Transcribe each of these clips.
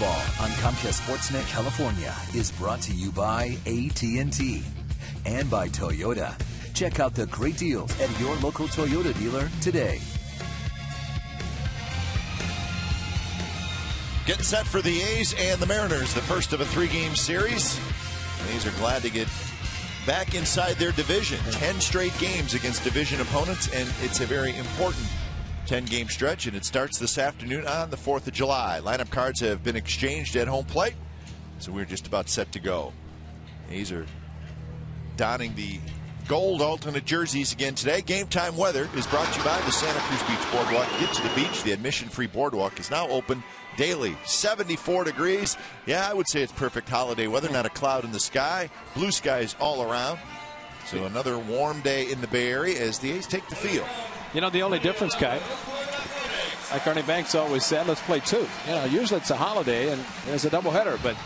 Baseball on Comcast Sportsnet California is brought to you by AT&T and by Toyota. Check out the great deals at your local Toyota dealer today. Getting set for the A's and the Mariners, the first of a 3-game series. The A's are glad to get back inside their division. 10 straight games against division opponents, and it's a very important 10-game stretch, and it starts this afternoon on the 4th of July. Lineup cards have been exchanged at home plate, so we're just about set to go. A's are donning the gold alternate jerseys again today. Game time weather is brought to you by the Santa Cruz Beach Boardwalk. Get to the beach. The admission-free boardwalk is now open daily. 74 degrees. Yeah, I would say it's perfect holiday weather. Not a cloud in the sky. Blue skies all around. So another warm day in the Bay Area as the A's take the field. You know, the only difference, Kai, like Ernie Banks always said, let's play 2. You know, usually it's a holiday and there's a doubleheader, but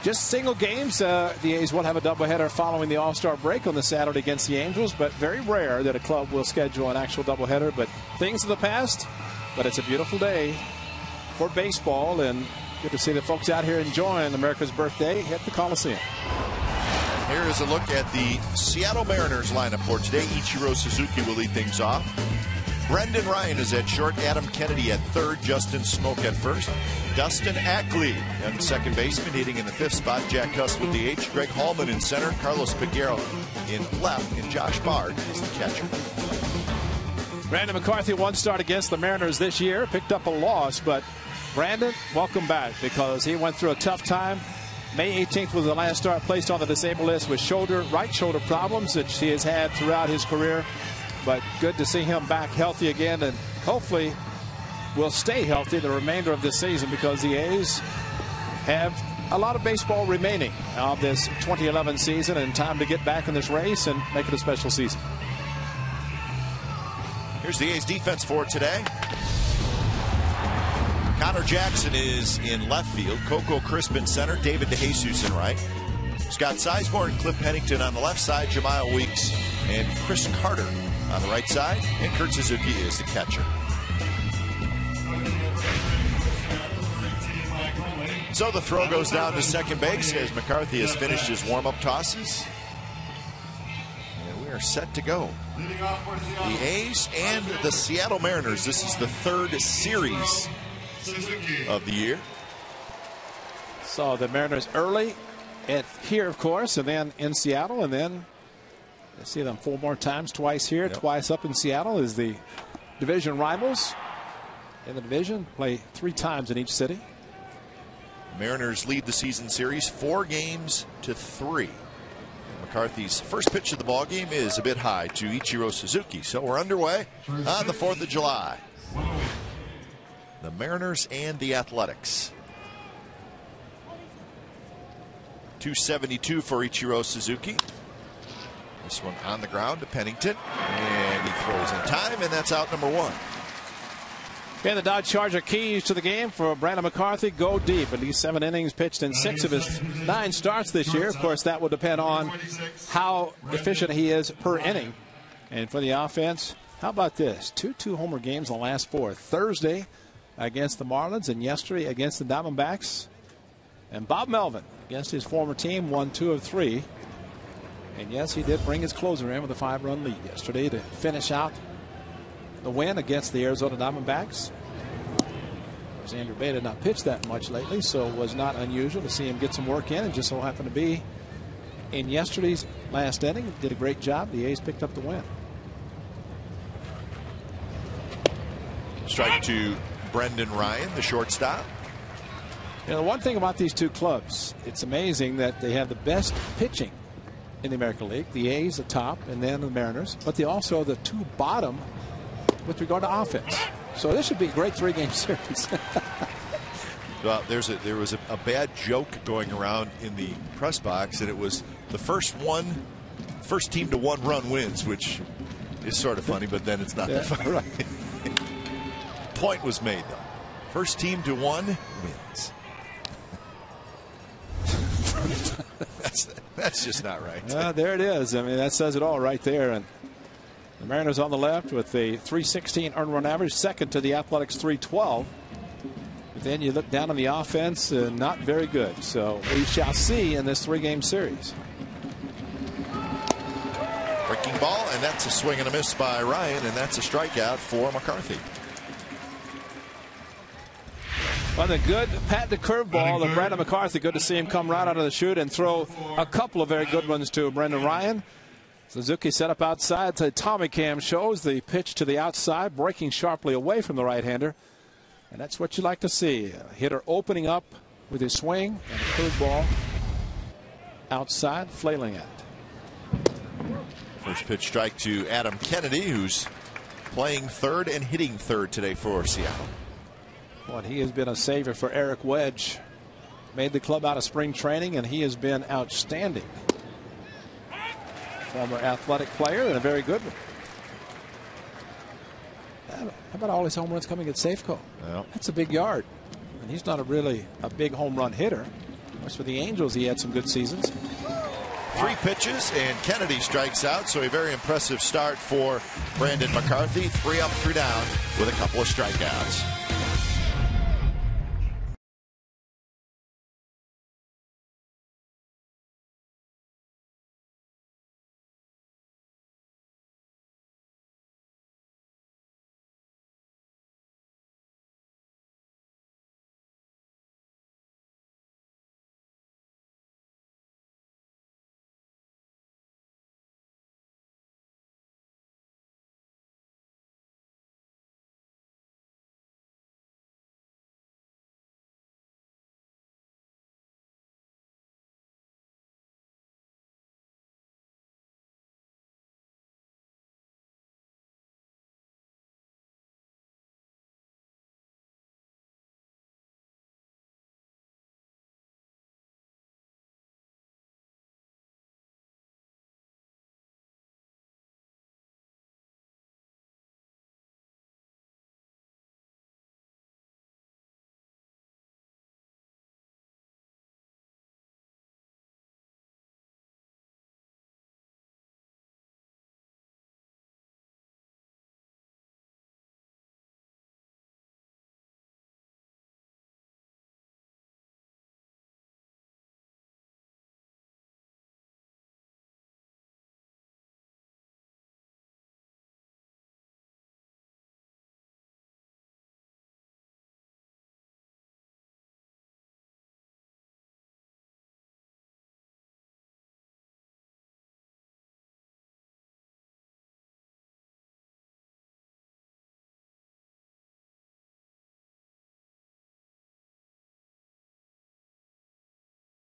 just single games. The A's will have a doubleheader following the All-Star break on the Saturday against the Angels, but very rare that a club will schedule an actual doubleheader. But things of the past, but it's a beautiful day for baseball, and good to see the folks out here enjoying America's birthday at the Coliseum. Here is a look at the Seattle Mariners lineup for today. Ichiro Suzuki will lead things off. Brendan Ryan is at short, Adam Kennedy at third, Justin Smoke at first, Dustin Ackley at the second baseman, hitting in the 5th spot, Jack Huss with the H, Greg Hallman in center, Carlos Peguero in left, and Josh Bard is the catcher. Brandon McCarthy, one start against the Mariners this year, picked up a loss, but Brandon, welcome back, because he went through a tough time. May 18th was the last start placed on the disabled list with right shoulder problems that he has had throughout his career. But good to see him back healthy again, and hopefully will stay healthy the remainder of this season, because the A's have a lot of baseball remaining of this 2011 season, and time to get back in this race and make it a special season. Here's the A's defense for today. Connor Jackson is in left field, Coco Crisp in center, David DeJesus in right, Scott Sizemore and Cliff Pennington on the left side, Jemiah Weeks and Chris Carter on the right side, and Kurt Suzuki is the catcher. So the throw goes down to second base as McCarthy has finished his warm-up tosses. And we are set to go. The A's and the Seattle Mariners. This is the 3rd series of the year. So the Mariners early here, of course, and then in Seattle, and then I see them 4 more times, twice here, twice up in Seattle, as the division rivals in the division play 3 times in each city. Mariners lead the season series 4-3. McCarthy's first pitch of the ball game is a bit high to Ichiro Suzuki. So we're underway on the 4th of July. The Mariners and the Athletics. 272 for Ichiro Suzuki. This one on the ground to Pennington, and he throws in time, and that's out number 1. And the Dodge Charger keys to the game for Brandon McCarthy go deep. At least 7 innings pitched in 6 of his 9 starts this year. Of course, that will depend on how efficient he is per inning. And for the offense, how about this? 2 homer games in the last 4. Thursday against the Marlins, and yesterday against the Diamondbacks. And Bob Melvin against his former team won 2 of 3. And yes, he did bring his closer in with a 5-run lead yesterday to finish out the win against the Arizona Diamondbacks. Andrew Bay did not pitch that much lately, so it was not unusual to see him get some work in, and just so happened to be in yesterday's last inning. Did a great job. The A's picked up the win. Strike to Brendan Ryan, the shortstop. You know, the one thing about these 2 clubs, it's amazing that they have the best pitching in the American League. The A's atop, and then the Mariners, but they also are the 2 bottom with regard to offense. So this should be a great 3-game series. Well, there was a bad joke going around in the press box, and it was the first team to 1 run wins, which is sort of funny, but then it's not that funny. Right. Point was made, though. First team to 1 wins. That's just not right. There it is. I mean, that says it all right there. And the Mariners on the left with a 316 earned run average, second to the Athletics 312. But then you look down on the offense, not very good. So we shall see in this 3-game series. Breaking ball, and that's a swing and a miss by Ryan, and that's a strikeout for McCarthy. On the good patented curveball of Brandon McCarthy. Good to see him come right out of the chute and throw a couple of very good ones to Brendan Ryan. Suzuki set up outside. The Tommy Cam shows the pitch to the outside, breaking sharply away from the right-hander. And that's what you like to see. A hitter opening up with his swing and a curveball outside, flailing at it. First pitch strike to Adam Kennedy, who's playing third and hitting third today for Seattle. Well, he has been a savior for Eric Wedge. Made the club out of spring training, and he has been outstanding. Former athletic player and a very good one. How about all his home runs coming at Safeco? Well, that's a big yard. And he's not really a big home run hitter. Of course, for the Angels, he had some good seasons. 3 pitches, and Kennedy strikes out. So a very impressive start for Brandon McCarthy. 3 up, 3 down with a couple of strikeouts.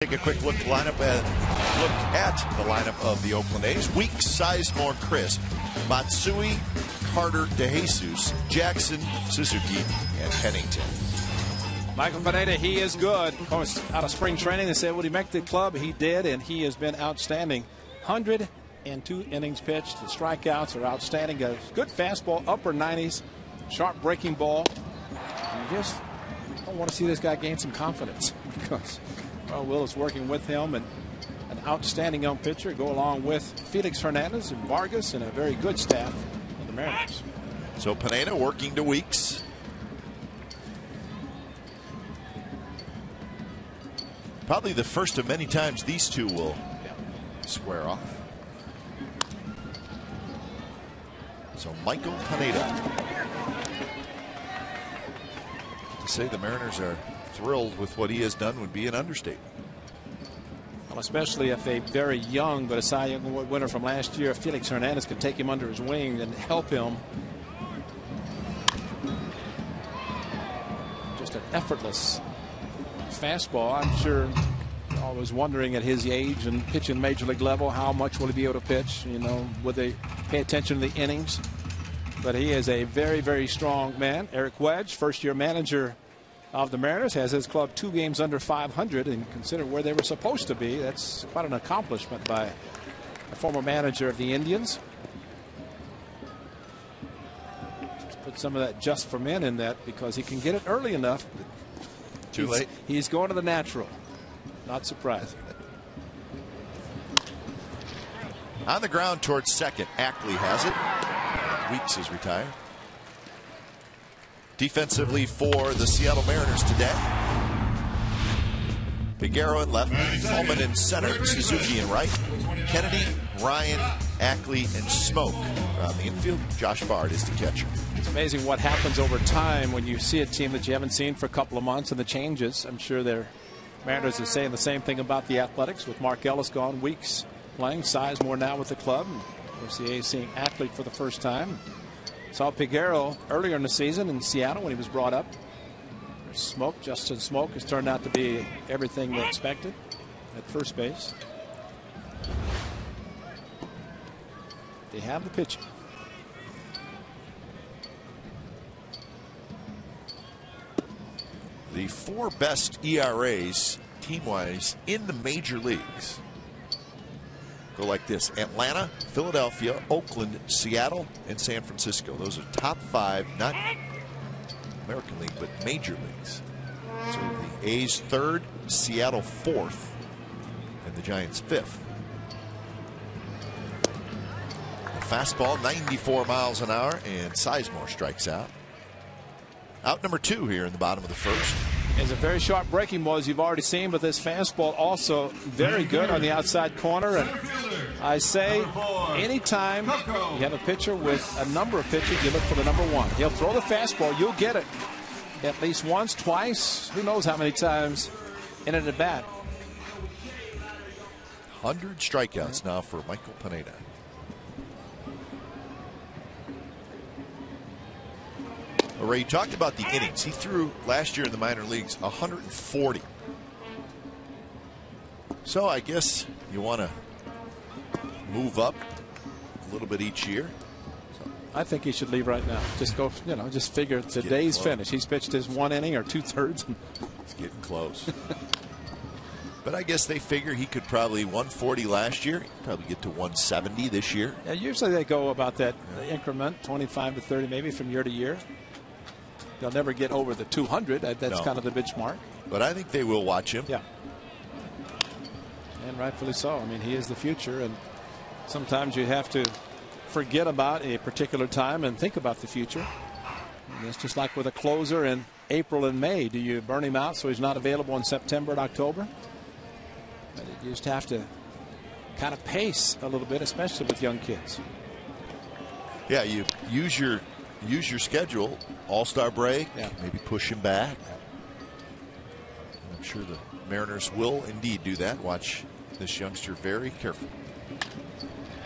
Take a quick look at the lineup of the Oakland A's. Weeks, Sizemore, Crisp, Matsui, Carter, DeJesus, Jackson, Suzuki, and Pennington. Michael Pineda, he is good. Of course, out of spring training, they said, would he make the club? He did, and he has been outstanding. 102 innings pitched. The strikeouts are outstanding. A good fastball, upper 90s, sharp breaking ball. You just don't want to see this guy gain some confidence because Will is working with him, and an outstanding young pitcher go along with Felix Hernandez and Vargas and a very good staff of the Mariners. So Pineda working to Weeks. Probably the first of many times these two will square off. So Michael Pineda. To say the Mariners are thrilled with what he has done would be an understatement. Well, especially if a very young but a Cy Young winner from last year, Felix Hernandez, could take him under his wing and help him. Just an effortless fastball. I'm sure I was wondering at his age and pitching major league level, how much will he be able to pitch? You know, would they pay attention to the innings? But he is a very, very strong man. Eric Wedge, first-year manager of the Mariners, has his club 2 games under 500, and consider where they were supposed to be. That's quite an accomplishment by a former manager of the Indians. Just put some of that just for men in that because he can get it early enough. Too late. He's going to the natural. Not surprising. On the ground towards second. Ackley has it. Weeks is retired. Defensively for the Seattle Mariners today, Figueroa in left, Tolman in center, Suzuki in right, Kennedy, Ryan, Ackley, and Smoke on the infield. Josh Bard is the catcher. It's amazing what happens over time when you see a team that you haven't seen for a couple of months and the changes. I'm sure their Mariners are saying the same thing about the Athletics with Mark Ellis gone, Weeks playing, Sizemore now with the club. And of course, the A's seeing Ackley for the first time. Saw Figueroa earlier in the season in Seattle when he was brought up. Smoke, Justin Smoke, has turned out to be everything they expected at first base. They have the pitching. The 4 best ERAs team-wise in the major leagues go like this: Atlanta, Philadelphia, Oakland, Seattle, and San Francisco. Those are top 5, not American League, but major leagues. So the A's 3rd, Seattle 4th, and the Giants 5th. The fastball, 94 miles an hour, and Sizemore strikes out. Out number 2 here in the bottom of the first. It's a very sharp breaking ball, as you've already seen, but this fastball also very good on the outside corner. And I say anytime you have a pitcher with a number of pitches, you look for the number 1. He'll throw the fastball. You'll get it at least once, twice, who knows how many times in an at-bat. 100 strikeouts now for Michael Pineda. Ray, you talked about the innings. He threw last year in the minor leagues 140. So I guess you want to move up a little bit each year. I think he should leave right now. Just go, just figure today's finish. He's pitched his 1 inning or 2/3. It's getting close. But I guess they figure he could probably 140 last year. Probably get to 170 this year. Yeah, usually they go about that increment, 25 to 30 maybe from year to year. They'll never get over the 200. That's kind of the benchmark. But I think they will watch him. Yeah. And rightfully so. I mean, he is the future. And sometimes you have to forget about a particular time and think about the future. And it's just like with a closer in April and May. Do you burn him out so he's not available in September and October? But you just have to kind of pace a little bit, especially with young kids. Yeah, you use your schedule, All-Star break, maybe push him back. And I'm sure the Mariners will indeed do that. Watch this youngster very carefully.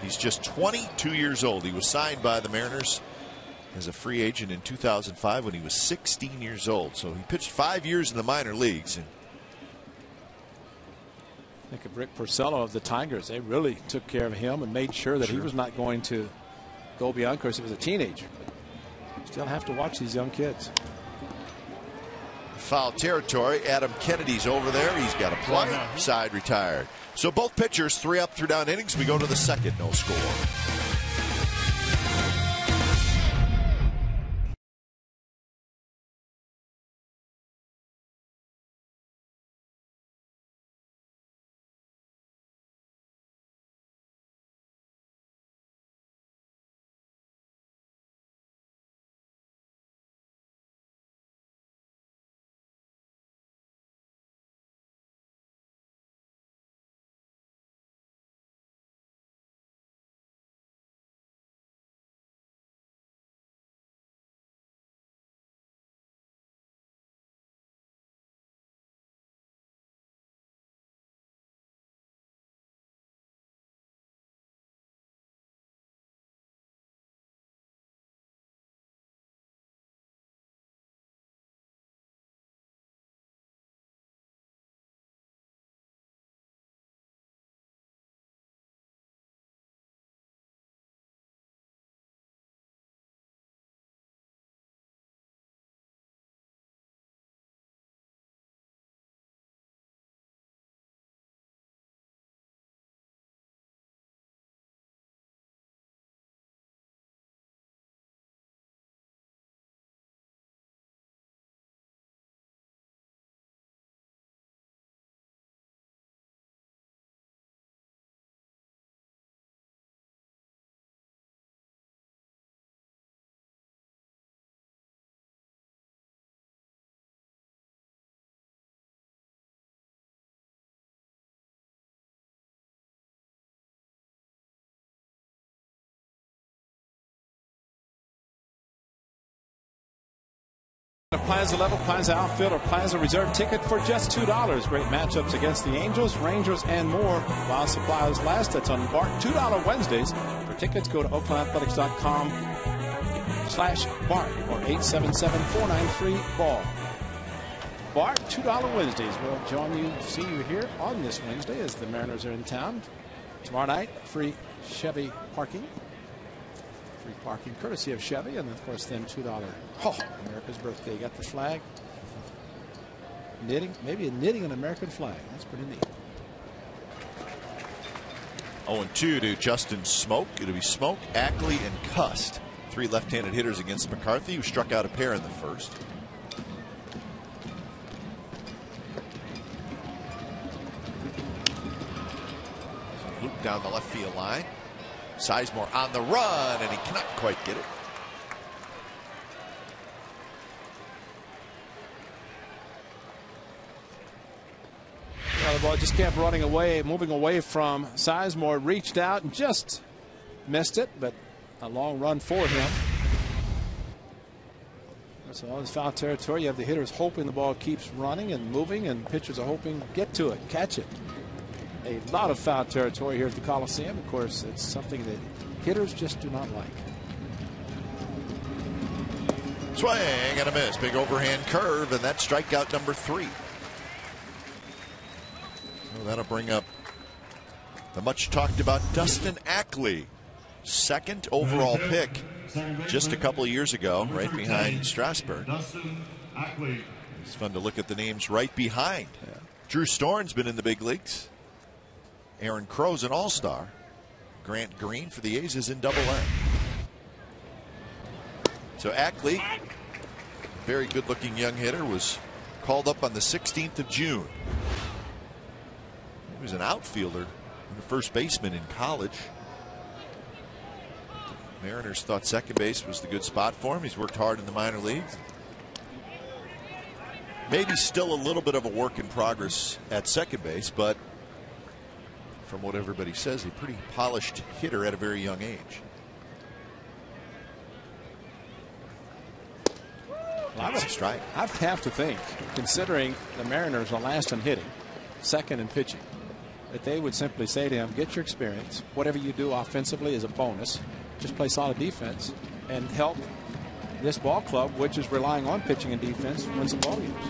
He's just 22 years old. He was signed by the Mariners as a free agent in 2005 when he was 16 years old. So he pitched 5 years in the minor leagues. And think of Rick Porcello of the Tigers. They really took care of him and made sure that he was not going to go beyond. Of course, he was a teenager. Still have to watch these young kids. Foul territory. Adam Kennedy's over there. He's got a play. Side retired. So both pitchers 3 up, 3 down innings. We go to the second, no score. A Plaza level, Plaza outfield, or Plaza reserve ticket for just $2. Great matchups against the Angels, Rangers, and more while supplies last. That's on BART $2 Wednesdays. For tickets, go to OaklandAthletics.com/BART or 877-493-BALL. BART $2 Wednesdays. We'll join you, see you here on this Wednesday as the Mariners are in town. Tomorrow night, free Chevy parking. Free parking courtesy of Chevy, and of course then $2. Oh, America's birthday. You got the flag. Knitting, maybe knitting an American flag. That's pretty neat. 0-2 to Justin Smoak. It'll be Smoak, Ackley, and Cust. 3 left-handed hitters against McCarthy, who struck out a pair in the first. Loop down the left field line. Sizemore on the run, and he cannot quite get it. Well, the ball just kept running away, moving away from Sizemore. Reached out and just missed it, but a long run for him. So all this foul territory. You have the hitters hoping the ball keeps running and moving, and pitchers are hoping get to it, catch it. A lot of foul territory here at the Coliseum. Of course, it's something that hitters just do not like. Swing and a miss. Big overhand curve, and that's strikeout number 3. So that'll bring up the much talked about Dustin Ackley. 2nd overall pick just a couple of years ago, right behind Strasburg. It's fun to look at the names right behind. Yeah. Drew Storen's been in the big leagues. Aaron Crow's an all-star. Grant Green for the A's is in Double-A. So Ackley, very good-looking young hitter, was called up on the 16th of June. He was an outfielder and a first baseman in college. Mariners thought second base was the good spot for him. He's worked hard in the minor leagues. Maybe still a little bit of a work in progress at second base, but from what everybody says, a pretty polished hitter at a very young age. Well, I'd have to think, considering the Mariners are last in hitting, second in pitching, that they would simply say to him, get your experience. Whatever you do offensively is a bonus. Just play solid defense and help this ball club, which is relying on pitching and defense, win some ball games.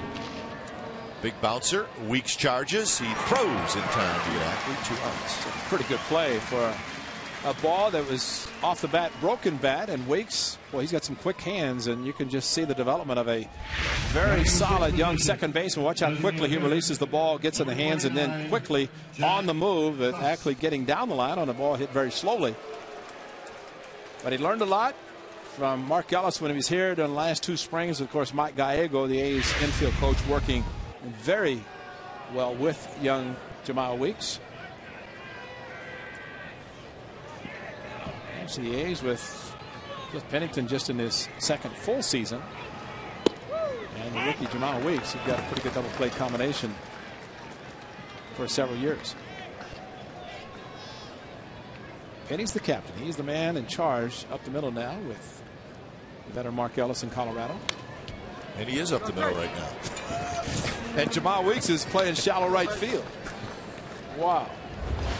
Big bouncer. Weeks charges. He throws in time to get Ackley 2 outs. Pretty good play for a ball that was off the bat, broken bat, and Weeks, well, he's got some quick hands, and you can just see the development of a very solid young second baseman. Watch how quickly he releases the ball, gets in the hands, and then quickly on the move with Ackley getting down the line on a ball hit very slowly. But he learned a lot from Mark Ellis when he was here during the last 2 springs. Of course, Mike Gallego, the A's infield coach, working very well with young Jamal Weeks. So the A's with Cliff Pennington just in his 2nd full season, and the rookie Jamal Weeks, who've got a pretty good double play combination for several years. Penny's the captain. He's the man in charge up the middle now with the veteran Mark Ellis in Colorado. And he is up the middle right now. And Jamal Weeks is playing shallow right field. Wow.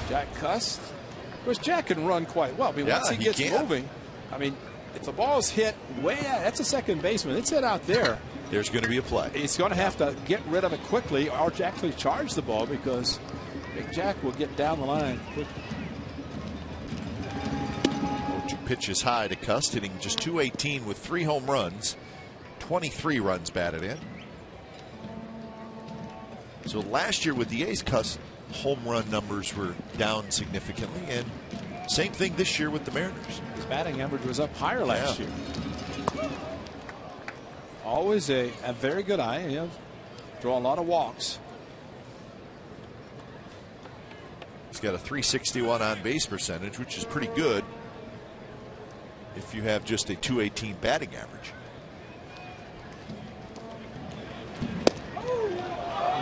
Jack Cust. Of course, Jack can run quite well. I mean, once he gets moving, I mean, if the ball's hit way out, that's a second baseman. It's hit out there. There's going to be a play. He's going to have to get rid of it quickly or actually charge the ball, because Big Jack will get down the line quickly. 2 pitches high to Cust, hitting just .218 with 3 home runs. 23 runs batted in. So last year with the A's, Cust home run numbers were down significantly, and same thing this year with the Mariners. His batting average was up higher last year. Always a very good eye. You know, draw a lot of walks. He's got a .361 on base percentage, which is pretty good if you have just a .218 batting average.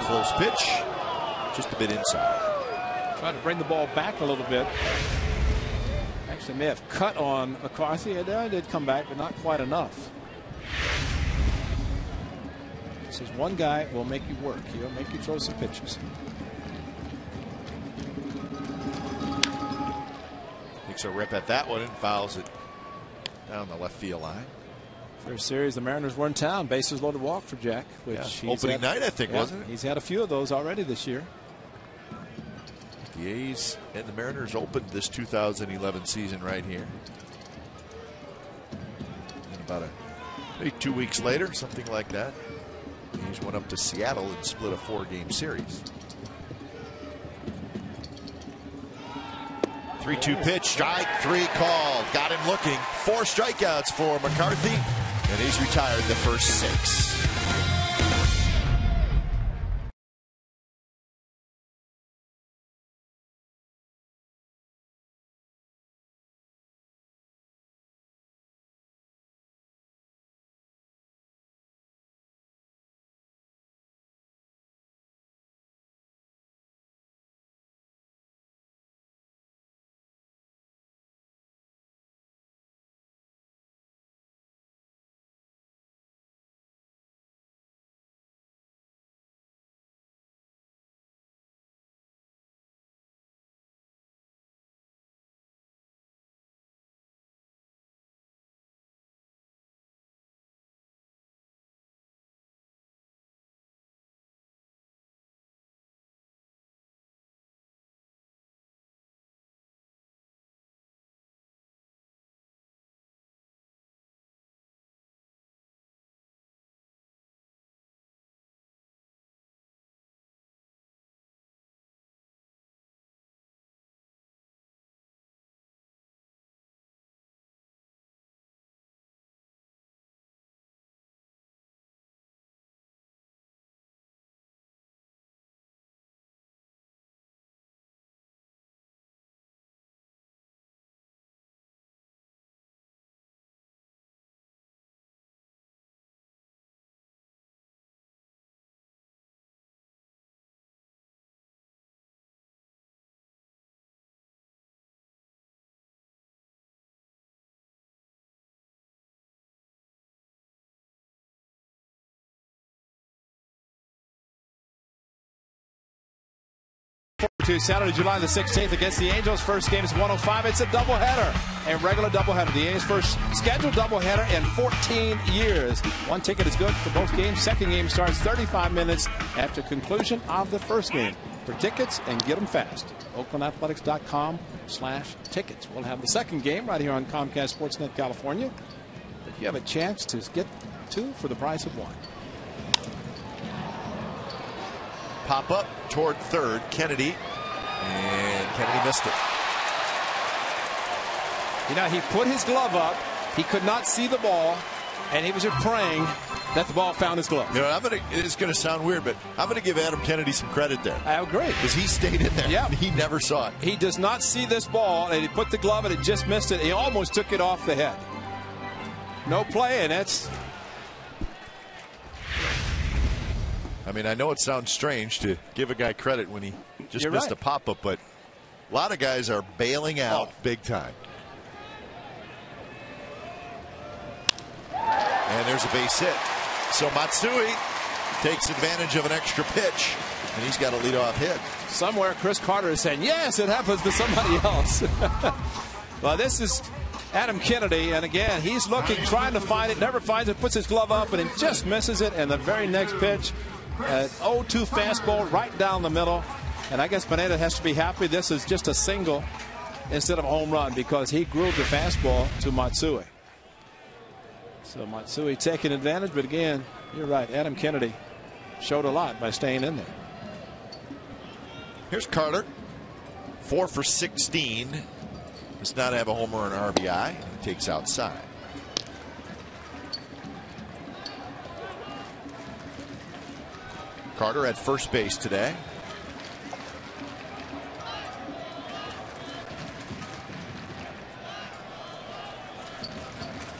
Close pitch, just a bit inside. Trying to bring the ball back a little bit. Actually may have cut on McCarthy. It did come back, but not quite enough. Says one guy will make you work. He'll make you throw some pitches. Takes a rip at that one and fouls it down the left field line. First series, the Mariners were in town. Bases loaded walk for Jack. Which opening night, I think, wasn't it? He's had a few of those already this year. The A's and the Mariners opened this 2011 season right here. And about maybe 2 weeks later, something like that, the A's went up to Seattle and split a 4-game series. 3-2 pitch, strike 3 called. Got him looking. 4 strikeouts for McCarthy, and he's retired the first 6. To Saturday, July the 16th against the Angels. First game is 1:05. It's a doubleheader, a regular doubleheader. The A's first scheduled doubleheader in 14 years. One ticket is good for both games. Second game starts 35 minutes after conclusion of the first game. For tickets, and get them fast, OaklandAthletics.com/tickets. We'll have the second game right here on Comcast Sportsnet California. If you have a chance to get 2 for the price of 1. Pop up toward third, Kennedy. And Kennedy missed it. You know, he put his glove up. He could not see the ball, and he was just praying that the ball found his glove. You know, it's going to sound weird, but I'm going to give Adam Kennedy some credit there. I agree. Because he stayed in there. Yeah. He never saw it. He does not see this ball, and he put the glove and it just missed it. He almost took it off the head. No play, and it's... I mean, I know it sounds strange to give a guy credit when he just missed a pop-up, but a lot of guys are bailing out big time. And there's a base hit. So Matsui takes advantage of an extra pitch, and he's got a leadoff hit. Somewhere Chris Carter is saying, yes, it happens to somebody else. Well, this is Adam Kennedy, and again, he's looking, trying to find it, never finds it, puts his glove up, and it just misses it, and the very next pitch, an 0-2 fastball right down the middle. And I guess Pineda has to be happy this is just a single instead of a home run, because he grooved the fastball to Matsui. So Matsui taking advantage, but again, you're right, Adam Kennedy showed a lot by staying in there. Here's Carter, 4 for 16. Does not have a homer or an RBI. He takes outside. Carter at first base today.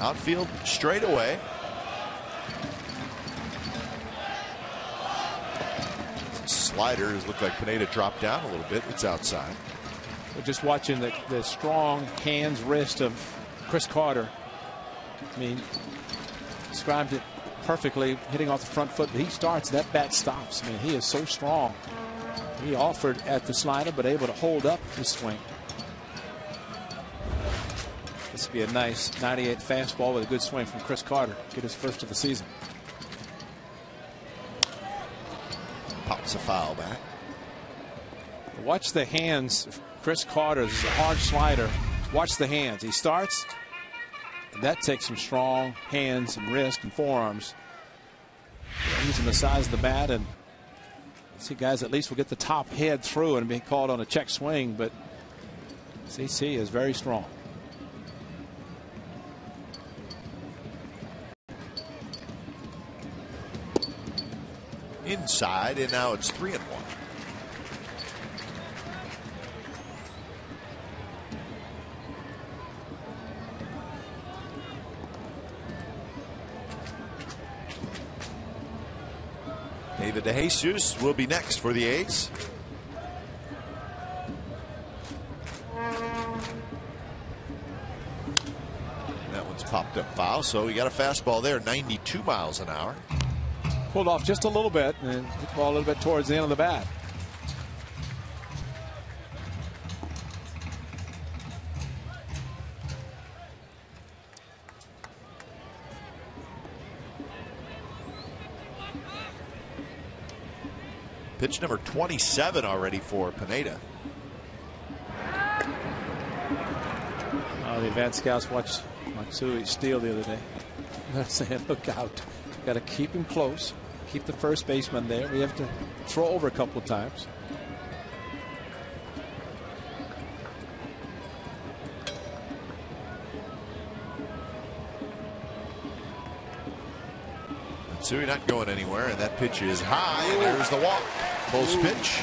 Outfield straight away. Slider has looked like Pineda dropped down a little bit. It's outside. We're just watching the strong hands, wrist of Chris Carter. I mean, described it perfectly, hitting off the front foot. But he starts, that bat stops. I mean, he is so strong. He offered at the slider, but able to hold up his swing. This would be a nice 98 fastball with a good swing from Chris Carter. Get his first of the season. Pops a foul back. Watch the hands. Chris Carter's a hard slider. Watch the hands. He starts, and that takes some strong hands and wrist and forearms. Using the size of the bat, and see guys at least will get the top head through and be called on a check swing, but CC is very strong. Inside, and now it's 3-1. David DeJesus will be next for the A's. That one's popped up foul, so we got a fastball there, 92 miles an hour. Pulled off just a little bit and hit the ball a little bit towards the end of the bat. Pitch number 27 already for Pineda. The advanced scouts watched Matsui steal the other day. They're saying, look out. Got to keep him close. Keep the first baseman there. We have to throw over a couple of times. Matsui not going anywhere, and that pitch is high, and there's the walk. Post pitch.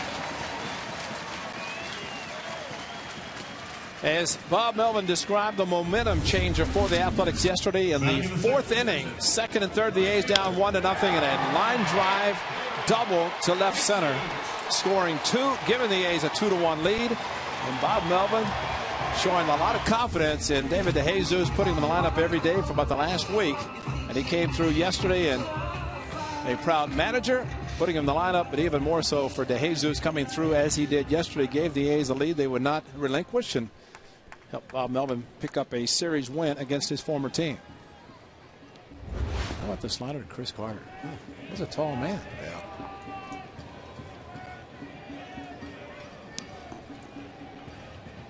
As Bob Melvin described the momentum changer for the Athletics yesterday in the fourth inning, second and third, the A's down 1-0, and a line drive double to left center, scoring two, giving the A's a 2-1 lead. And Bob Melvin showing a lot of confidence in David DeJesus, putting him in the lineup every day for about the last week, and he came through yesterday, and a proud manager putting him in the lineup, but even more so for DeJesus coming through as he did yesterday, gave the A's a lead they would not relinquish and helped Bob Melvin pick up a series win against his former team. How about the slider to Chris Carter? He's a tall man. Yeah.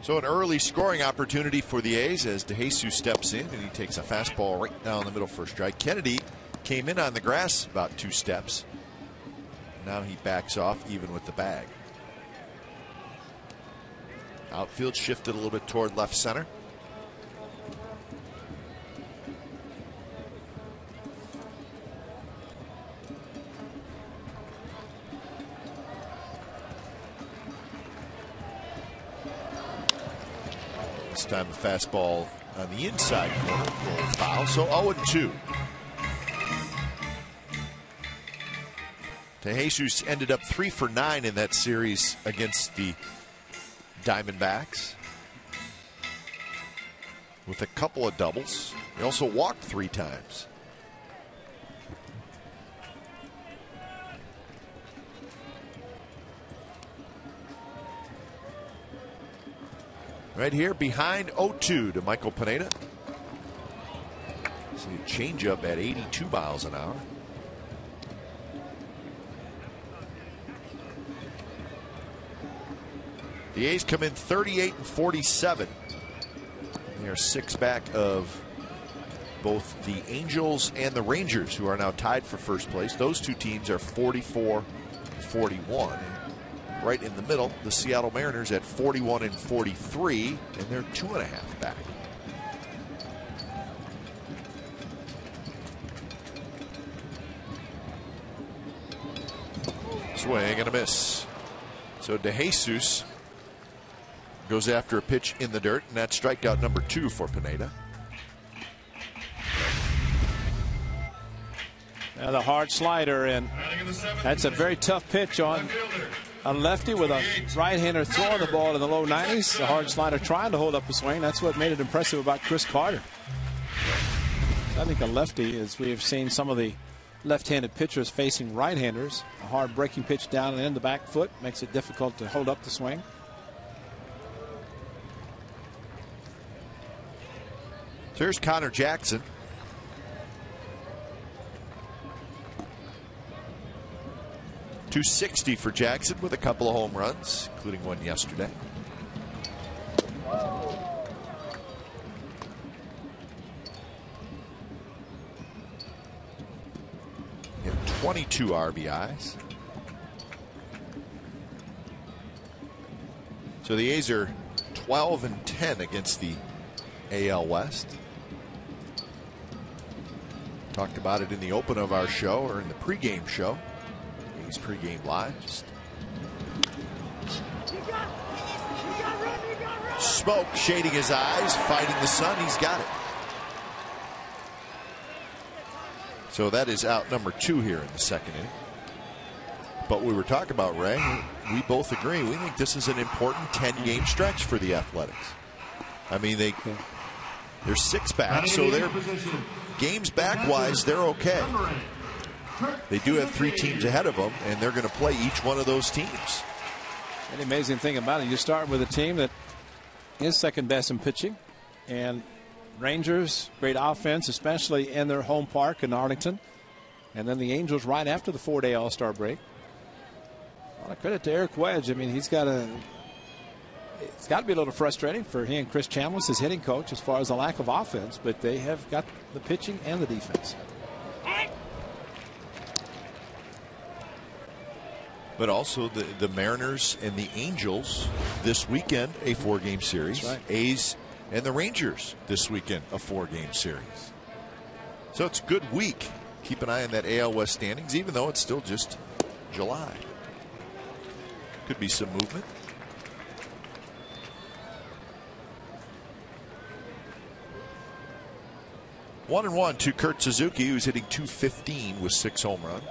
So an early scoring opportunity for the A's as DeJesus steps in, and he takes a fastball right down the middle for a strike. Kennedy came in on the grass about 2 steps. Now he backs off even with the bag. Outfield shifted a little bit toward left center. This time the fastball on the inside corner, foul, so 0-2. DeJesus ended up 3 for 9 in that series against the Diamondbacks with a couple of doubles. He also walked 3 times. Right here behind 0-2 to Michael Pineda. See a changeup at 82 miles an hour. The A's come in 38-47. They are 6 back of both the Angels and the Rangers, who are now tied for first place. Those 2 teams are 44-41. Right in the middle, the Seattle Mariners at 41-43, and they're 2.5 back. Swing and a miss. So DeJesus goes after a pitch in the dirt, and that's strikeout number 2 for Pineda. Now the hard slider, and that's a very tough pitch on a lefty with a right-hander throwing the ball in the low 90s. The hard slider trying to hold up a swing. That's what made it impressive about Chris Carter. I think a lefty, as we have seen some of the left-handed pitchers facing right-handers. A hard breaking pitch down and in the back foot makes it difficult to hold up the swing. So here's Connor Jackson. .260 for Jackson with a couple of home runs, including one yesterday. He had 22 RBIs. So the A's are 12-10 against the AL West. Talked about it in the open of our show, or in the pregame show. A's pregame live. Just smoke shading his eyes, fighting the sun. He's got it. So that is out number 2 here in the second inning. But we were talking about, Ray, we both agree. We think this is an important 10-game stretch for the Athletics. I mean, they're 6 back, so they're games back-wise, they're okay. They do have 3 teams ahead of them, and they're going to play each one of those teams. And the amazing thing about it, you start with a team that is second best in pitching, and Rangers, great offense, especially in their home park in Arlington. And then the Angels right after the 4-day All-Star break. A lot of credit to Eric Wedge. I mean, it's got to be a little frustrating for he and Chris Chambliss, his hitting coach, as far as the lack of offense, but they have got the pitching and the defense. But also the Mariners and the Angels this weekend, a 4-game series. That's right. A's and the Rangers this weekend, a 4-game series. So it's a good week. Keep an eye on that AL West standings, even though it's still just July. Could be some movement. One and one to Kurt Suzuki, who's hitting .215 with 6 home runs.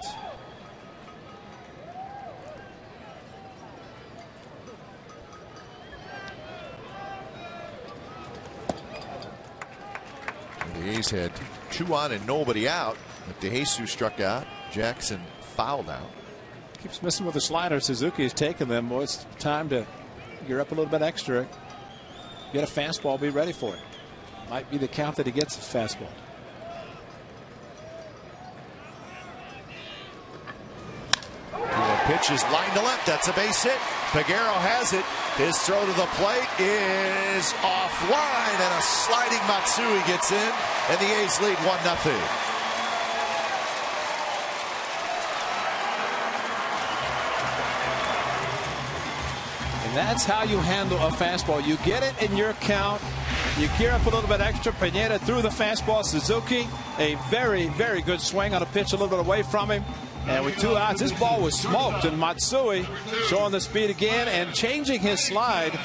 The A's had 2 on and nobody out, but DeJesus struck out. Jackson fouled out. Keeps missing with the slider. Suzuki has taken them. Well, it's time to gear up a little bit extra. Get a fastball, be ready for it. Might be the count that he gets his fastball. Pitch is line to left. That's a base hit. Peguero has it. His throw to the plate is offline, and a sliding Matsui gets in, and the A's lead 1-0. And that's how you handle a fastball. You get it in your count. You gear up a little bit extra. Pineda threw the fastball. Suzuki, a very, very good swing on a pitch a little bit away from him. And with 2 outs, this ball was smoked. And Matsui showing the speed again and changing his slide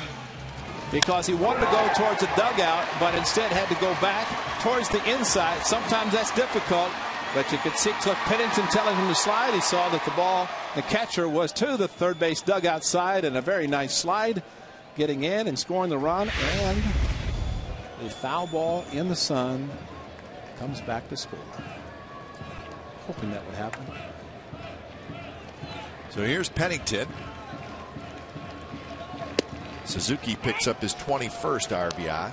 because he wanted to go towards the dugout, but instead had to go back towards the inside. Sometimes that's difficult, but you could see Cliff Pennington telling him to slide. He saw that the ball, the catcher, was to the third base dugout side, and a very nice slide getting in and scoring the run. And a foul ball in the sun comes back to score. Hoping that would happen. So here's Pennington. Suzuki picks up his 21st RBI.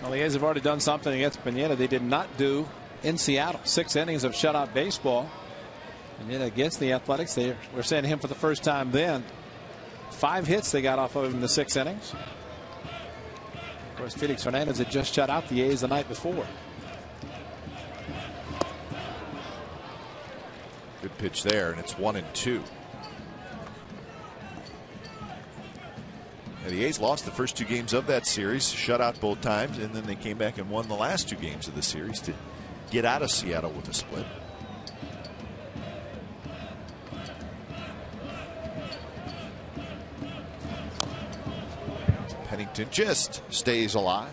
Well, the A's have already done something against Pineda they did not do in Seattle. 6 innings of shutout baseball. And then against the Athletics, they were sending him for the first time then. 5 hits they got off of him in the 6 innings. Of course, Felix Hernandez had just shut out the A's the night before. Good pitch there, and it's 1-2. And the A's lost the first 2 games of that series, shut out both times, and then they came back and won the last 2 games of the series to get out of Seattle with a split. Pennington just stays alive.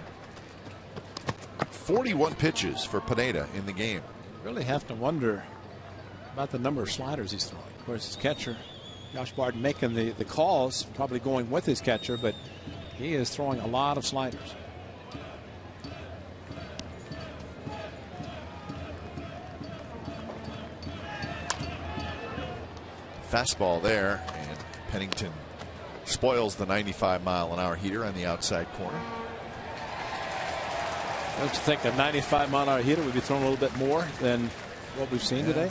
41 pitches for Pineda in the game. Really have to wonder about the number of sliders he's throwing. Of course, his catcher, Josh Barton, making the calls, probably going with his catcher, but he is throwing a lot of sliders. Fastball there, and Pennington spoils the 95-mile-an-hour heater on the outside corner. Don't you think a 95-mile-an-hour heater would be thrown a little bit more than what we've seen today?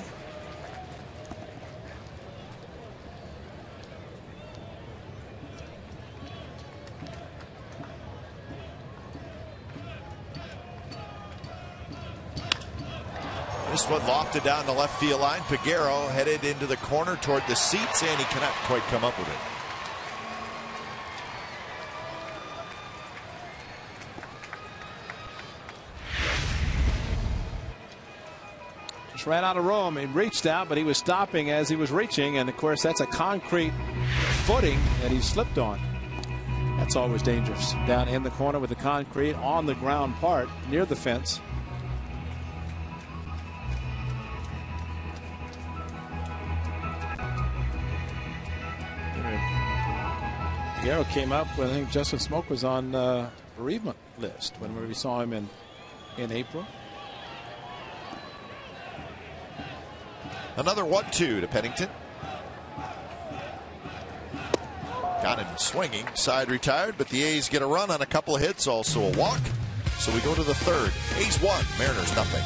This one lofted down the left field line. Peguero headed into the corner toward the seats, and he cannot quite come up with it. Just ran out of room. He reached out, but he was stopping as he was reaching, and of course that's a concrete footing that he slipped on. That's always dangerous. Down in the corner with the concrete on the ground part near the fence. Peguero came up when I think Justin Smoak was on the bereavement list when we saw him in April. Another 1-2 to Pennington. Got him swinging, side retired, but the A's get a run on a couple of hits, also a walk. So we go to the third. A's 1, Mariners nothing.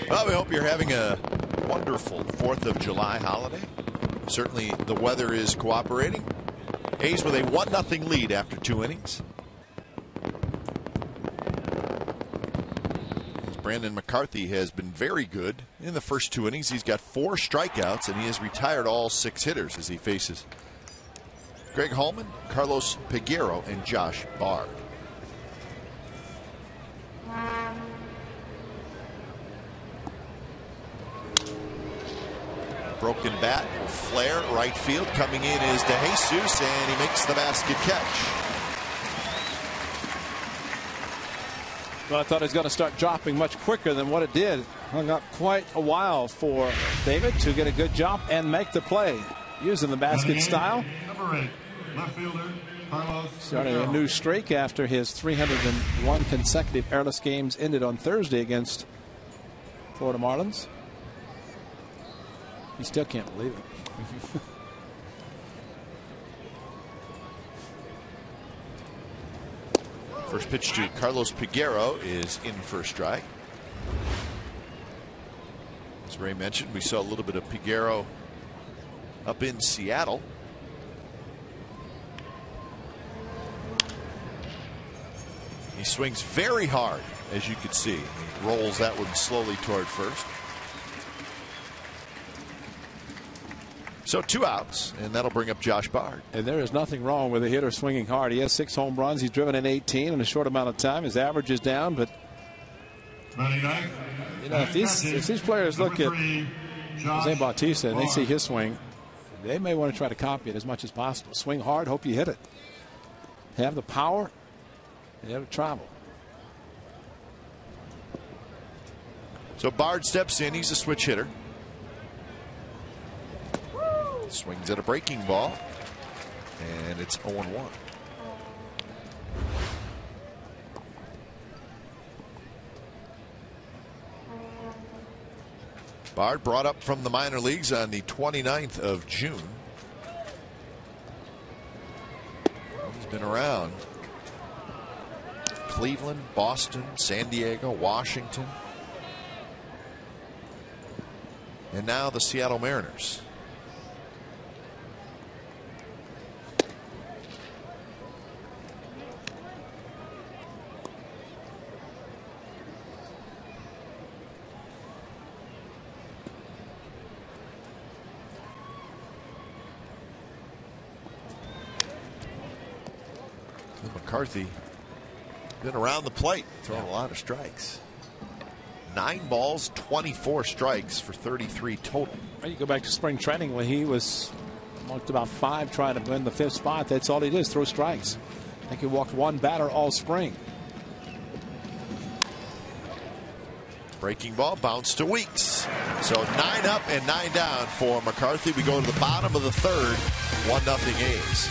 Well, we hope you're having a wonderful 4th of July holiday. Certainly the weather is cooperating. A's with a 1-0 lead after 2 innings. Brandon McCarthy has been very good in the first 2 innings. He's got 4 strikeouts, and he has retired all 6 hitters as he faces Greg Holman, Carlos Peguero, and Josh Bard. Broken bat, flare, right field. Coming in is DeJesus, and he makes the basket catch. Well, I thought it was going to start dropping much quicker than what it did. Hung up quite a while for David to get a good jump and make the play using the basket style. Number 8, left fielder, Carlos Starting a new streak after his 301 consecutive airless games ended on Thursday against Florida Marlins. He still can't believe it. First pitch to Carlos Peguero is in for a strike. As Ray mentioned, we saw a little bit of Peguero up in Seattle. He swings very hard, as you can see. He rolls that one slowly toward first. So 2 outs, and that'll bring up Josh Bard. And there is nothing wrong with a hitter swinging hard. He has 6 home runs. He's driven in 18 in a short amount of time. His average is down, but you know, if these players look at Jose Bautista and they see his swing, they may want to try to copy it as much as possible. Swing hard, hope you hit it. Have the power, and have it travel. So Bard steps in. He's a switch hitter. Swings at a breaking ball, and it's 0-1. Bard brought up from the minor leagues on the 29th of June. He's been around Cleveland, Boston, San Diego, Washington, and now the Seattle Mariners. McCarthy been around the plate, throwing a lot of strikes. 9 balls, 24 strikes for 33 total. Well, you go back to spring training when he was marked about 5 trying to win the 5th spot. That's all he did is throw strikes. I think he walked 1 batter all spring. Breaking ball bounced to Weeks. So 9 up and 9 down for McCarthy. We go to the bottom of the 3rd. 1-0 A's.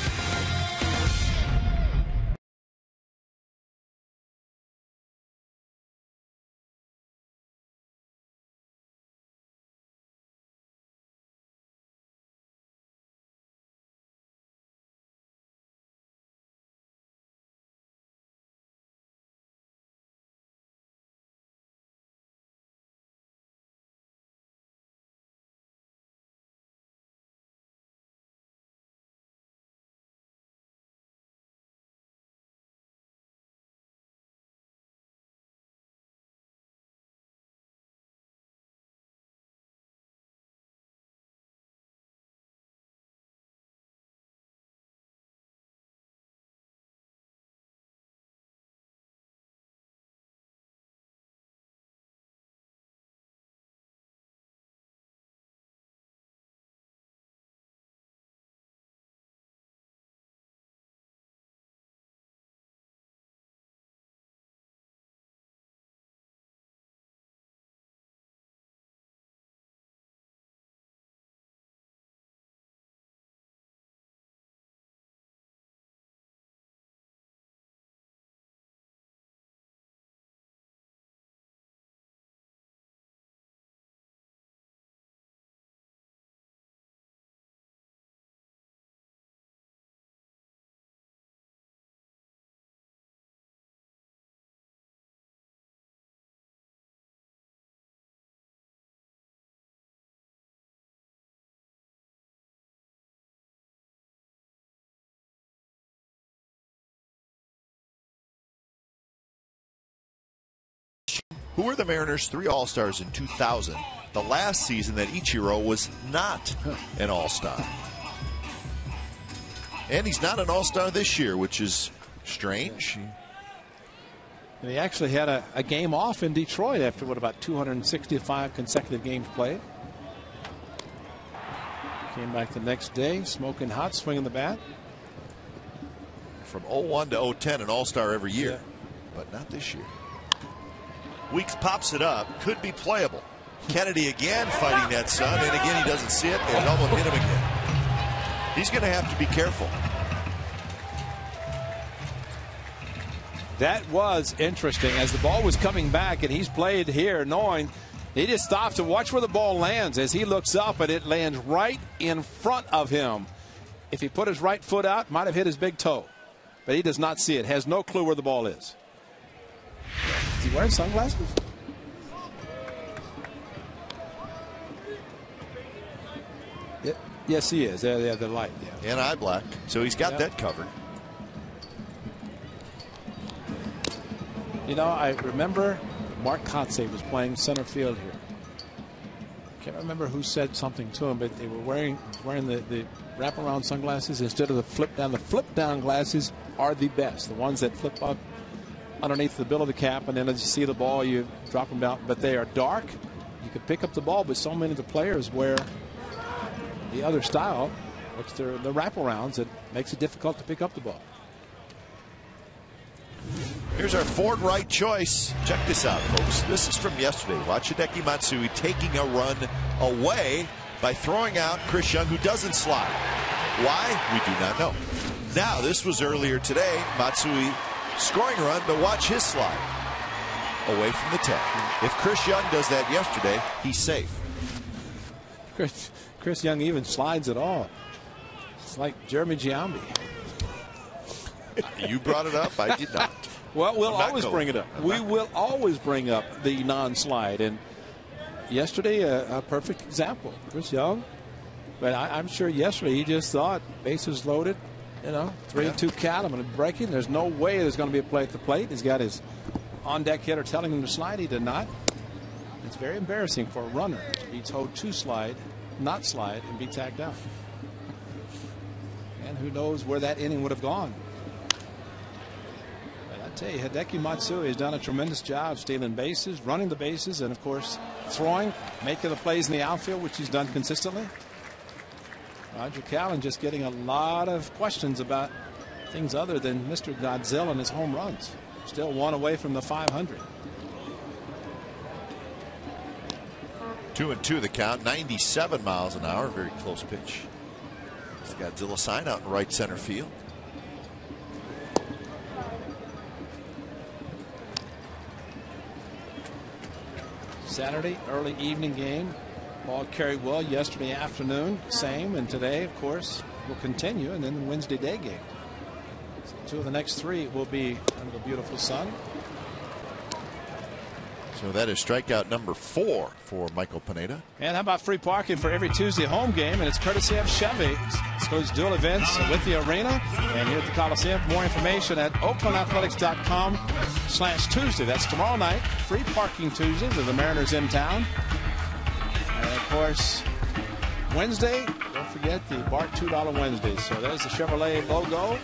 Who were the Mariners' 3 All-Stars in 2000, the last season that Ichiro was not an All-Star? And he's not an All-Star this year, which is strange. And he actually had a game off in Detroit after, what, about 265 consecutive games played. Came back the next day, smoking hot, swinging the bat. From 01 to 010, an All-Star every year, but not this year. Weeks pops it up, could be playable. Kennedy again fighting that sun, and again he doesn't see it, and it almost hit him again. He's going to have to be careful. That was interesting as the ball was coming back, and he's played here knowing he just stops to watch where the ball lands as he looks up, and it lands right in front of him. If he put his right foot out, might have hit his big toe, but he does not see it, has no clue where the ball is. Is he wearing sunglasses? Yes, he is. They're the light. Yeah. And eye black. So he's got Yep. that covered. You know, I remember Mark Kotze was playing center field here. Can't remember who said something to him, but they were wearing the wraparound sunglasses instead of the flip down. The flip down glasses are the best. The ones that flip up underneath the bill of the cap, and then as you see the ball, you drop them down. But they are dark. You can pick up the ball, but so many of the players wear the other style, which they're the wraparounds, that makes it difficult to pick up the ball. Here's our Ford right choice. Check this out, folks. This is from yesterday. Watch Hideki Matsui taking a run away by throwing out Chris Young, who doesn't slide. Why? We do not know. Now, this was earlier today. Matsui scoring a run, but watch his slide away from the 10. If Chris Young does that yesterday, he's safe. Chris Young even slides at all. It's like Jeremy Giambi. You brought it up. I did not. Well, we'll always going. bring it up. We will always bring up the non-slide. And yesterday, a perfect example. Chris Young. But I'm sure yesterday he just thought, bases loaded, 3-2 count. I'm going to break it. There's no way there's going to be a play at the plate. He's got his on-deck hitter telling him to slide. He did not. It's very embarrassing for a runner to be told to slide, not slide, and be tagged out. And who knows where that inning would have gone. I tell you, Hideki Matsui has done a tremendous job stealing bases, running the bases, and of course throwing, making the plays in the outfield, which he's done consistently. Roger Callen just getting a lot of questions about things other than Mr. Godzilla and his home runs. Still one away from the 500. 2-2 the count. 97 miles an hour. Very close pitch. It's Godzilla sign out in right center field. Saturday, early evening game. Ball carried well yesterday afternoon. Same. And today, of course, will continue. And then the Wednesday day game. So 2 of the next 3 will be under the beautiful sun. So that is strikeout number 4 for Michael Pineda. And how about free parking for every Tuesday home game? And it's courtesy of Chevy. Those dual events with the arena and here at the Coliseum. For more information at oaklandathletics.com/Tuesday. That's tomorrow night. Free parking Tuesday with the Mariners in town. And of course, Wednesday, don't forget the Bart $2 Wednesday. So there's the Chevrolet logo.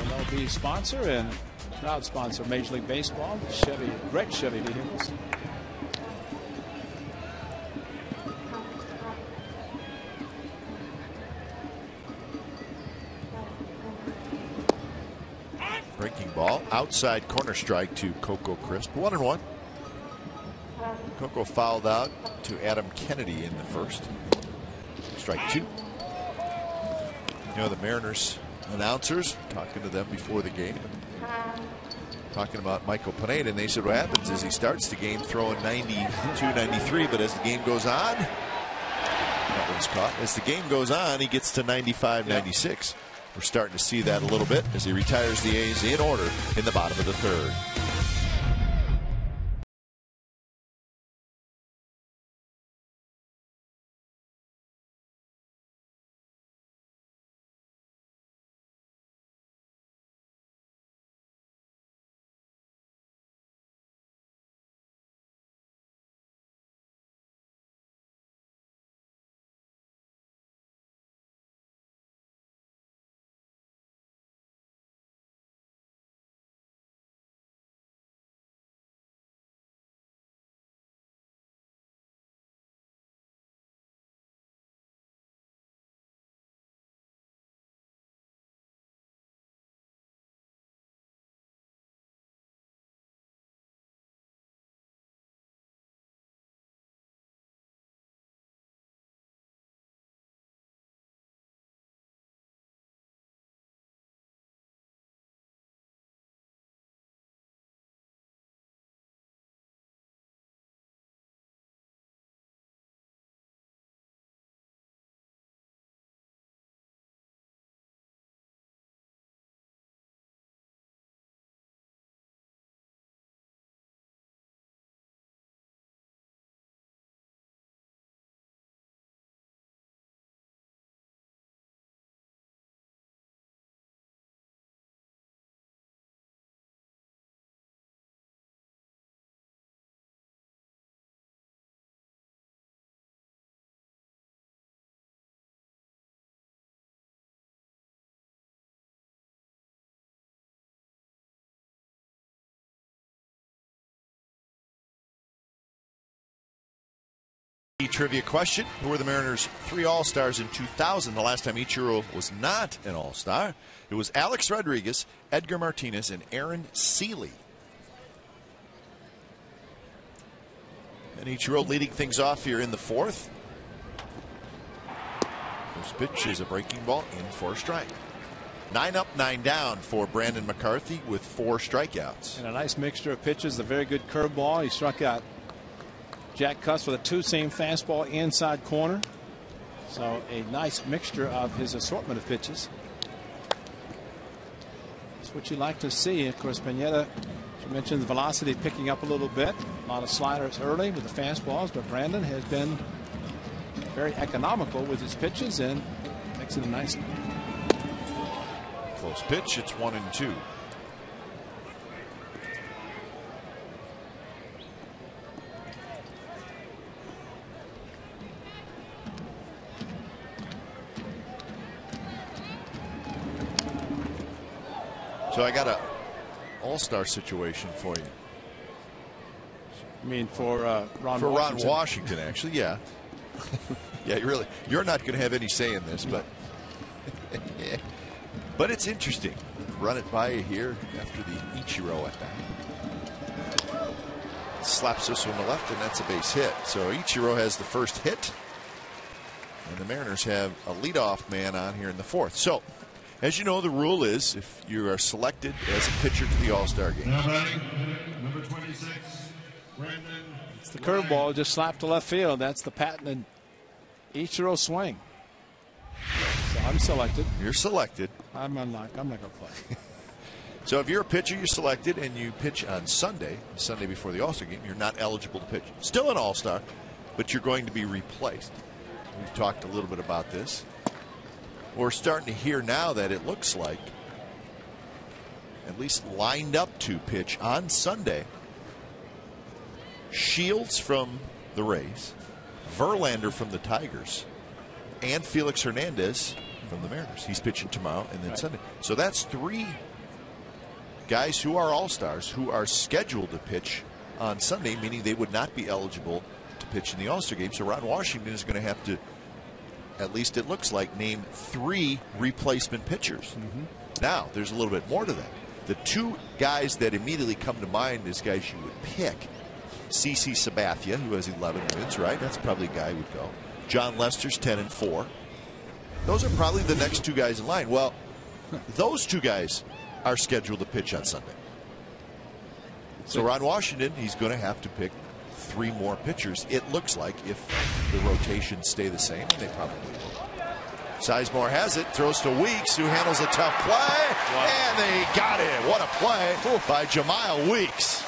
MLB sponsor and proud sponsor of Major League Baseball. Chevy, great Chevy vehicles. Breaking ball. Outside corner strike to Coco Crisp. 1-1. Coco fouled out to Adam Kennedy in the first. Strike 2. You know, the Mariners announcers talking to them before the game, talking about Michael Pineda, and they said what happens is he starts the game throwing 92, 93, but as the game goes on, that one's caught. As the game goes on, he gets to 95, 96. We're starting to see that a little bit as he retires the A's in order in the bottom of the 3rd. Trivia question. Who were the Mariners' 3 All-Stars in 2000? The last time Ichiro was not an All-Star. It was Alex Rodriguez, Edgar Martinez, and Aaron Seeley. And Ichiro leading things off here in the 4th. First pitch is a breaking ball in for a strike. 9 up, 9 down for Brandon McCarthy with 4 strikeouts. And a nice mixture of pitches. A very good curveball. He struck out Jack Cust with a 2-seam fastball inside corner. So a nice mixture of his assortment of pitches. That's what you like to see. Of course, Pineda, you mentioned the velocity picking up a little bit. A lot of sliders early with the fastballs, but Brandon has been very economical with his pitches and makes it a nice. Close pitch. It's 1-2. So I got a all-star situation for you. I mean, for Ron for Washington. Ron Washington, actually, yeah. Yeah, you're not going to have any say in this, but but it's interesting. Run it by you here after the Ichiro at bat. Slaps this one to left, and that's a base hit. So Ichiro has the first hit, and the Mariners have a leadoff man on here in the 4th. So, as you know, the rule is if you are selected as a pitcher to the All-Star game. Now batting, number 26, Brandon. It's the curveball just slapped to left field. That's the patented Ichiro swing. So I'm selected. You're selected. I'm not going to play. So if you're a pitcher, you're selected, and you pitch on Sunday before the All-Star game, you're not eligible to pitch. Still an All-Star, but you're going to be replaced. We've talked a little bit about this. We're starting to hear now that it looks like, at least lined up to pitch on Sunday, Shields from the Rays, Verlander from the Tigers, and Felix Hernandez from the Mariners. He's pitching tomorrow and then Sunday. So that's 3 guys who are All-Stars who are scheduled to pitch on Sunday, meaning they would not be eligible to pitch in the All-Star game. So Ron Washington is going to have to, at least it looks like, name 3 replacement pitchers. Now, there's a little bit more to that. The 2 guys that immediately come to mind as guys you would pick, CC Sabathia, who has 11 wins, right? That's probably a guy who would go. John Lester's 10-4. Those are probably the next 2 guys in line. Well, those 2 guys are scheduled to pitch on Sunday. So Ron Washington, he's going to have to pick 3 more pitchers, it looks like, if the rotations stay the same, and they probably will. Sizemore has it, throws to Weeks, who handles a tough play, and they got it. What a play by Jemile Weeks.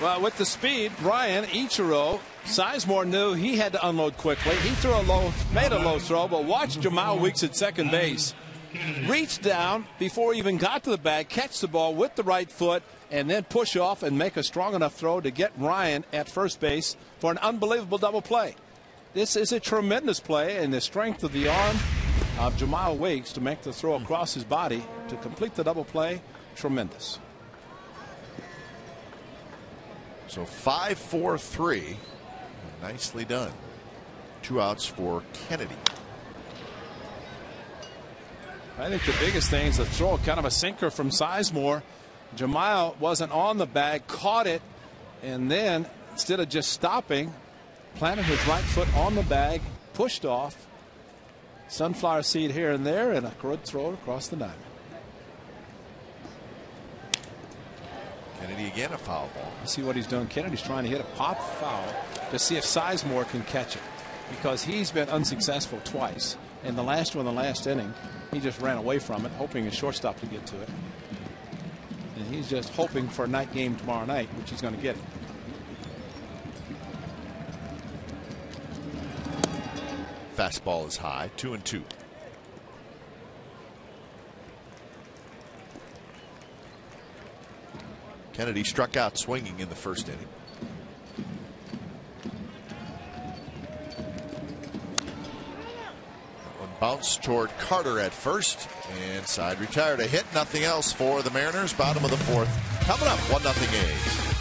Well, with the speed, Brian Ichiro, Sizemore knew he had to unload quickly. He threw a low, made a low throw, but watch Jemile Weeks at second base. Reach down before he even got to the bag, catch the ball with the right foot, and then push off and make a strong enough throw to get Ryan at first base for an unbelievable double play. This is a tremendous play, and the strength of the arm of Jemile Weeks to make the throw across his body to complete the double play, tremendous. So 5-4-3. Nicely done. 2 outs for Kennedy. I think the biggest thing is the throw, kind of a sinker from Sizemore. Jemile wasn't on the bag, caught it, and then instead of just stopping, planted his right foot on the bag, pushed off. Sunflower seed here and there, and a good throw across the diamond. Kennedy again, a foul ball. You see what he's doing. Kennedy's trying to hit a pop foul to see if Sizemore can catch it, because he's been unsuccessful twice. In the last one, the last inning, he just ran away from it, hoping his shortstop to get to it. And he's just hoping for a night game tomorrow night, which he's going to get it. Fastball is high, 2-2. Kennedy struck out swinging in the first inning. One bounced toward Carter at first, and side retired. A hit, nothing else for the Mariners. Bottom of the 4th. Coming up, 1-0 A's.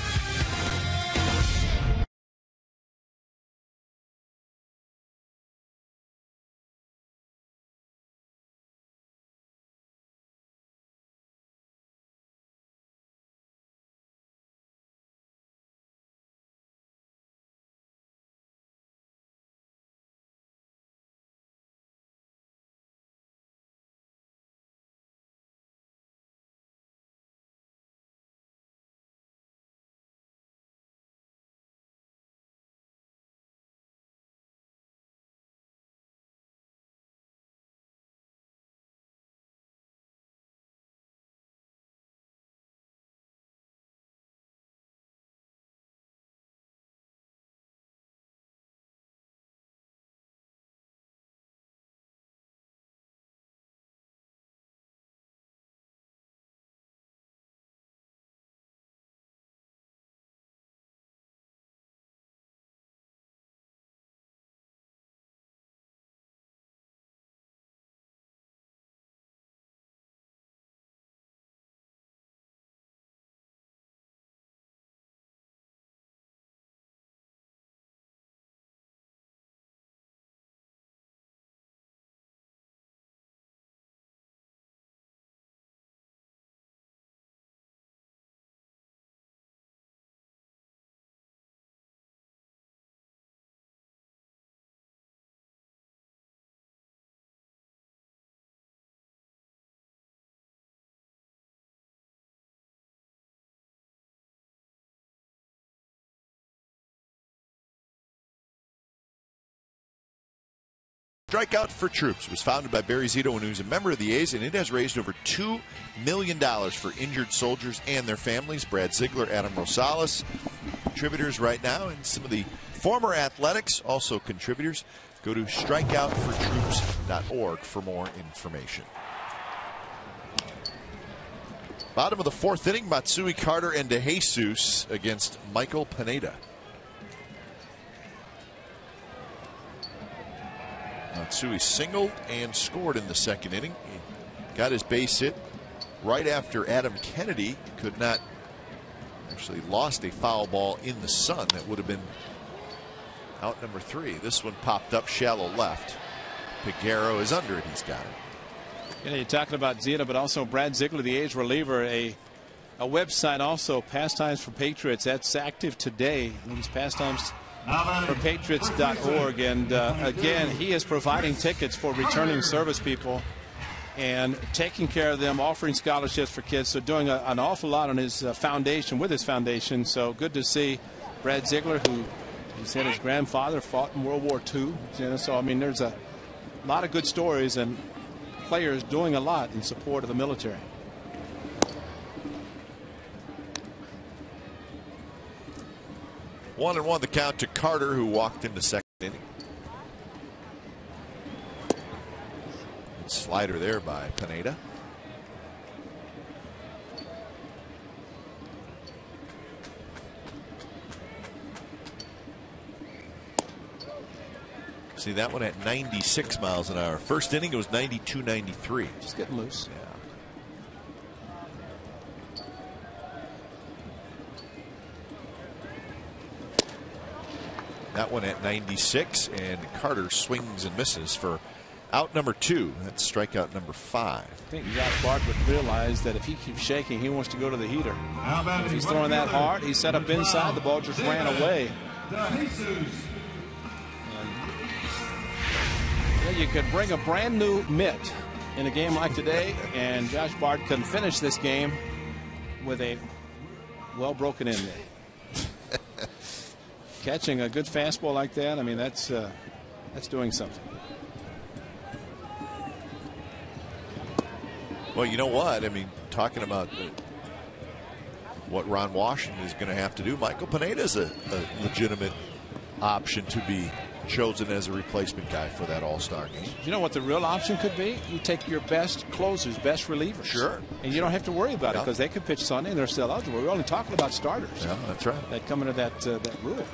Strikeout for Troops was founded by Barry Zito when he was a member of the A's, and it has raised over $2 million for injured soldiers and their families. Brad Ziegler, Adam Rosales, contributors right now, and some of the former Athletics, also contributors. Go to strikeoutfortroops.org for more information. Bottom of the fourth inning, Matsui, Carter, and DeJesus against Michael Pineda. Matsui singled and scored in the second inning. He got his base hit right after Adam Kennedy could not, actually lost a foul ball in the sun. That would have been out number 3. This one popped up shallow left. Peguero is under it. He's got it. Yeah, you're talking about Zeta, but also Brad Ziegler, the A's reliever, a website also, Pastimes for Patriots. That's active today. These pastimes for patriots.org, and again, he is providing tickets for returning service people and taking care of them, offering scholarships for kids. So doing an awful lot on his foundation, with his foundation. So good to see Brad Ziegler, who he said his grandfather fought in World War II. So I mean, there's a lot of good stories and players doing a lot in support of the military. 1-1 the count to Carter, who walked into second inning. Slider there by Pineda. See that one at 96 miles an hour. First inning it was 92, 93. Just getting loose. Yeah. That one at 96, and Carter swings and misses for out number 2. That's strikeout number 5. I think Josh Bart would realize that if he keeps shaking, he wants to go to the heater. If he's throwing that hard, he's set up inside, the ball just ran away. You could bring a brand new mitt in a game like today, and Josh Bart couldn't finish this game with a well broken in there. Catching a good fastball like that, I mean, that's doing something. Well, you know what? I mean, talking about what Ron Washington is going to have to do, Michael Pineda is a legitimate option to be chosen as a replacement guy for that All-Star game. You know what the real option could be? You take your best closers, best relievers. Sure. And you don't have to worry about it because they could pitch Sunday and they're still eligible. We're only talking about starters. Yeah, that's right. That come into that rule.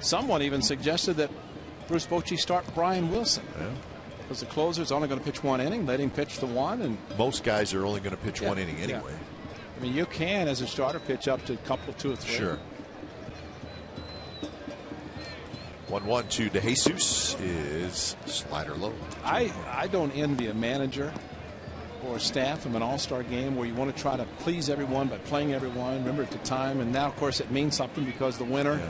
Someone even suggested that Bruce Bochy start Brian Wilson. Yeah. Because the closer's only going to pitch 1 inning, let him pitch the 1. And most guys are only going to pitch 1 inning anyway. Yeah. I mean, you can, as a starter, pitch up to a couple, 2 or 3. Sure. 1-1 to DeJesus is slider low. I don't envy a manager or a staff of an all-star game where you want to try to please everyone by playing everyone. Remember at the time, and now, of course, it means something because the winner,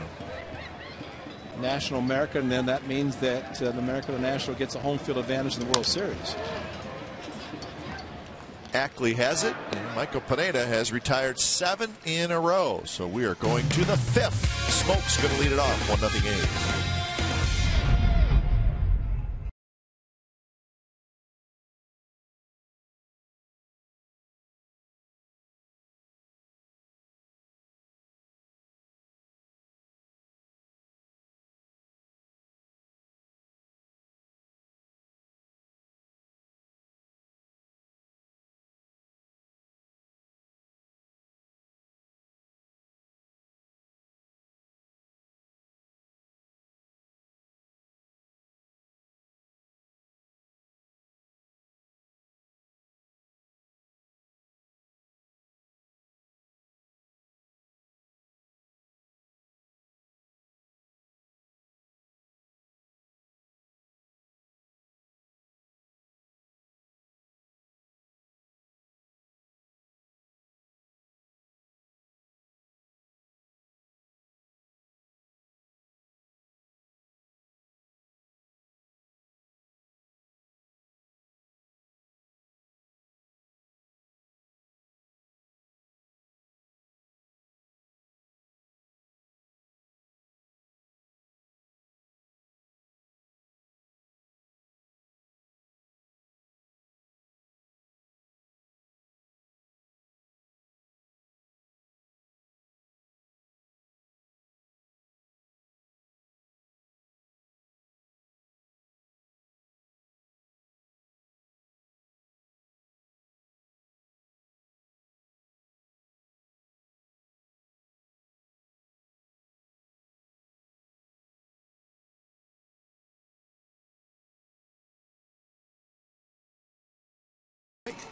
National American, and then that means that the American National gets a home field advantage in the World Series. Ackley has it, and Michael Pineda has retired 7 in a row. So we are going to the 5th. Smoke's going to lead it off, 1-0 A's.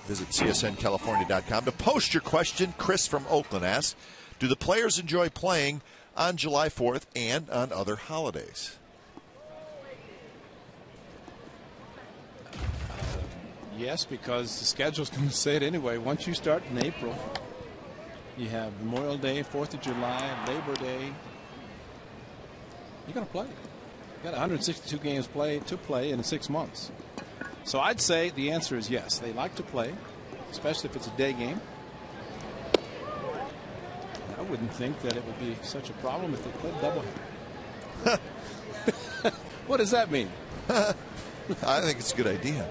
Visit csncalifornia.com to post your question. Chris from Oakland asks, do the players enjoy playing on July 4th and on other holidays? Yes, because the schedule's going to say it anyway. Once you start in April, you have Memorial Day, 4th of July, Labor Day. You're going to play. You got 162 games to play in 6 months. So I'd say the answer is yes. They like to play, especially if it's a day game. I wouldn't think that it would be such a problem if they played doubleheader. What does that mean? I think it's a good idea.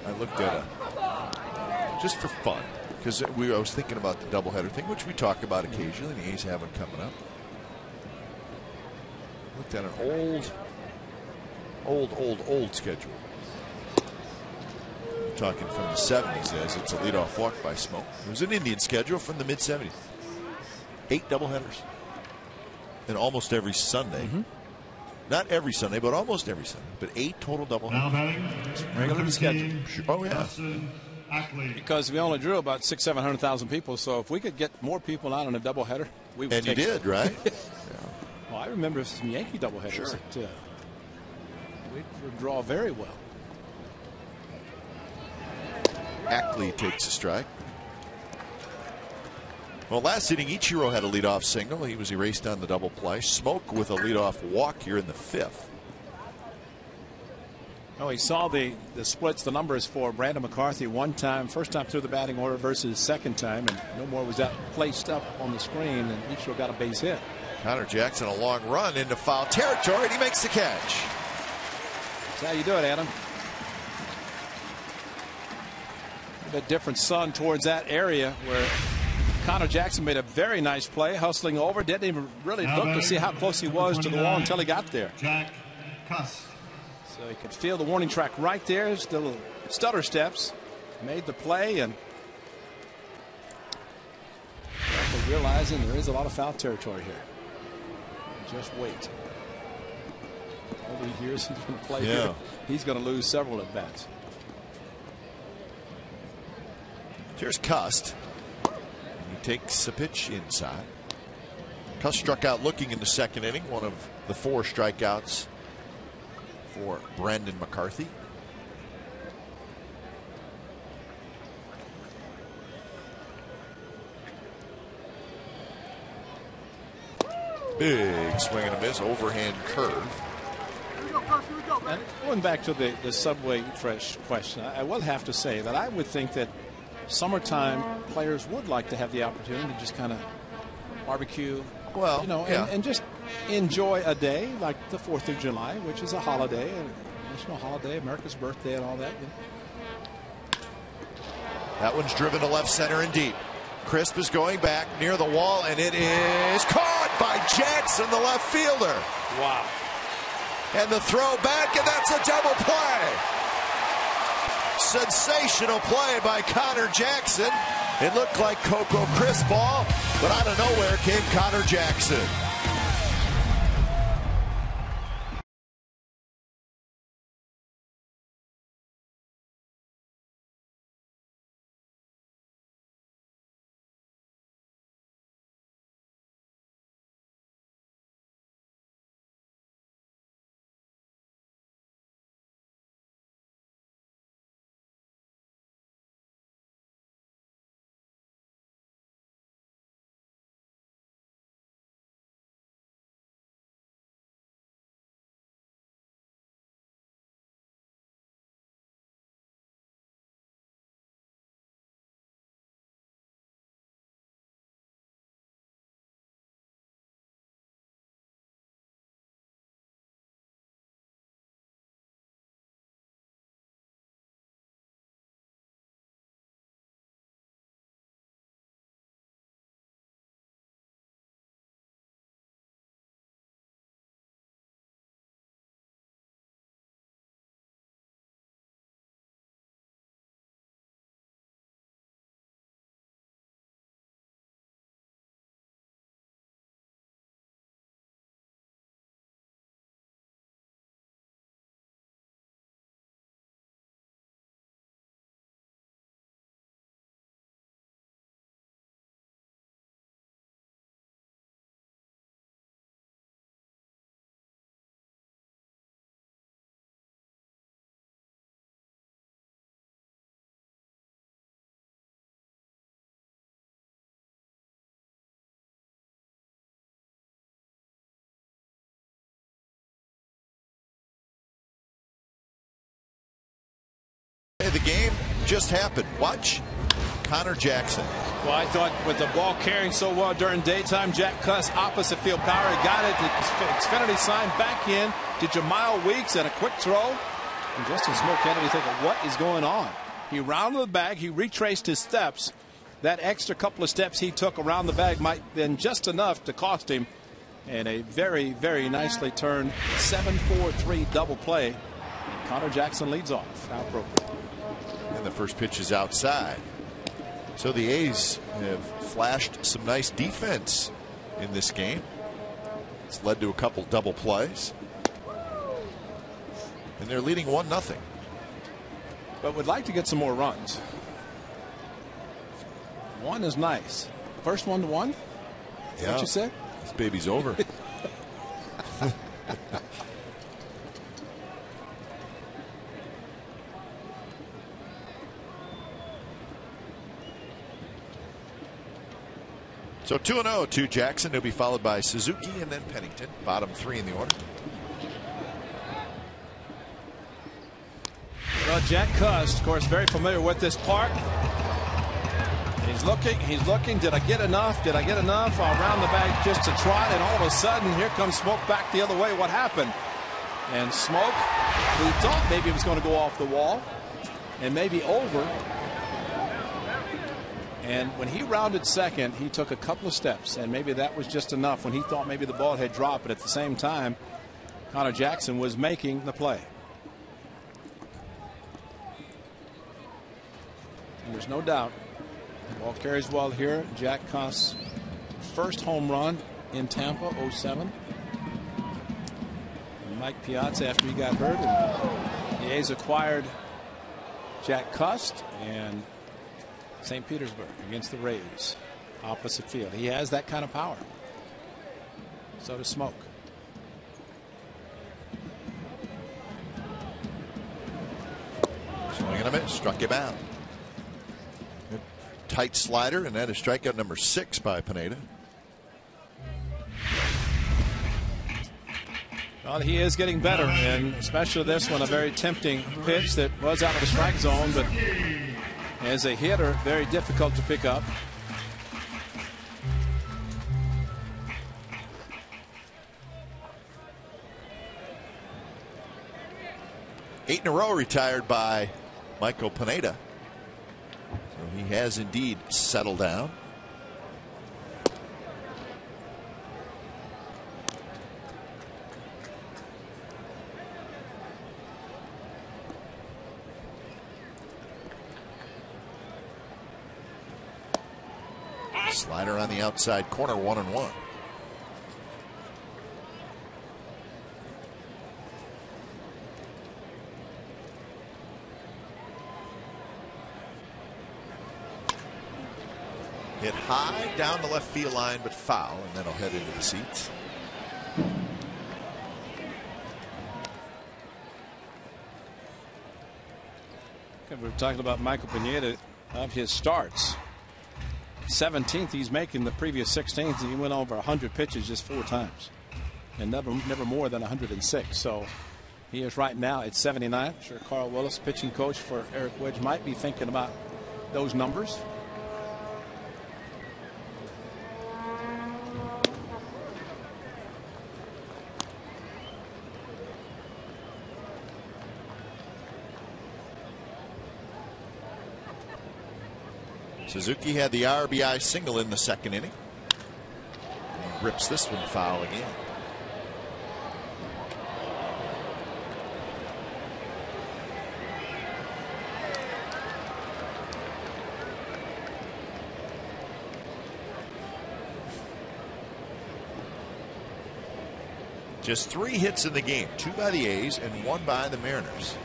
I looked at just for fun, because I was thinking about the doubleheader thing, which we talk about occasionally, and the A's have one coming up. Looked at an old schedule. I'm talking from the 70s, as it's a leadoff walk by Smoke. It was an Indian schedule from the mid-70s. 8 doubleheaders. And almost every Sunday. Not every Sunday, but almost every Sunday. But 8 total doubleheaders. Now batting, Regular schedule. Oh, yeah. Justin Ackley. Because we only drew about 700,000 people, so if we could get more people out on a doubleheader, we would. And you did, right? Well, I remember some Yankee doubleheaders Sure. that we would draw very well. Ackley takes a strike. Well, last inning, Ichiro had a leadoff single. He was erased on the double play. Smoke with a leadoff walk here in the 5th. Oh, he saw the splits, the numbers for Brandon McCarthy one time, first time through the batting order versus second time, and no more was that placed up on the screen, and Ichiro got a base hit. Connor Jackson, a long run into foul territory, and he makes the catch. That's how you do it, Adam. A bit different sun towards that area where Connor Jackson made a very nice play, hustling over, didn't even really look to see how close he was to the wall until he got there. Jack Cust. So he could feel the warning track right there. Still stutter steps. Made the play, and realizing there is a lot of foul territory here. Just wait. Over the years he's going to play here, he's going to lose several at bats. Here's Cust. He takes a pitch inside. Cust struck out looking in the second inning, one of the 4 strikeouts for Brandon McCarthy. Big swing and a miss, overhand curve. And going back to the Subway Fresh question, I will have to say that I would think that summertime players would like to have the opportunity to just kind of barbecue, well, you know, and just enjoy a day like the 4th of July, which is a holiday, a national holiday, America's birthday and all that. That one's driven to left center and deep. Crisp is going back near the wall, and it is caught by Jackson, the left fielder. Wow. And the throw back, and that's a double play. Sensational play by Connor Jackson. It looked like Coco Crisp ball, but out of nowhere came Connor Jackson. The game just happened. Watch Connor Jackson. Well, I thought with the ball carrying so well during daytime, Jack Kuss, opposite field power, got it to Xfinity sign back in to Jemiah Weeks and a quick throw. And Justin Smoke Kennedy thinking, what is going on? He rounded the bag. He retraced his steps. That extra couple of steps he took around the bag might have been just enough to cost him. And a very, very nicely turned 7-4-3 double play. And Connor Jackson leads off. Now appropriate. And the first pitch is outside. So the A's have flashed some nice defense in this game. It's led to a couple double plays. And they're leading 1-0. But would like to get some more runs. One is nice. First 1-1? Yeah. What you said? This baby's over. So 2-0 to Jackson. He'll be followed by Suzuki and then Pennington. Bottom three in the order. Well, Jack Kuss, of course, very familiar with this park. He's looking. Did I get enough? Did I get enough? Around the bag just to try it, and all of a sudden, here comes Smoke back the other way. What happened? And Smoke, we thought maybe it was going to go off the wall and maybe over. And when he rounded second, he took a couple of steps, and maybe that was just enough when he thought maybe the ball had dropped. But at the same time, Connor Jackson was making the play. And there's no doubt. The ball carries well here. Jack Kuss, first home run in Tampa, 07. And Mike Piazza, after he got hurt, and the A's acquired Jack Kuss, and St. Petersburg against the Rays, opposite field. He has that kind of power. So does Smoke. Swing and a miss. Struck him out. Tight slider, and that is strikeout number 6 by Pineda. Well, he is getting better, and especially this one, a very tempting pitch that was out of the strike zone, but as a hitter, very difficult to pick up. Eight in a row retired by Michael Pineda. So he has indeed settled down. Slider on the outside corner, 1-1. Hit high down the left field line, but foul, and then he'll head into the seats. Okay, we're talking about Michael Pineda of his starts. 17th, he's making the previous 16th. He went over 100 pitches just 4 times, and never more than 106. So he is right now at 79. I'm sure Carl Willis, pitching coach for Eric Wedge, might be thinking about those numbers. Suzuki had the RBI single in the second inning. He rips this one foul again. Just 3 hits in the game, 2 by the A's and 1 by the Mariners.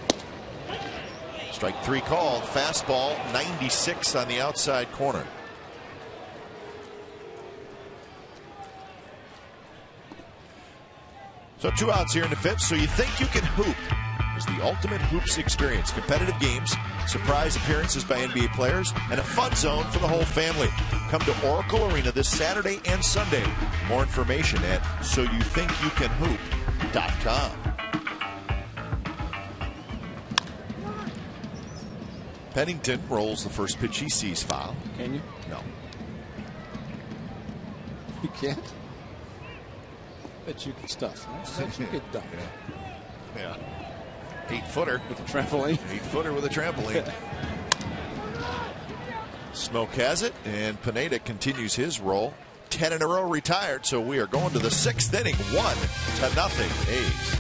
Strike 3 called. Fastball 96 on the outside corner. So 2 outs here in the 5th. So you think you can hoop is the ultimate hoops experience. Competitive games, surprise appearances by NBA players, and a fun zone for the whole family. Come to Oracle Arena this Saturday and Sunday. More information at soyouthinkYouCanHoop.com. Pennington rolls the first pitch he sees foul. Can you? No. You can't? Bet you can stuff. Bet you get done. Yeah. 8-footer. With a trampoline. 8-footer with a trampoline. Smoke has it, and Pineda continues his roll. 10 in a row retired, so we are going to the 6th inning. 1-0 A's.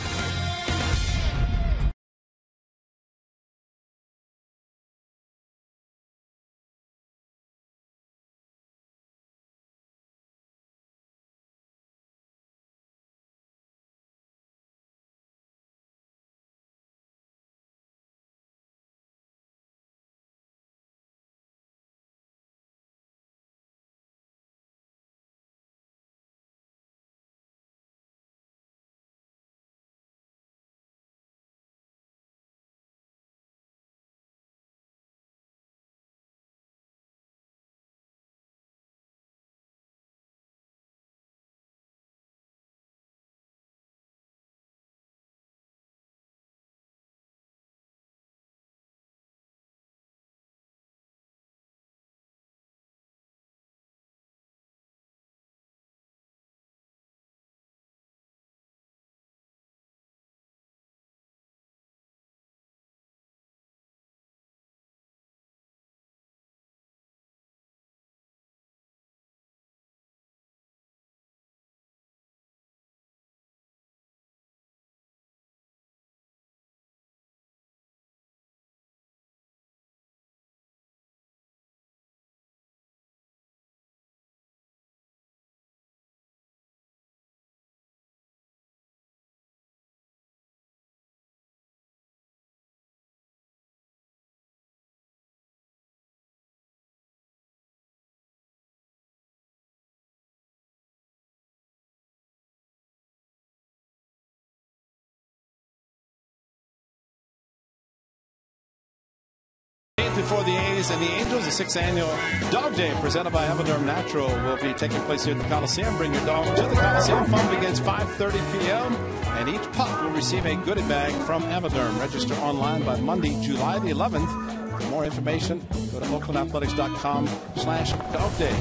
Before the A's and the Angels, the 6th annual Dog Day presented by Evaderm Natural will be taking place here at the Coliseum. Bring your dog to the Coliseum. Fun begins 5:30 p.m. and each pup will receive a goodie bag from Evaderm. Register online by Monday, July the 11th. For more information, go to oaklandathletics.com/dogday.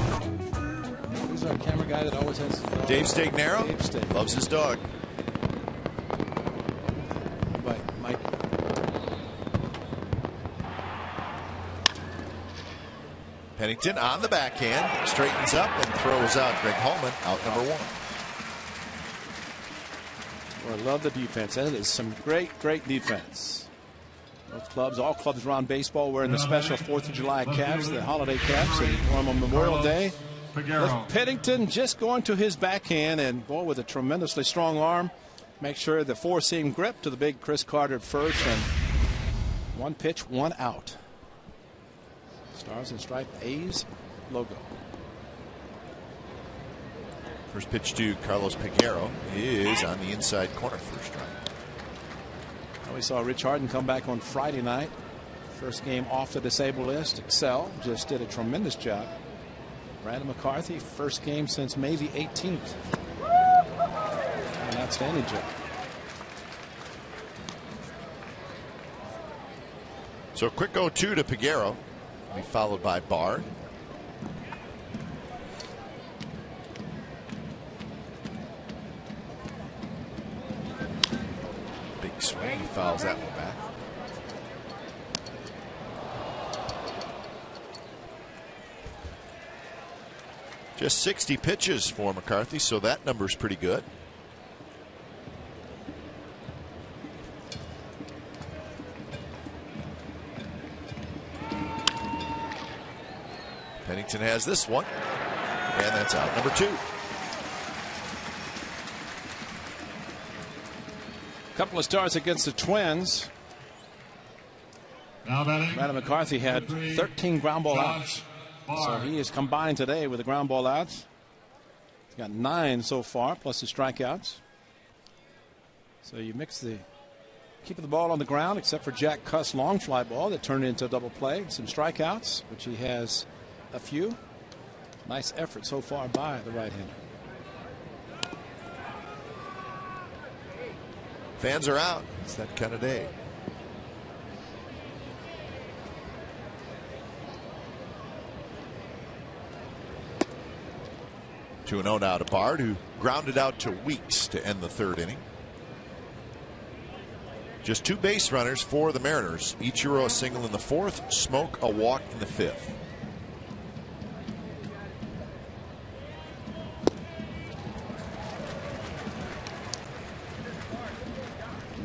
Who's our camera guy that always has Dave Stagnaro. Dave Stagnaro. Loves his dog. By Mike. Pennington on the backhand, straightens up and throws out Greg Holman, out number 1. Well, I love the defense. That is some great defense. Both clubs, all clubs around baseball wearing the special 4th of July caps, the holiday caps, and on Memorial Day. With Pennington just going to his backhand, and boy, with a tremendously strong arm, make sure the 4-seam grip to the big Chris Carter at first, and 1 pitch, 1 out. Stars and Stripes A's logo. First pitch to Carlos Peguero is on the inside corner, first strike. We saw Rich Harden come back on Friday night. First game off the disabled list. Excel just did a tremendous job. Brandon McCarthy, first game since May the 18th. An outstanding job. So a quick 0-2 to Peguero. Be followed by Bard. Big swing. He fouls that one back. Just 60 pitches for McCarthy, so that number's pretty good. Pennington has this one, and that's out number 2. Couple of starts against the Twins. Now batting, Brandon McCarthy had 13 ground ball outs. So he is combined today with the ground ball outs. He's got 9 so far, plus the strikeouts. So you mix the keeping the ball on the ground, except for Jack Cuss' long fly ball that turned into a double play. Some strikeouts, which he has a few. Nice effort so far by the right-hander. Fans are out. It's that kind of day. 2-0 now to Bard, who grounded out to Weeks to end the third inning. Just 2 base runners for the Mariners. Ichiro a single in the fourth, Smoke a walk in the fifth.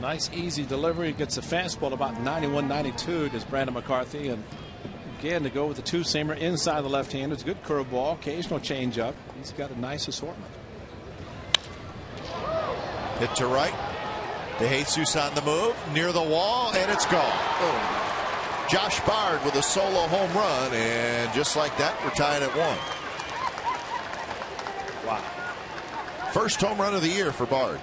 Nice easy delivery. Gets a fastball about 91-92 does Brandon McCarthy, and again to go with the two-seamer inside the left hand. It's a good curveball, occasional changeup. He's got a nice assortment. Hit to right. DeJesus on the move, near the wall, and it's gone. Oh. Josh Bard with a solo home run, and just like that, we're tied at 1. Wow. First home run of the year for Bard.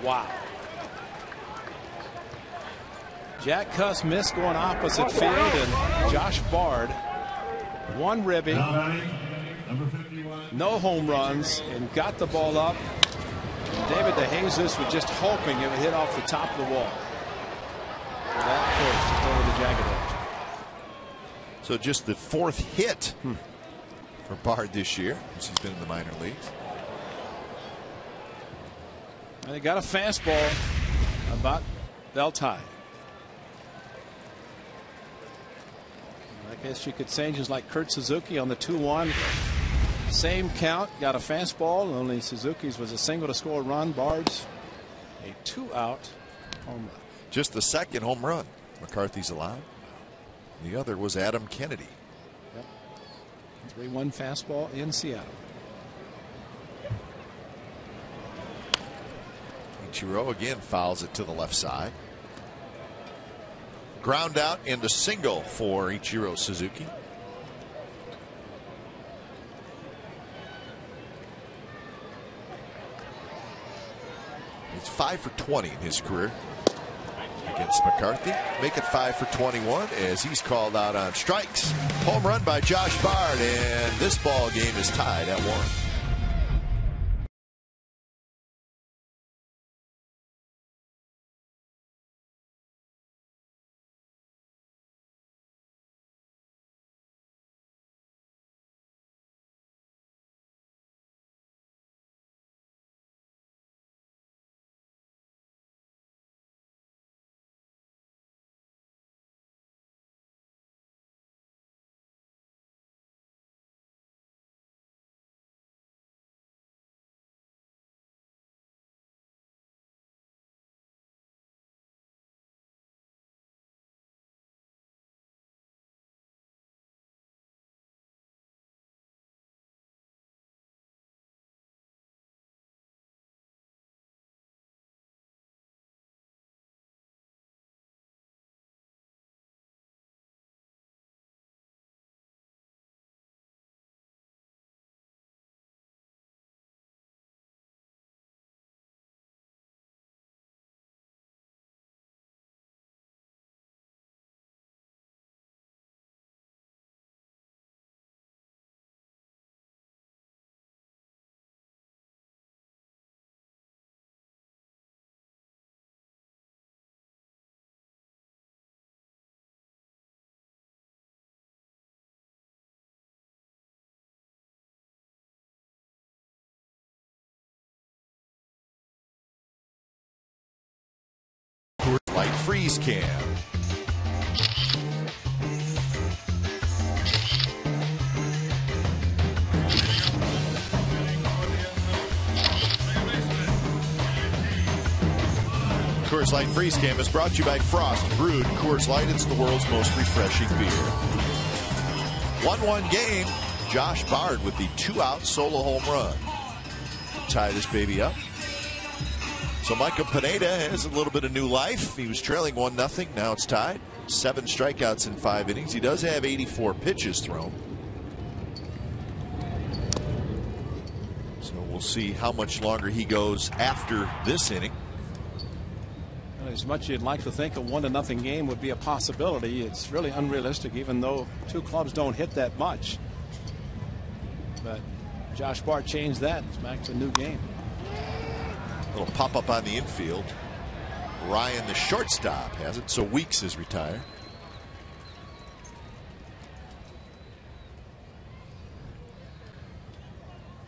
Wow. Jack Cuss missed going opposite field, and Josh Bard, 1 ribby, no home runs, and got the ball up. And David DeJesus was just hoping it would hit off the top of the wall. That pitch just over the jagged edge. So just the 4th hit for Bard this year, since he's been in the minor leagues. And they got a fastball about belt high. I guess you could say just like Kurt Suzuki on the 2-1. Same count, got a fastball, only Suzuki's was a single to score a run. Bard's a 2-out home run. Just the 2nd home run McCarthy's allowed. The other was Adam Kennedy. Yep. 3-1 fastball in Seattle. Ichiro again fouls it to the left side. Ground out into single for Ichiro Suzuki. It's 5 for 20 in his career against McCarthy. Make it 5 for 21 as he's called out on strikes. Home run by Josh Bard, and this ball game is tied at 1. Light freeze cam. Coors Light Freeze Cam is brought to you by Frost Brewed Coors Light. It's the world's most refreshing beer. 1-1 game. Josh Bard with the 2-out solo home run. Tie this baby up. So Michael Pineda has a little bit of new life. He was trailing 1-0. Now it's tied. 7 strikeouts in 5 innings. He does have 84 pitches thrown. So we'll see how much longer he goes after this inning. As much as you'd like to think a 1-0 game would be a possibility, it's really unrealistic, even though 2 clubs don't hit that much. But Josh Bard changed that. It's back to a new game. Little pop up on the infield. Ryan, the shortstop, has it. So Weeks is retired.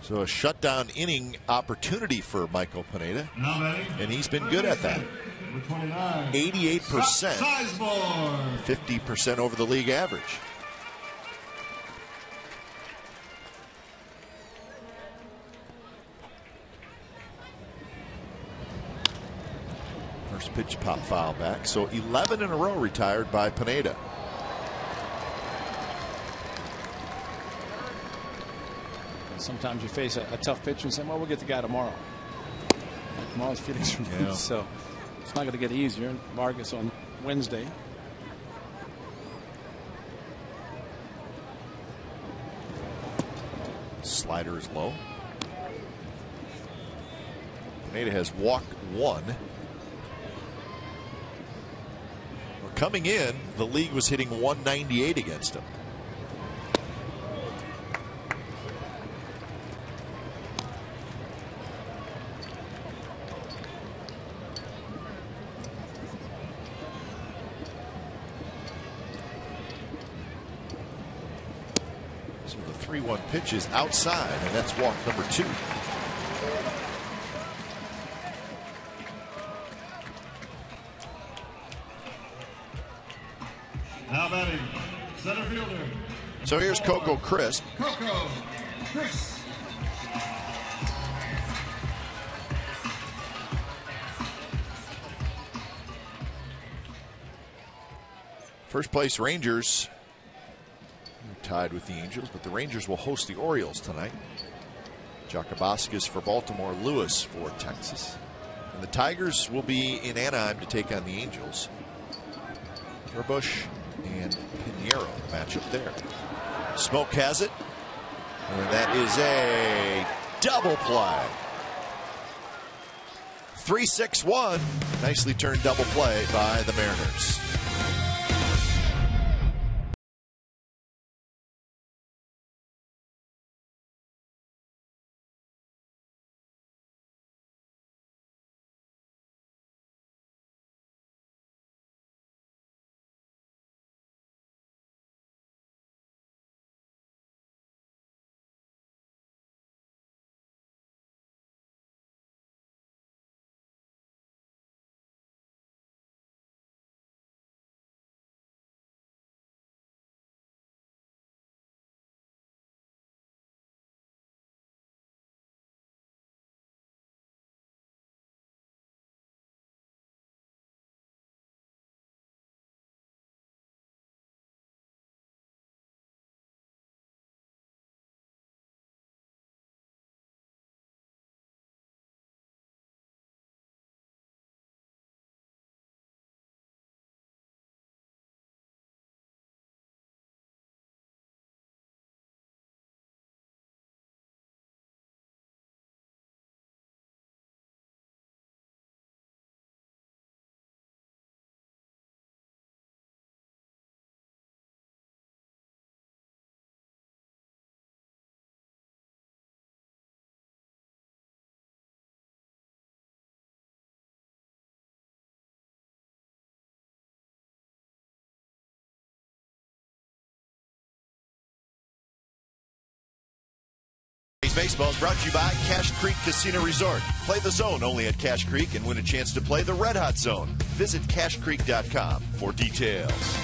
So a shutdown inning opportunity for Michael Pineda, and he's been good at that. 88%, 50% over the league average. First pitch pop foul back. So 11 in a row retired by Pineda. Sometimes you face a tough pitcher and say, well, we'll get the guy tomorrow. Tomorrow's Felix Ruiz, so it's not going to get easier. Vargas on Wednesday. Slider is low. Pineda has walked 1. Coming in, the league was hitting 198 against him. So the 3-1 pitch is outside, and that's walk number 2. Now batting, center fielder. So here's Coco Crisp. Coco Crisp. First place Rangers. They're tied with the Angels, but the Rangers will host the Orioles tonight. Jakabaskis for Baltimore, Lewis for Texas. And the Tigers will be in Anaheim to take on the Angels. Bush and Pinheiro matchup there. Smoke has it, and that is a double play. 3-6-1. Nicely turned double play by the Mariners. Baseball is brought to you by Cache Creek Casino Resort. Play the zone only at Cache Creek and win a chance to play the Red Hot Zone. Visit CacheCreek.com for details.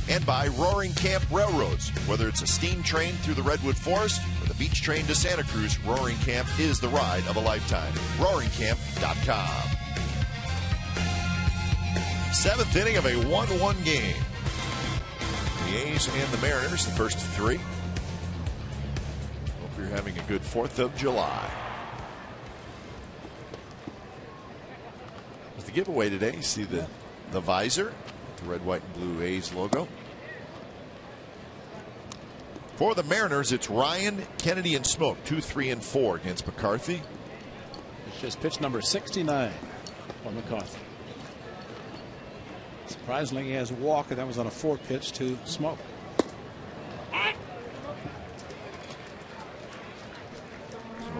And by Roaring Camp Railroads. Whether it's a steam train through the Redwood Forest or the beach train to Santa Cruz, Roaring Camp is the ride of a lifetime. RoaringCamp.com. 7th inning of a 1-1 game. The A's and the Mariners, the first of 3. You're having a good 4th of July. With the giveaway today, you see the visor, the red, white, and blue A's logo. For the Mariners, it's Ryan, Kennedy, and Smoke, 2, 3, and 4 against McCarthy. It's just pitch number 69 for McCarthy. Surprisingly, he has a walk, and that was on a 4 pitch to Smoke.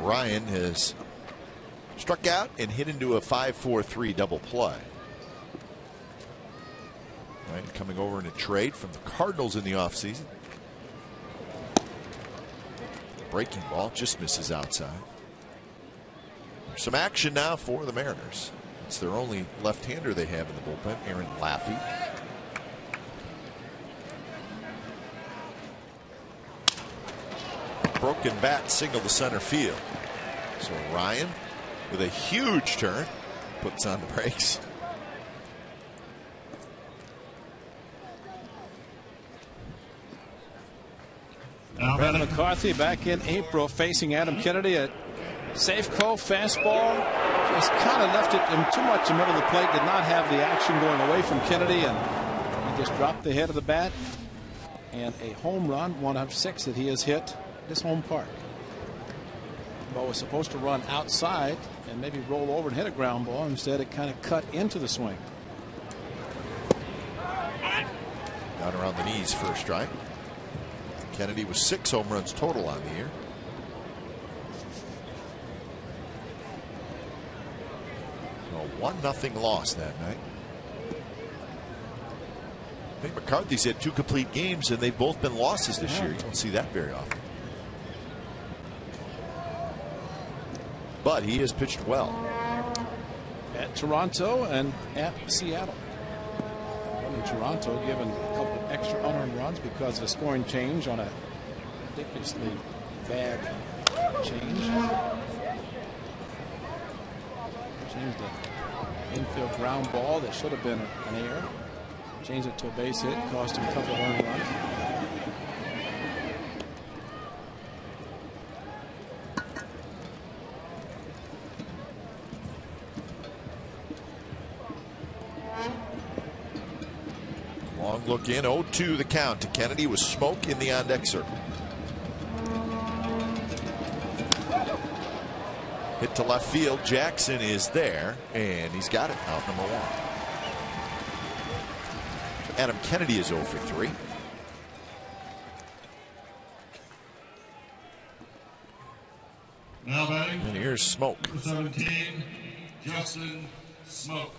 Ryan has struck out and hit into a 5-4-3 double play. Ryan coming over in a trade from the Cardinals in the offseason. breaking ball, just misses outside. Some action now for the Mariners. It's their only left-hander they have in the bullpen, Aaron Laffey. Broken bat single to center field. So Ryan, with a huge turn, puts on the brakes. Brandon McCarthy back in April facing Adam Kennedy at Safeco. Fastball just kind of left it in too much in the middle of the plate. Did not have the action going away from Kennedy, and he just dropped the head of the bat. And a home run, 1 of 6 that he has hit at his home park. Ball was supposed to run outside and maybe roll over and hit a ground ball. Instead, it kind of cut into the swing. Down around the knees for a strike. Kennedy with 6 home runs total on the year. A 1-0 loss that night. I think McCarthy's had 2 complete games, and they've both been losses this year. You don't see that very often. But he has pitched well. At Toronto and at Seattle. In Toronto, given a couple of extra unearned runs because of a scoring change on a ridiculously bad change. Changed the infield ground ball that should have been an error. Changed it to a base hit, cost him a couple of earned runs. Long look in, 0-2 the count to Kennedy with smoke in the on-deck circle. Hit to left field. Jackson is there, and he's got it, out number 1. Adam Kennedy is 0 for 3. Now batting. And here's Smoke. 17, Justin Smoke.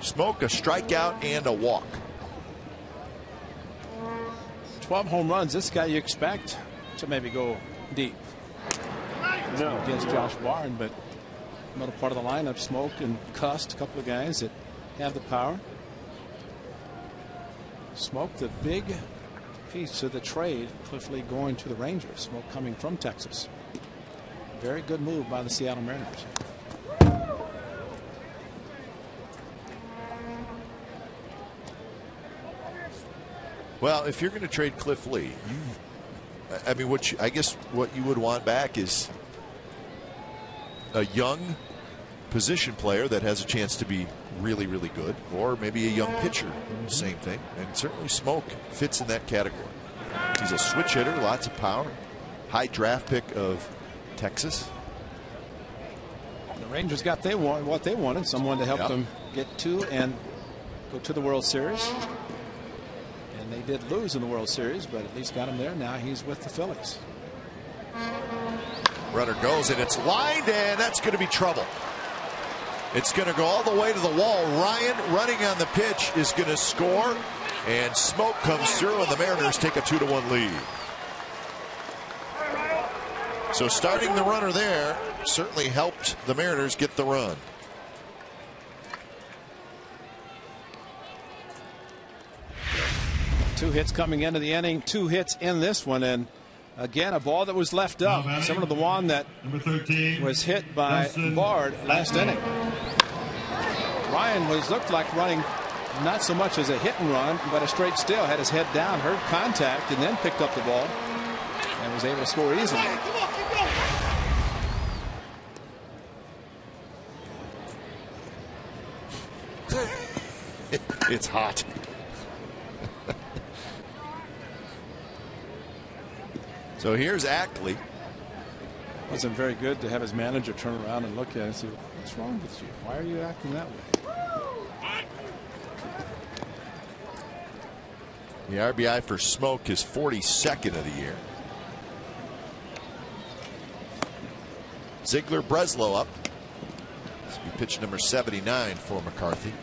Smoke, a strikeout and a walk. 12 home runs. This guy you expect to maybe go deep. No. Against Josh Barn, but middle part of the lineup, Smoke and Cust, a couple of guys that have the power. Smoke, the big piece of the trade, Cliff Lee going to the Rangers. Smoke coming from Texas. Very good move by the Seattle Mariners. Well, if you're going to trade Cliff Lee, I mean, I guess what you would want back is a young position player that has a chance to be really, really good, or maybe a young pitcher. Same thing. And certainly Smoke fits in that category. He's a switch hitter, lots of power, high draft pick of Texas. The Rangers got what they wanted, someone to help them get to and go to the World Series. And they did lose in the World Series, but at least got him there. Now he's with the Phillies. Runner goes, and it's lined, and that's going to be trouble. It's going to go all the way to the wall. Ryan running on the pitch is going to score, and Smoke comes through, and the Mariners take a 2-1 lead. So starting the runner there certainly helped the Mariners get the run. Two hits coming into the inning, 2 hits in this one, and again a ball that was left up, similar to the one that was hit by Bard last inning. Ryan looked like running not so much as a hit and run, but a straight still, had his head down, heard contact, and then picked up the ball and was able to score easily. It's hot. So here's Ackley. Wasn't very good to have his manager turn around and look at it and say, what's wrong with you? Why are you acting that way? The RBI for Smoke is 42nd of the year. Ziegler Breslow up. This will be pitch number 79 for McCarthy.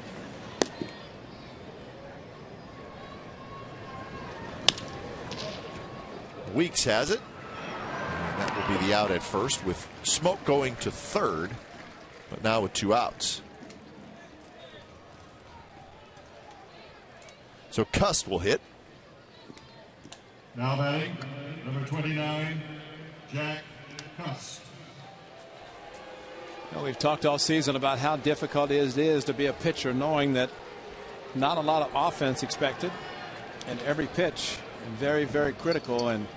Weeks has it. And that will be the out at first with Smoke going to third, but now with 2 outs. So Cust will hit. Now batting, number 29, Jack Cust. Well, we've talked all season about how difficult it is to be a pitcher, knowing that not a lot of offense expected, and every pitch very, very critical. And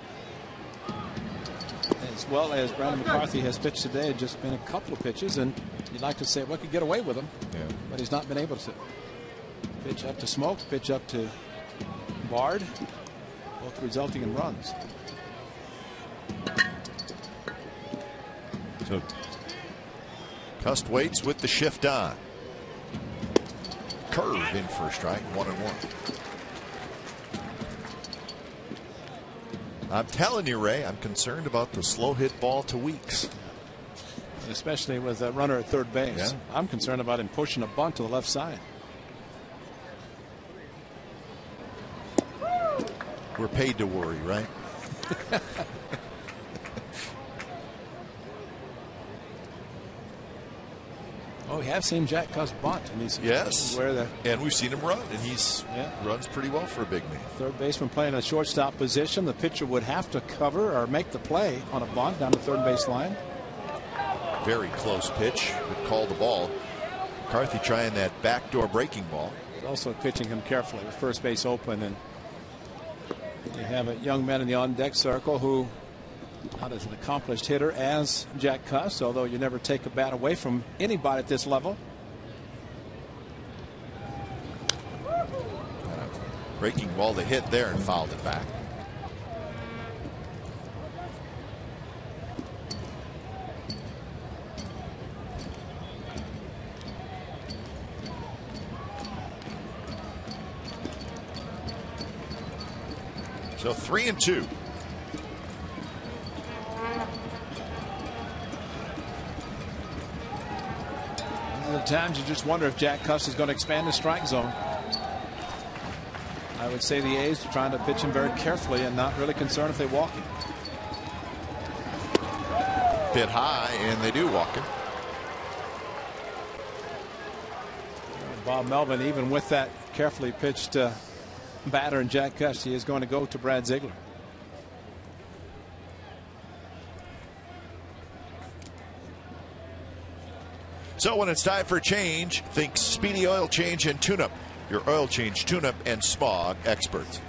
as well as Brandon McCarthy has pitched today, just been a couple of pitches, and you'd like to say, well, could get away with him, but he's not been able to. Pitch up to Smoke, pitch up to Bard, both resulting in runs. So Cust waits with the shift on. Curve in for a strike, 1-1. I'm telling you, Ray, I'm concerned about the slow hit ball to Weeks. Especially with a runner at third base. Yeah. I'm concerned about him pushing a bunt to the left side. We're paid to worry, right? Oh, we have seen Jack Cust bunt, and he's and we've seen him run, and he's runs pretty well for a big man. Third baseman playing a shortstop position. The pitcher would have to cover or make the play on a bunt down the third base line. Very close pitch, but called the ball. McCarthy trying that backdoor breaking ball. He's also pitching him carefully with first base open, and you have a young man in the on-deck circle who, not as an accomplished hitter as Jack Cust, although you never take a bat away from anybody at this level. Breaking ball to hit there and fouled it back. So 3-2. At times you just wonder if Jack Cust is going to expand the strike zone. I would say the A's are trying to pitch him very carefully and not really concerned if they walk him. Bit high, and they do walk him. Bob Melvin, even with that carefully pitched batter and Jack Cust, he is going to go to Brad Ziegler. So when it's time for a change, think Speedy Oil Change and Tune-Up. Your oil change, tune-up, and smog experts.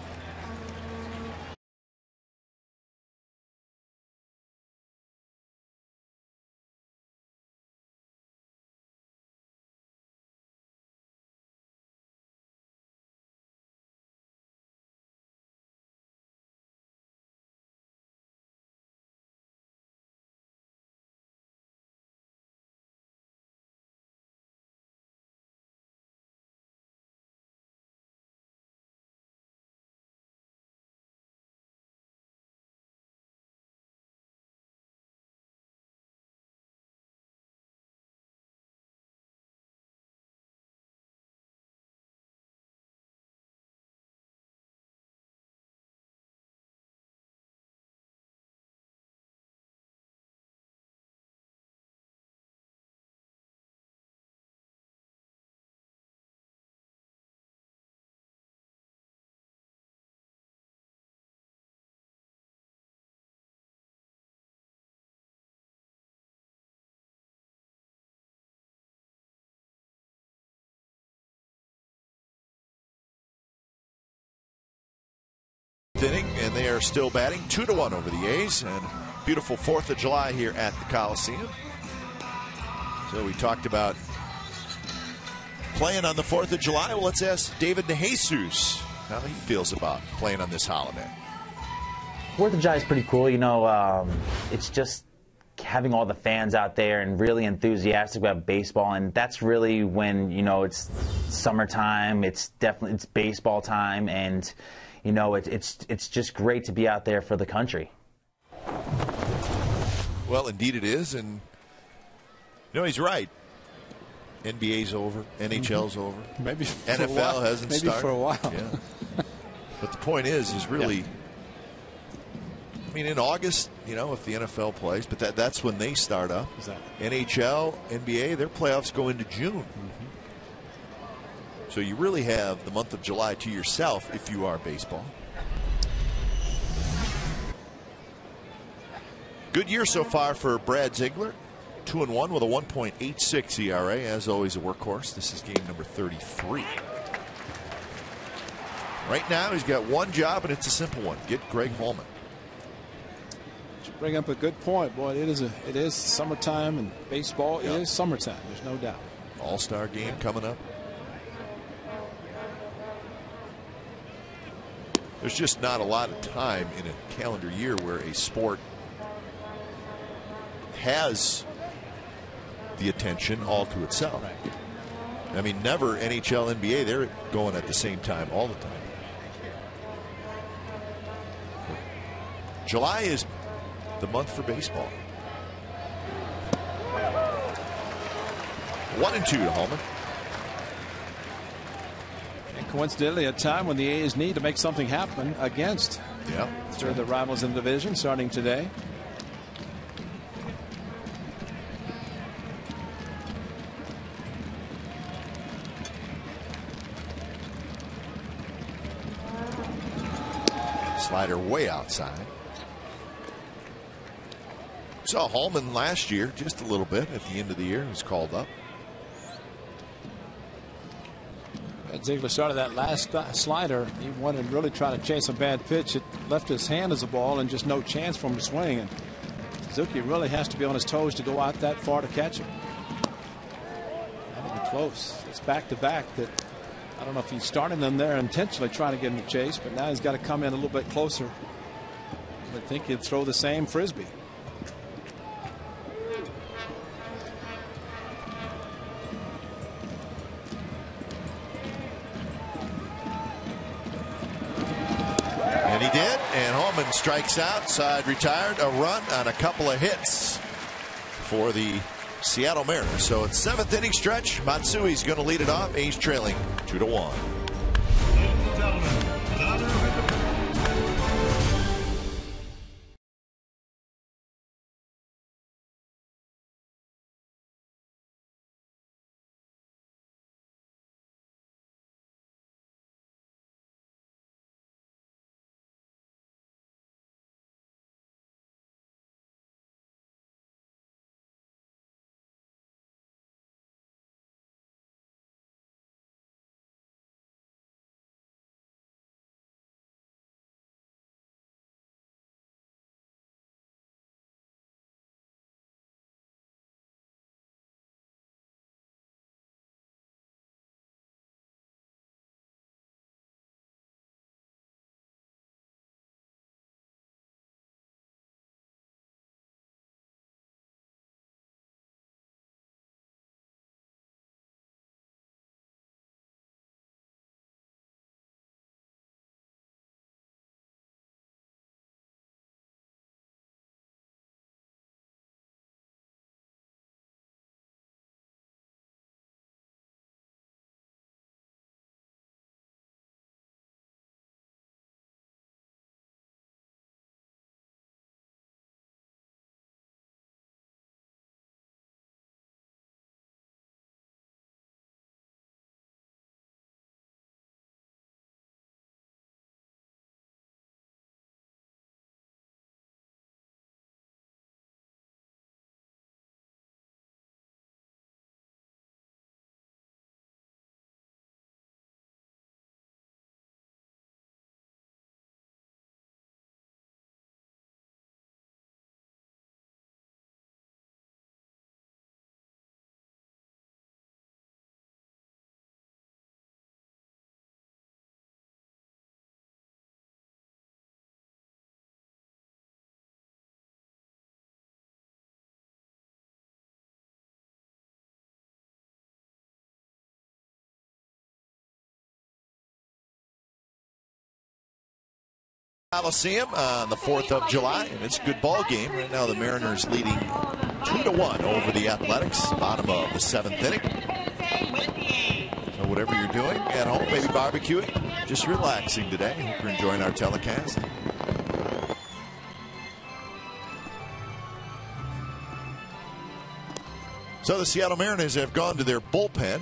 Inning, and they are still batting 2-1 over the A's, and beautiful 4th of July here at the Coliseum. So we talked about playing on the 4th of July. Well, let's ask David DeJesus how he feels about playing on this holiday. 4th of July is pretty cool. You know, it's just having all the fans out there and really enthusiastic about baseball, and that's really when, you know, it's summertime, it's baseball time, and you know, it's just great to be out there for the country. Well, indeed it is, and you know, he's right. NBA's over, NHL's over. Maybe NFL hasn't started. Maybe for a while. Yeah. But the point is really mean, in August, if the NFL plays, but that's when they start up. Exactly. NHL, NBA, their playoffs go into June. So you really have the month of July to yourself if you are baseball. Good year so far for Brad Ziegler. 2-1 with a 1.86 ERA. As always, a workhorse. This is game number 33. Right now, he's got one job, and it's a simple one: get Greg Holman. You bring up a good point, boy. It is summertime, and baseball is summertime. There's no doubt. All-Star game coming up. There's just not a lot of time in a calendar year where a sport has the attention all to itself. Right. I mean, never NHL, NBA, they're going at the same time all the time. July is the month for baseball. 1-2 to Holman. And coincidentally, a time when the A's need to make something happen against the rivals in the division, starting today. Slider way outside. Saw Holman last year just a little bit at the end of the year. He was called up. Ziegler started that last slider. He wanted to really try to chase a bad pitch. It left his hand as a ball and just no chance for him to swing. And Suzuki really has to be on his toes to go out that far to catch him. That'll be close. It's back to back that I don't know if he's starting them there intentionally trying to get him to chase, but now he's got to come in a little bit closer. I think he'd throw the same frisbee. And he did, and Holman strikes out, side retired, a run on a couple of hits for the Seattle Mariners. So it's 7th inning stretch. Matsui's going to lead it off. A's trailing 2-1. Coliseum on the 4th of July, and it's a good ball game. Right now the Mariners leading 2-1 over the Athletics, bottom of the 7th inning. So whatever you're doing at home, maybe barbecuing, just relaxing today. Hope you're enjoying our telecast. So the Seattle Mariners have gone to their bullpen.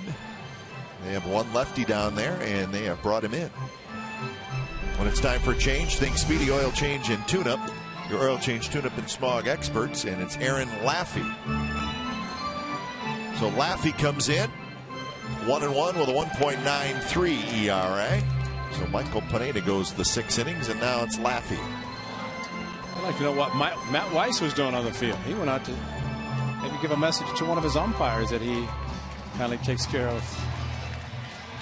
They have one lefty down there, and they have brought him in. When it's time for a change, think Speedy Oil Change and Tune-Up. Your oil change, tune-up, and smog experts, and it's Aaron Laffey. So Laffey comes in, 1-1 with a 1.93 ERA. So Michael Pineda goes the 6 innings, and now it's Laffey. I'd like to know what Matt Weiss was doing on the field. He went out to maybe give a message to one of his umpires that he kindly takes care of.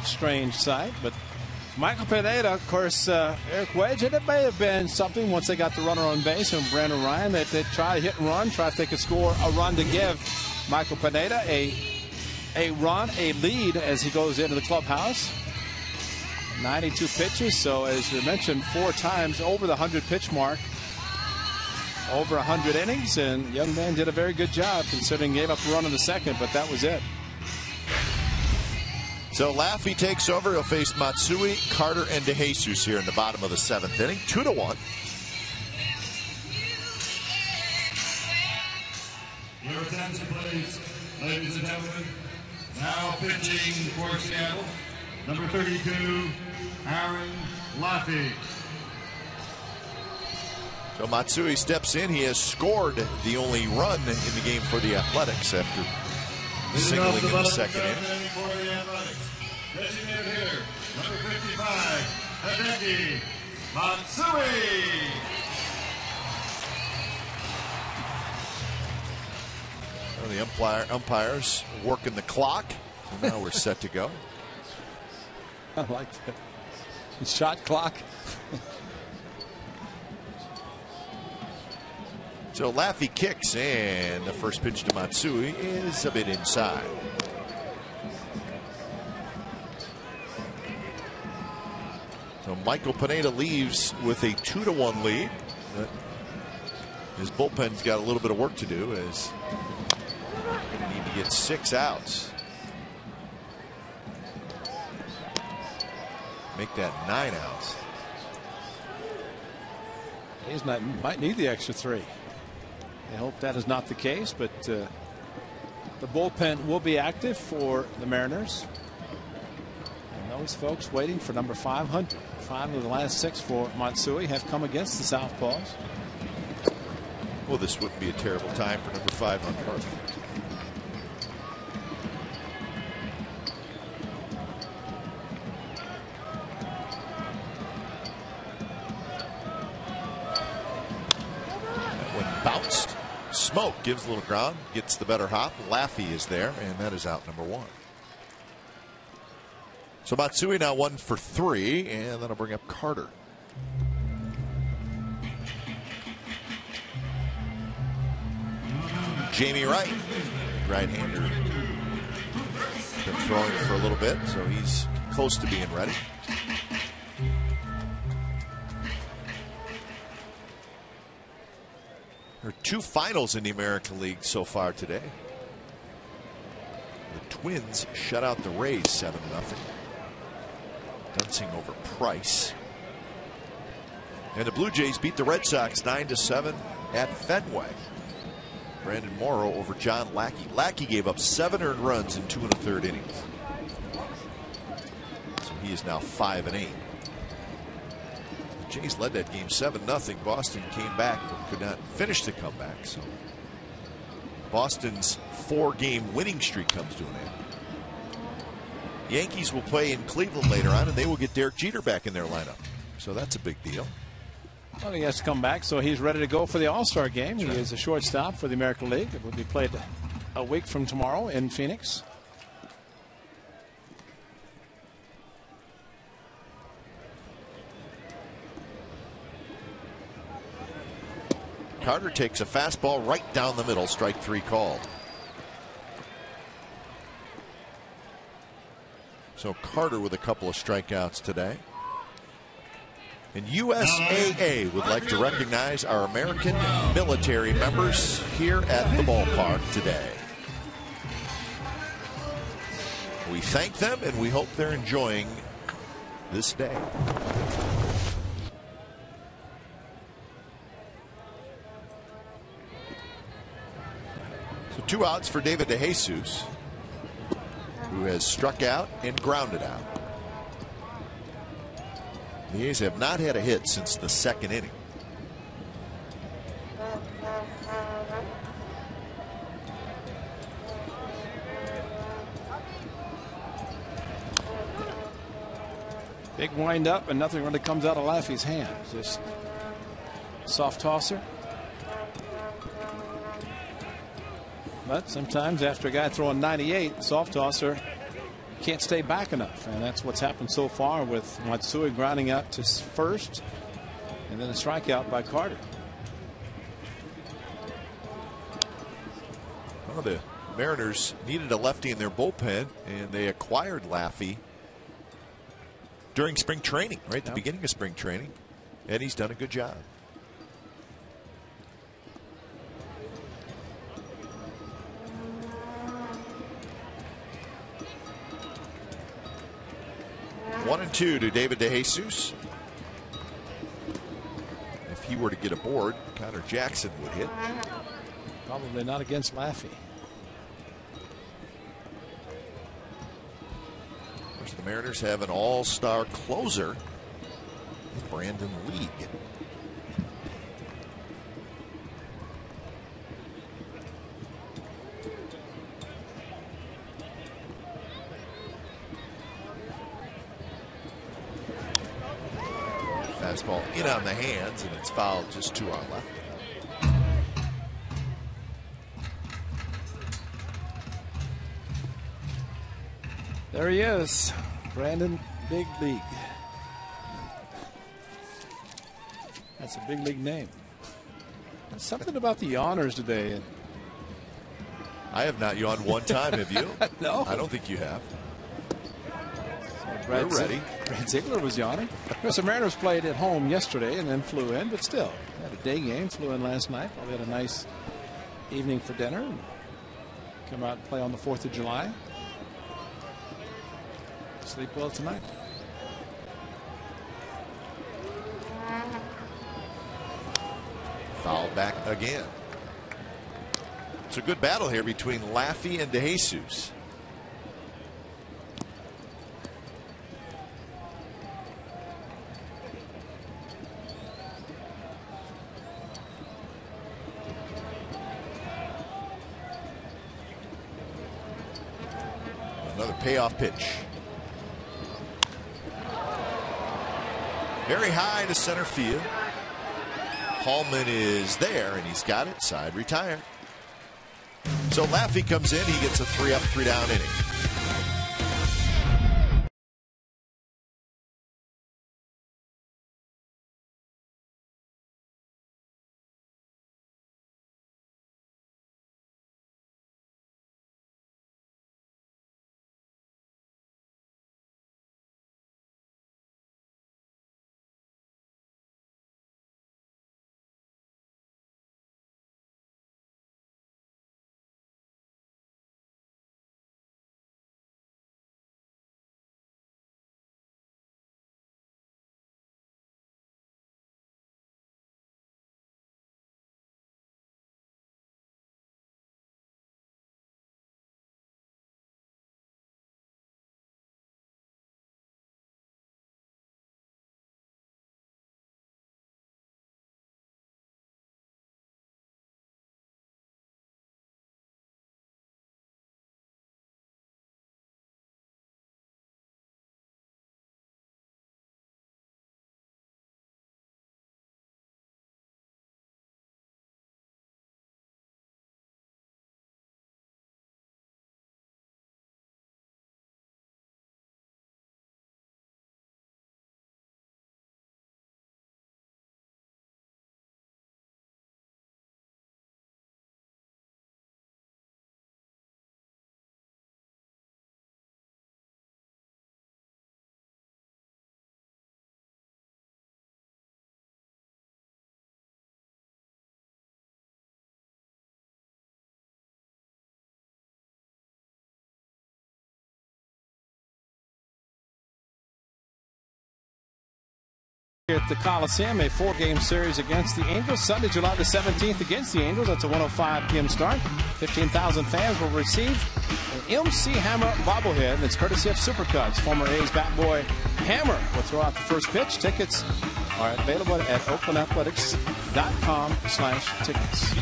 Strange sight, but Michael Pineda, of course, Eric Wedge, and it may have been something once they got the runner on base and Brandon Ryan that they try to hit and run, try if they could score a run to give Michael Pineda a lead as he goes into the clubhouse. 92 pitches, so as we mentioned, 4 times over the 100 pitch mark, over 100 innings, and young man did a very good job considering he gave up the run in the second, but that was it. So Laffey takes over. He'll face Matsui, Carter, and DeJesus here in the bottom of the 7th inning. 2-1. Your attention, please, ladies and gentlemen. Now pitching for Seattle, number 32, Aaron Laffey. So Matsui steps in. He has scored the only run in the game for the Athletics after singling in the second inning. Designated hitter, number 55, Hideki Matsui. Well, the umpires working the clock. So now we're set to go. I like that. Shot clock. So Laffey kicks, and the first pitch to Matsui is a bit inside. So Michael Pineda leaves with a 2-1 lead. His bullpen's got a little bit of work to do as they need to get 6 outs. Make that 9 outs. He might need the extra 3. I hope that is not the case, but the bullpen will be active for the Mariners. And those folks waiting for number 500. 5 of the last 6 for Matsui have come against the Southpaws. Well, this wouldn't be a terrible time for number 500. That one bounced. Smoke gives a little ground, gets the better hop. Laffey is there, and that is out number 1. So Matsui now 1 for 3, and that'll bring up Carter. Jamie Wright, right-hander, been throwing for a little bit, so he's close to being ready. There are 2 finals in the American League so far today. The Twins shut out the Rays 7-0. Dunsing over Price. And the Blue Jays beat the Red Sox 9-7 at Fenway. Brandon Morrow over John Lackey. Lackey gave up 7 earned runs in 2 1/3 innings. So he is now 5-8. The Jays led that game 7-0. Boston came back but could not finish the comeback. So Boston's 4-game winning streak comes to an end. Yankees will play in Cleveland later on, and they will get Derek Jeter back in their lineup. So that's a big deal. Well, he has to come back, so he's ready to go for the All-Star game. He is a shortstop for the American League. It will be played a week from tomorrow in Phoenix. Carter takes a fastball right down the middle, strike 3 called. So Carter with a couple of strikeouts today. And USAA would like to recognize our American military members here at the ballpark today. We thank them and we hope they're enjoying this day. So 2 outs for David DeJesus, who has struck out and grounded out. The A's have not had a hit since the 2nd inning. Big wind up, and nothing really comes out of Laffey's hands. Just soft tosser. But sometimes after a guy throwing 98, soft tosser can't stay back enough. And that's what's happened so far with Matsui grounding out to first and then a strikeout by Carter. Well, the Mariners needed a lefty in their bullpen, and they acquired Laffey during spring training, right at the beginning of spring training, and he's done a good job. One and two to David DeJesus. If he were to get aboard, Connor Jackson would hit. Probably not against Laffey. Of course, the Mariners have an all-star closer, Brandon League. Fastball in on the hands, and it's fouled just to our left. There he is, Brandon Big League. That's a big league name. There's something about the honors today. I have not yawned one time, have you? No. I don't think you have. We're ready. Brad Ziegler was yawning. Of course, the Mariners played at home yesterday and then flew in, but still, had a day game, flew in last night. Probably had a nice evening for dinner. And come out and play on the 4th of July. Sleep well tonight. Foul back again. It's a good battle here between Laffey and DeJesus. Another payoff pitch. Very high to center field. Hallman is there, and he's got it. Side retired. So Laffey comes in. He gets a 3-up, 3-down inning. Here at the Coliseum, a 4-game series against the Angels. Sunday, July the 17th against the Angels. That's a 1:05 p.m. start. 15,000 fans will receive an MC Hammer bobblehead that's courtesy of Supercuts. Former A's bat boy Hammer will throw out the first pitch. Tickets are available at oaklandathletics.com/tickets.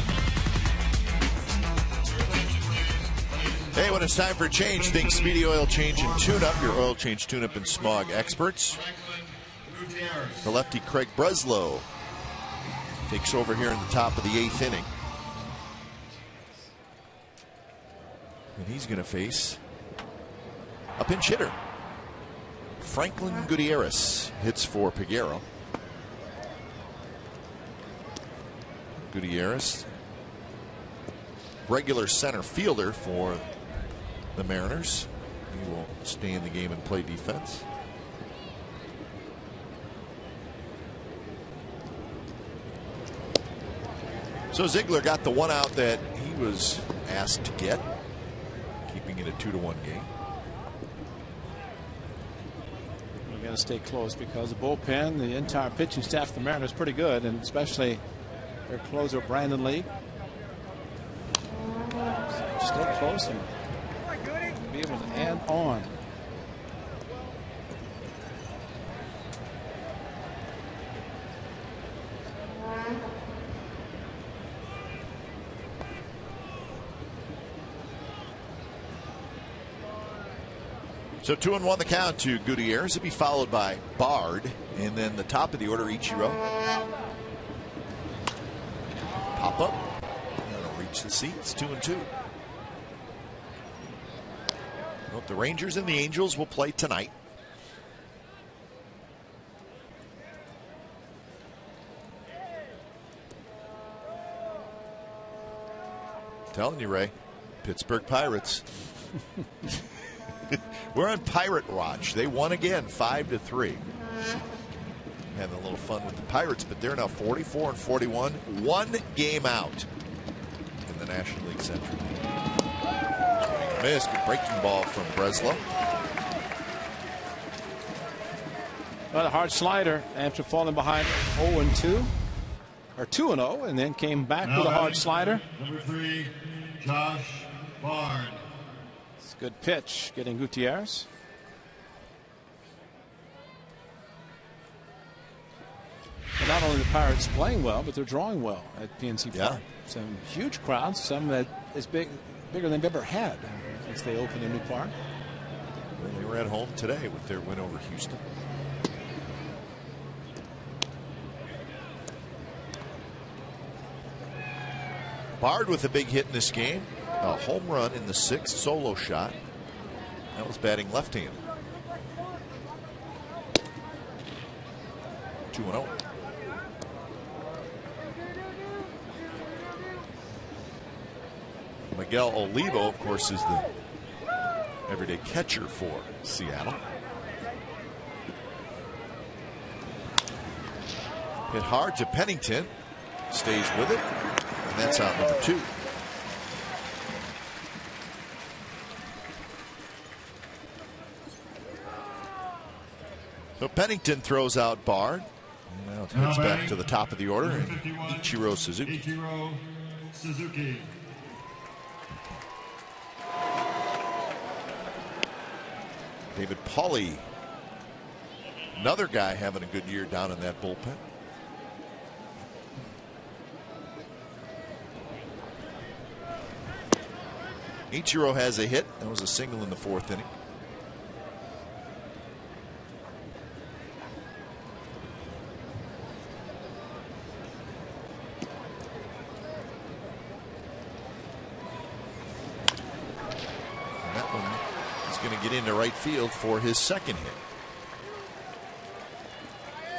Hey, when it's time for a change, think Speedy Oil Change and Tune-Up, your oil change, tune-up, and smog experts. The lefty Craig Breslow takes over here in the top of the 8th inning. And he's going to face a pinch hitter. Franklin Gutierrez hits for Peguero. Gutierrez, regular center fielder for the Mariners. He will stay in the game and play defense. So Ziegler got the one out that he was asked to get, keeping it a 2-1 game. We're going to stay close because the bullpen, the entire pitching staff of the Mariners is pretty good, and especially their closer Brandon Lee. Stay close and be able to add on. So 2-1 the count to Gutierrez. It'll be followed by Bard, and then the top of the order, Ichiro. Pop up. That'll reach the seats. 2-2. Well, the Rangers and the Angels will play tonight. Telling you, Ray, Pittsburgh Pirates. We're on Pirate Watch. They won again, 5-3. Having a little fun with the Pirates, but they're now 44-41, 1 game out in the National League Central. Missed a breaking ball from Breslow. Well, a hard slider after falling behind 0-2 or 2-0, and then came back with a hard slider. Number 3, Josh Bard. Good pitch, getting Gutierrez. And not only the Pirates playing well, but they're drawing well at PNC Park. Some huge crowds, some that is bigger than they've ever had since they opened a new park. Well, they were at home today with their win over Houston. Bard with a big hit in this game. A home run in the 6th, solo shot. That was batting left-handed. 2-0. Miguel Olivo, of course, is the everyday catcher for Seattle. Hit hard to Pennington. Stays with it. And that's out number 2. So Pennington throws out Bard. Now it heads back to the top of the order. And Ichiro Suzuki. Ichiro Suzuki. David Pauly. Another guy having a good year down in that bullpen. Ichiro has a hit. That was a single in the 4th inning. Get into right field for his second hit.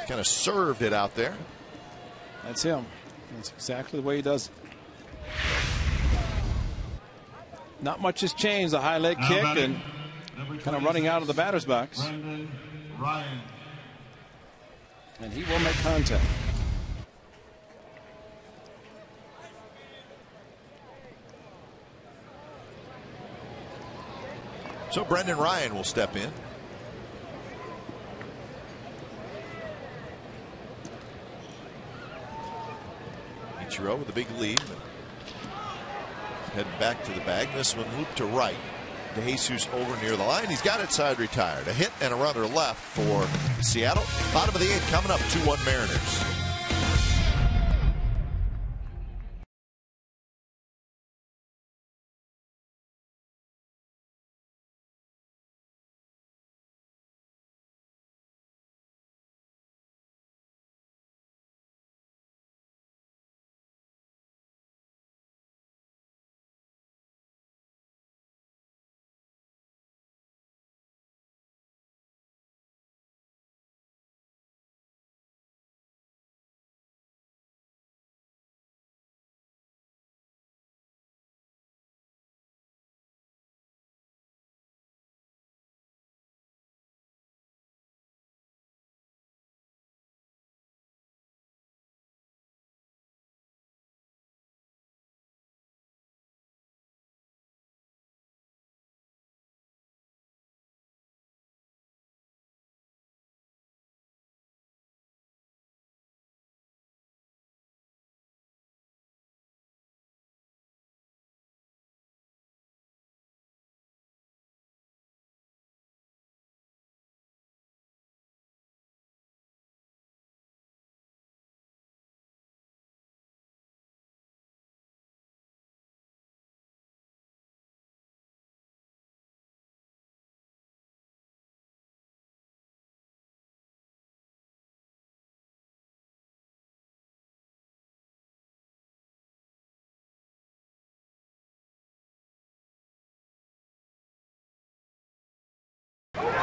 Kind of served it out there. That's him. That's exactly the way he does it. Not much has changed. The high leg kick and kind of running out of the batter's box. Brendan Ryan. And he will make contact. So Brendan Ryan will step in. Ichiro with a big lead. Heading back to the bag. This one looped to right. DeJesus over near the line. He's got it side retired. A hit and a runner left for Seattle. Bottom of the 8th coming up. 2-1 Mariners.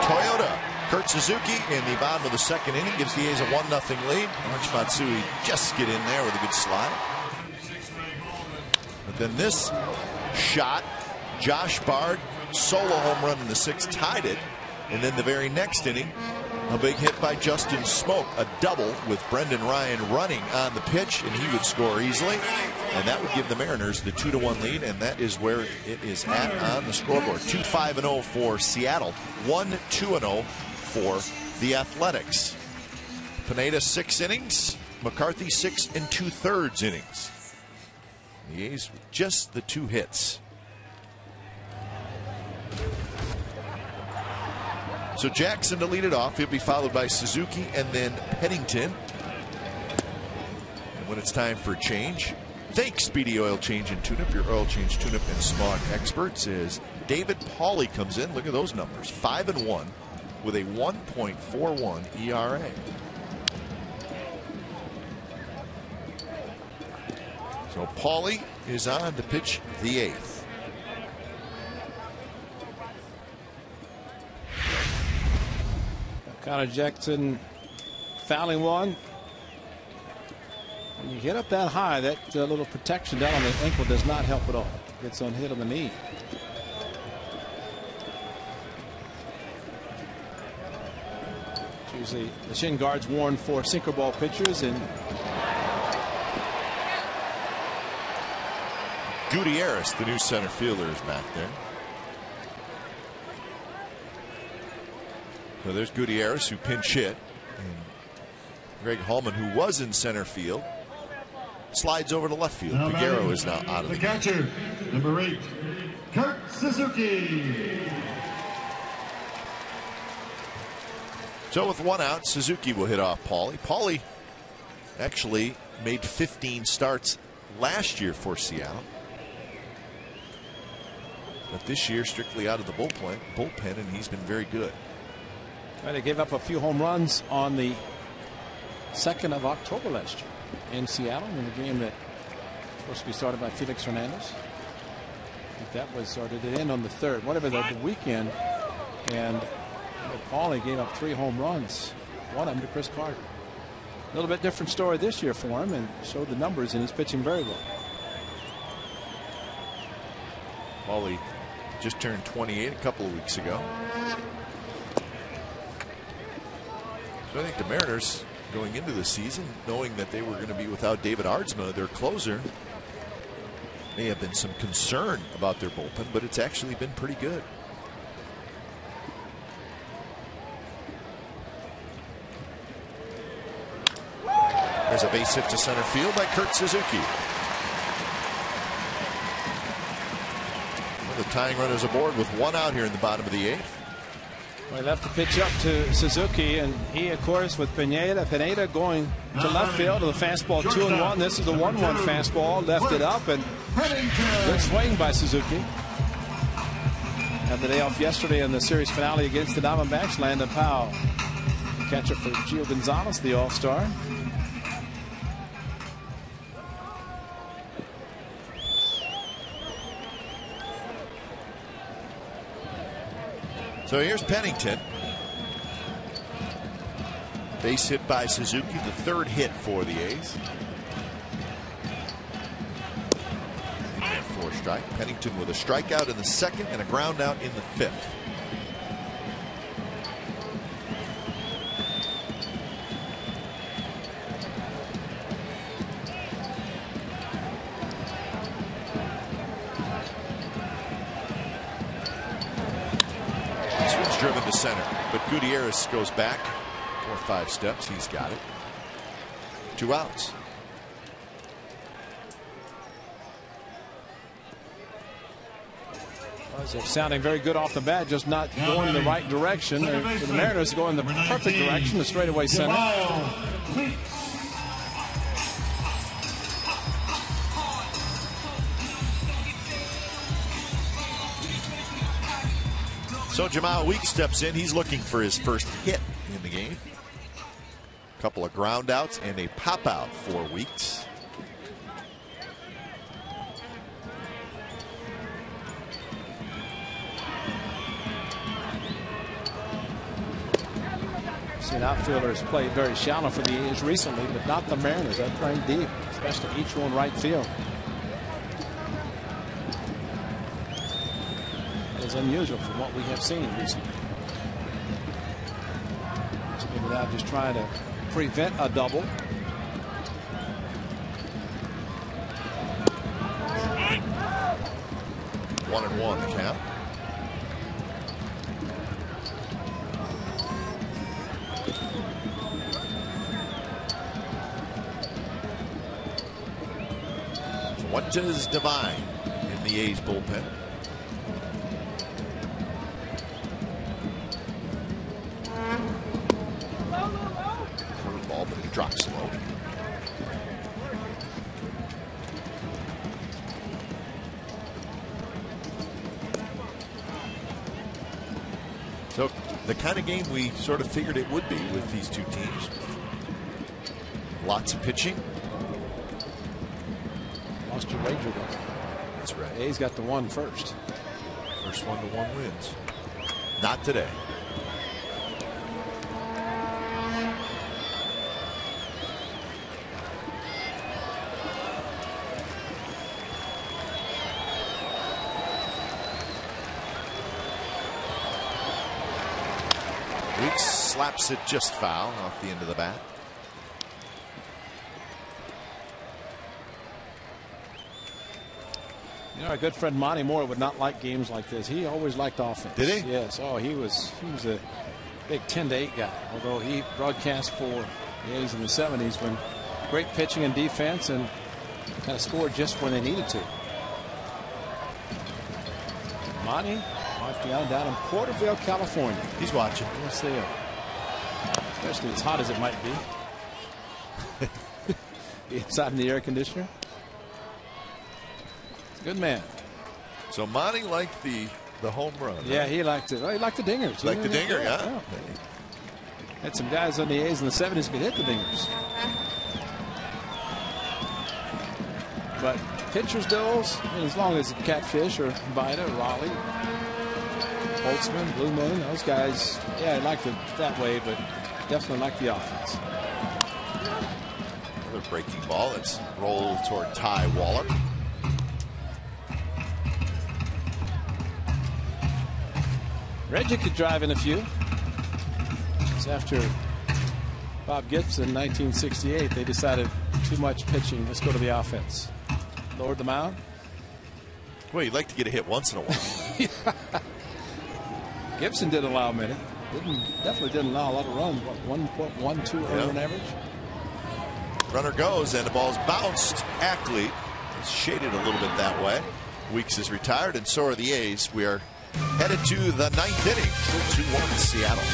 Toyota, Kurt Suzuki in the bottom of the 2nd inning gives the A's a 1-0 lead. March Matsui just get in there with a good slide. But then this shot, Josh Bard, solo home run in the 6th, tied it. And then the very next inning, a big hit by Justin Smoke, a double with Brendan Ryan running on the pitch, and he would score easily. And that would give the Mariners the 2-1 lead, and that is where it is at on the scoreboard. 2-5-0 for Seattle, 1-2-0 for the Athletics. Pineda 6 innings, McCarthy 6 2/3 innings. The A's with just the 2 hits. So Jackson to lead it off. He'll be followed by Suzuki and then Pennington. And when it's time for change, thanks Speedy Oil Change and Tune-Up, your oil change, tune-up, and smog experts, is David Pauly comes in. Look at those numbers, 5-1 with a 1.41 ERA. So Pauly is on to pitch the 8th. Connor Jackson fouling one. When you hit up that high, that little protection down on the ankle does not help at all. Gets on hit on the knee. It's usually the shin guard's worn for sinker ball pitchers, and Gutierrez, the new center fielder, is back there. So there's Gutierrez, who pinch hit. And Greg Hallman, who was in center field, slides over to left field. Figueroa is now out of the game. Catcher, number 8, Kurt Suzuki. So with 1 out, Suzuki will hit off Pauly. Pauly actually made 15 starts last year for Seattle. But this year, strictly out of the bullpen, and he's been very good. Well, they gave up a few home runs on the 2nd of October last year in Seattle in the game that was supposed to be started by Felix Hernandez. I think that was, or did it end on the 3rd? Whatever the weekend. And Pauly gave up 3 home runs, one of them to Chris Carter. A little bit different story this year for him, and showed the numbers, and he's pitching very well. Pauly just turned 28 a couple of weeks ago. So I think the Mariners, going into the season, knowing that they were going to be without David Aardsma, their closer, may have been some concern about their bullpen, but it's actually been pretty good. There's a base hit to center field by Kurt Suzuki. Well, the tying runners aboard with 1 out here in the bottom of the 8th. Well, he left the pitch up to Suzuki, and he, of course, with Pineda going to left field to the fastball 2-1. This is a 1-1 fastball, left it up, and good swing by Suzuki. Had the day off yesterday in the series finale against the Diamondbacks. Landon Powell, catcher for Gio Gonzalez, the All-Star. So here's Pennington. Base hit by Suzuki, the 3rd hit for the A's. And 4 strike. Pennington with a strikeout in the 2nd and a ground out in the 5th. Driven to center, but Gutierrez goes back 4 or 5 steps. He's got it. 2 outs. Well, they're sounding very good off the bat, just not going in the right direction. For the Mariners, going in the perfect direction, the straightaway center. So Jamal Weeks steps in. He's looking for his first hit in the game. A couple of ground outs and a pop out for Weeks. Seen outfielders play very shallow for the A's recently, but not the Mariners. They're playing deep, especially each one right field. Is unusual from what we have seen recently. So maybe without just trying to prevent a double. One and one, the count. What does Devine in the A's bullpen? Curveball, but he drops slow. So the kind of game we sort of figured it would be with these two teams. Lots of pitching. Lost your wager though. That's right. A's got the one first. First 1-1 wins. Not today. Weeks slaps it just foul off the end of the bat. You know, our good friend Monty Moore would not like games like this. He always liked offense. Did he? Yes. Oh, he was a big 10-8 guy. Although he broadcast for the A's in the 70s when great pitching and defense and kind of scored just when they needed to. Monty, wife down in Porterville, California. He's watching. Yes, they are. Especially as hot as it might be. Inside in the air conditioner. Good man. So Monty liked the home run. Yeah, huh? he liked it. Well, he liked the dingers. Like the dinger, yeah. yeah. Had some guys on the A's in the 70s who could hit the dingers. But pitchers, Bills, as long as Catfish or Vida, Raleigh, Holtzman, Blue Moon, those guys, yeah, I liked it that way, but definitely like the offense. Another breaking ball. It's rolled toward Ty Waller. Reggie could drive in a few. It's after Bob Gibson in 1968, they decided too much pitching. Let's go to the offense. Lowered the mound. Well, you'd like to get a hit once in a while. Gibson didn't allow many. Definitely didn't allow a lot of runs. What, 1.12 earned run average? Runner goes, and the ball's bounced. Ackley is shaded a little bit that way. Weeks is retired, and so are the A's. We are headed to the 9th inning. Still 2-1 Seattle.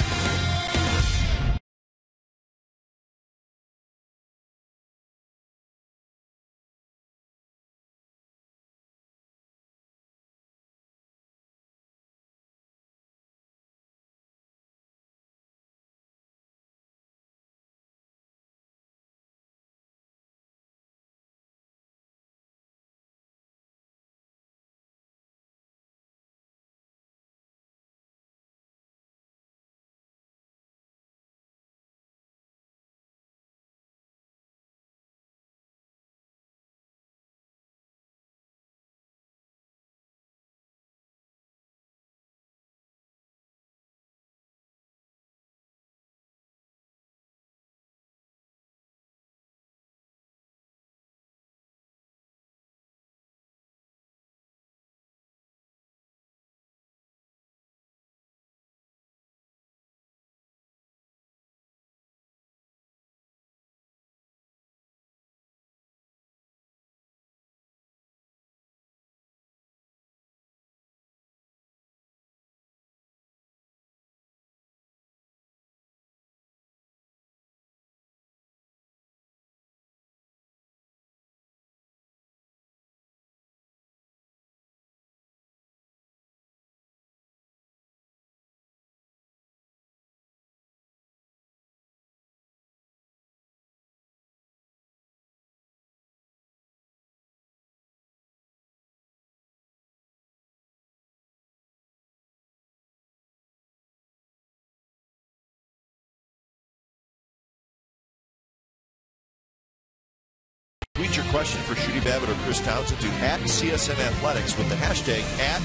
Tweet your question for Shooty Babbitt or Chris Townsend to @CSN Athletics with the hashtag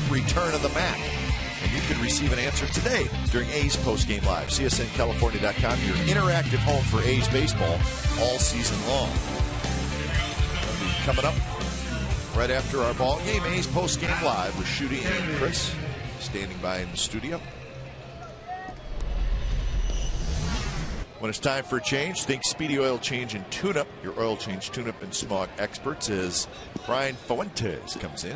@ReturnOfTheMac. And you can receive an answer today during A's Postgame Live. CSNCalifornia.com, your interactive home for A's baseball all season long. Coming up right after our ball game, A's Postgame Live with Shooty and Chris standing by in the studio. When it's time for a change, think Speedy Oil Change and Tune-Up. Your oil change, tune-up, and smog experts as Brian Fuentes comes in.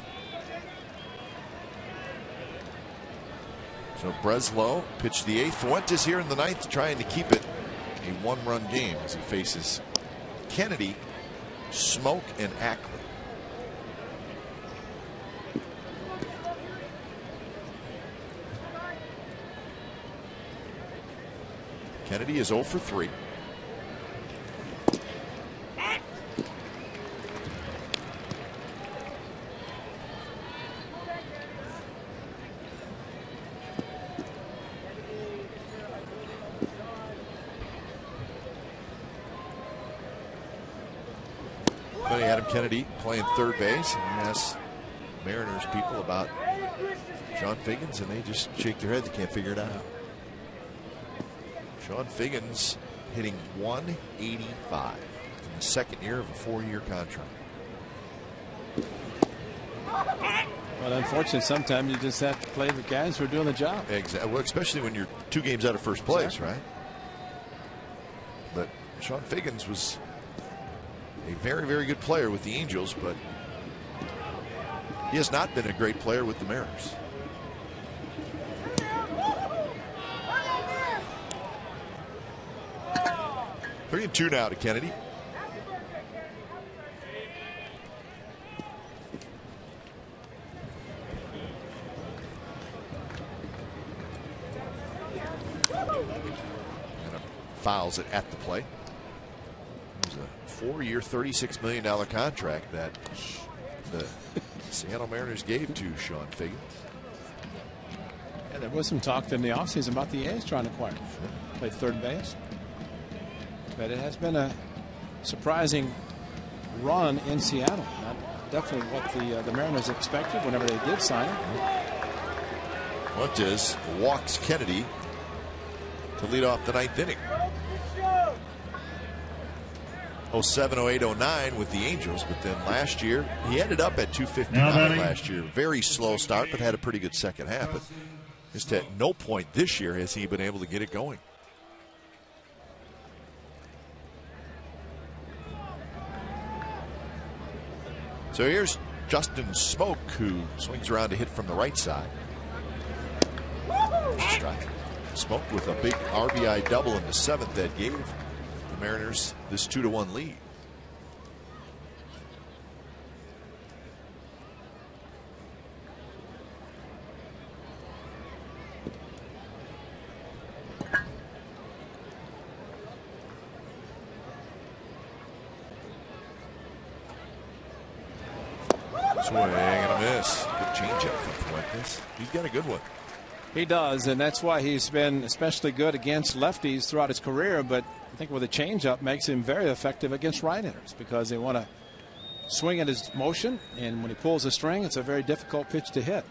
So Breslow pitched the 8th. Fuentes here in the 9th trying to keep it a one-run game as he faces Kennedy, Smoke, and Ackley. Kennedy is 0 for 3. Adam Kennedy playing third base, and he asked Mariners people about Sean Figgins, and they just shake their head. They can't figure it out. Sean Figgins hitting .185 in the second year of a 4-year contract. Well, unfortunately, sometimes you just have to play the guys who are doing the job. Exactly. Well, especially when you're 2 games out of first place, exactly. Right? But Sean Figgins was a very, very good player with the Angels, but he has not been a great player with the Mariners. Three and 2 now to Kennedy. And fouls it at the plate. It was a 4-year, $36 million contract that the Seattle Mariners gave to Sean Figgins. Yeah, there was some talk in the offseason about the A's trying to acquire him. Play third base. But it has been a surprising run in Seattle. Not definitely what the Mariners expected whenever they did sign him. Fuentes walks Kennedy to lead off the 9th inning. 07, 08, 09 with the Angels, but then last year he ended up at 259 last year. Very slow start, but had a pretty good second half. But just at no point this year has he been able to get it going. So here's Justin Smoak, who swings around to hit from the right side. Strike. Smoak with a big RBI double in the 7th that gave the Mariners this 2-1 lead. Swing and a miss. Good changeup from Fuentes. He's got a good one. He does, and that's why he's been especially good against lefties throughout his career. But I think with a changeup makes him very effective against right-handers because they want to swing at his motion, and when he pulls a string, it's a very difficult pitch to hit.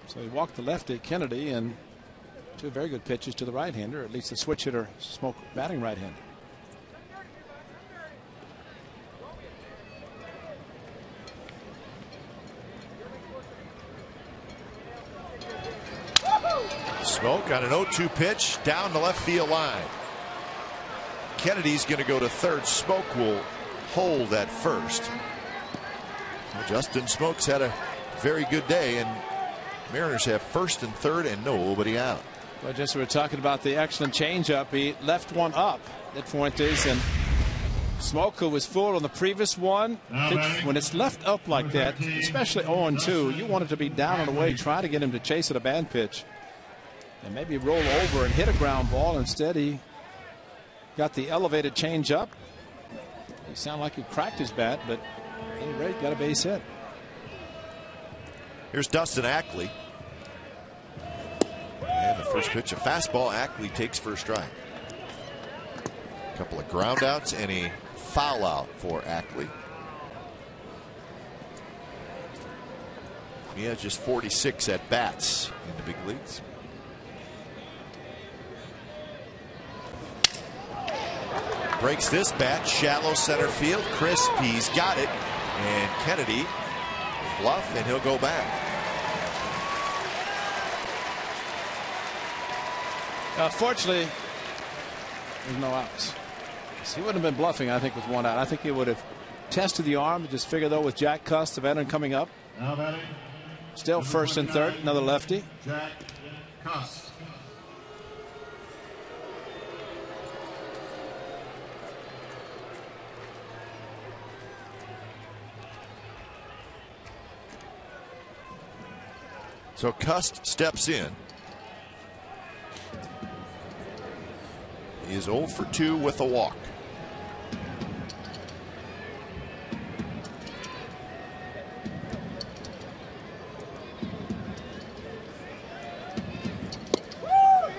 So he walked the lefty, Kennedy, and 2 very good pitches to the right-hander, at least the switch hitter Smoak batting right-handed. Smoak on an 0-2 pitch down the left field line. Kennedy's going to go to third. Smoak will hold at first. So Justin Smoak's had a very good day, and Mariners have first and third and nobody out. Well, just we were talking about the excellent changeup. He left one up at Fuentes, and Smoak, who was full on the previous one, when it's left up like that, especially 0-2, you want it to be down and away, try to get him to chase at a bad pitch and maybe roll over and hit a ground ball. Instead, he got the elevated changeup. He sounded like he cracked his bat, but at any rate, got a base hit. Here's Dustin Ackley. And the first pitch, a fastball. Ackley takes for a strike. A couple of ground outs and a foul out for Ackley. He has just 46 at bats in the big leagues. Breaks this bat, shallow center field. Crisp, he's got it. And Kennedy bluff, and he'll go back. Fortunately, there's no outs. He wouldn't have been bluffing, I think, with one out. I think he would have tested the arm. Just figure, though, with Jack Cust, the veteran, coming up. Now batting. Still first and third, another lefty. Jack Cust. So Cust steps in. He is 0 for 2 with a walk.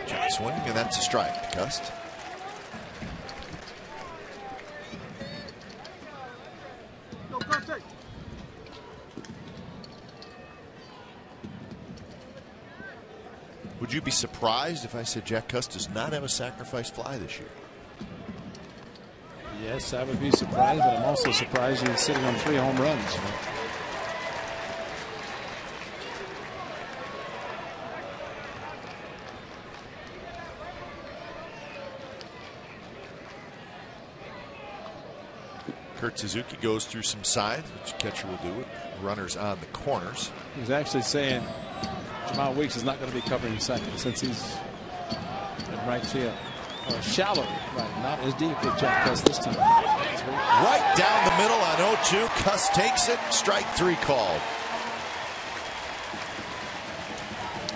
Jack swing, and that's a strike to Cust. Would you be surprised if I said Jack Cust does not have a sacrifice fly this year? Yes, I would be surprised, but I'm also surprised he's sitting on 3 home runs. Kurt Suzuki goes through some signs, which a catcher will do with runners on the corners. He's actually saying Jamal Weeks is not going to be covering second since he's in right field. Shallow, right, not as deep with Jack Cust this time. Right down the middle on 0-2. Cust takes it. Strike 3 called.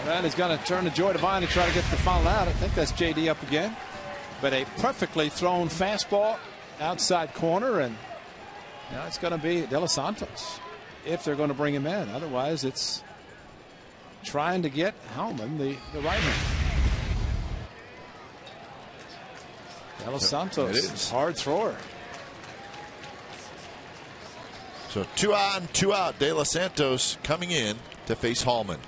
And he's going to turn to Joy Devine and try to get the foul out. I think that's JD up again. But a perfectly thrown fastball outside corner, and now it's going to be De Los Santos if they're going to bring him in. Otherwise, it's trying to get Hellman, the right hand. De Los Santos, hard thrower. So 2 on, 2 out. De Los Santos coming in to face Hallman.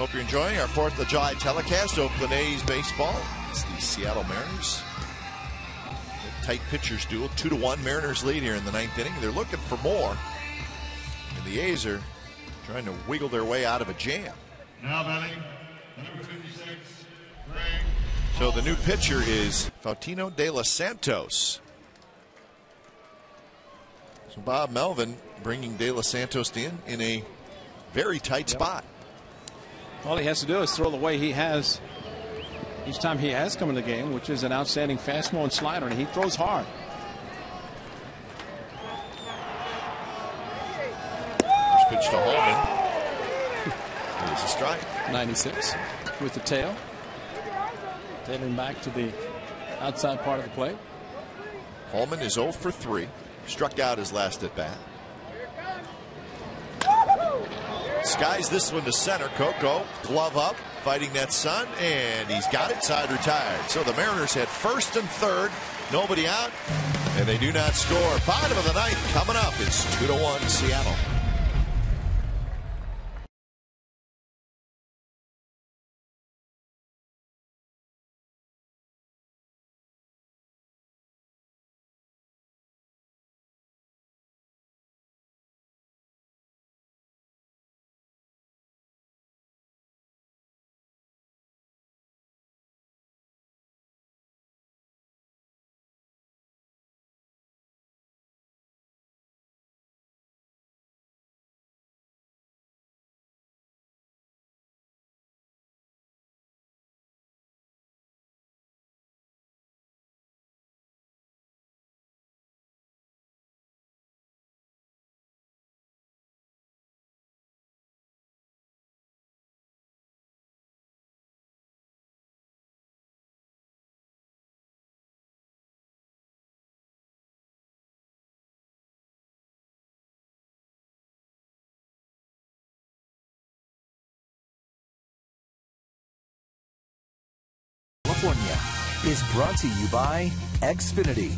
Hope you're enjoying our 4th of July telecast. Oakland A's baseball. It's the Seattle Mariners. A tight pitchers duel. 2-1. Mariners lead here in the 9th inning. They're looking for more. And the A's are trying to wiggle their way out of a jam. Now batting, number 56, Greg. So the new pitcher is Faustino De Los Santos. So Bob Melvin bringing De Los Santos in a very tight spot. All he has to do is throw the way he has each time he has come in the game, which is an outstanding fastball and slider, and he throws hard. First pitch to Holman. It's a strike. 96 with the tail. Tailing back to the outside part of the plate. Holman is 0 for 3. Struck out his last at bat. Skies this one to center. Coco, glove up, fighting that sun, and he's got it. Side retired. So the Mariners had 1st and 3rd, nobody out, and they do not score. Bottom of the 9th coming up. It's 2-1 Seattle. California is brought to you by Xfinity,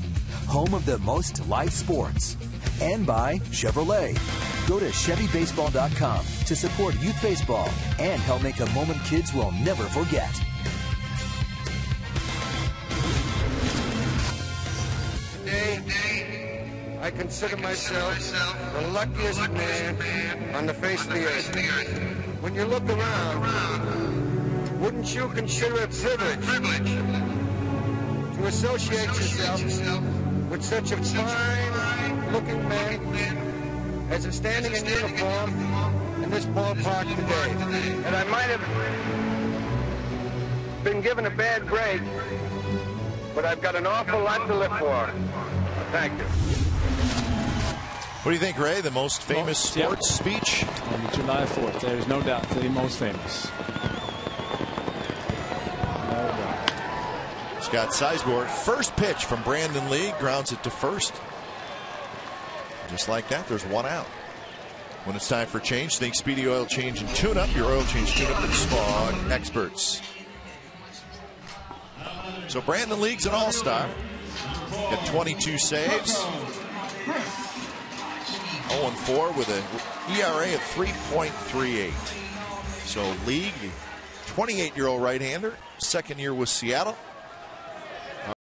home of the most live sports, and by Chevrolet. Go to ChevyBaseball.com to support youth baseball and help make a moment kids will never forget. Today, I consider myself the luckiest man on the face of the earth. When you look around, wouldn't you consider it privilege to associate yourself with such a fine-looking man as is standing in uniform in this ballpark today? And I might have been given a bad break, but I've got an awful lot to live for. Thank you. What do you think, Ray? The most famous sports speech? On July 4th, there's no doubt the most famous. Scott Sizemore, first pitch from Brandon Lee, grounds it to first. Just like that, there's one out. When it's time for change, think Speedy Oil Change and Tune-Up. Your oil change tune-up and smog experts. So Brandon Lee's an all-star. Got 22 saves. 0-4 with an ERA of 3.38. So League, the 28-year-old right-hander, second year with Seattle.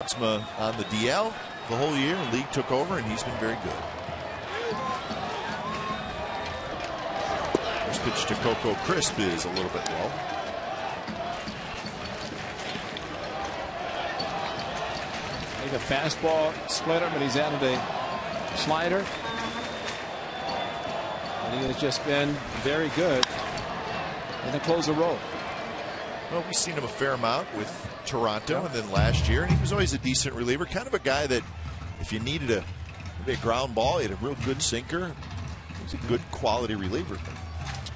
Artsma on the DL the whole year. League took over, and he's been very good. First pitch to Coco Crisp is a little bit low. Like a fastball splitter, but he's added a slider. And he has just been very good in the closer role. Well, we've seen him a fair amount with Toronto, and then last year, and he was always a decent reliever. Kind of a guy that, if you needed maybe a ground ball, he had a real good sinker. He's a good quality reliever.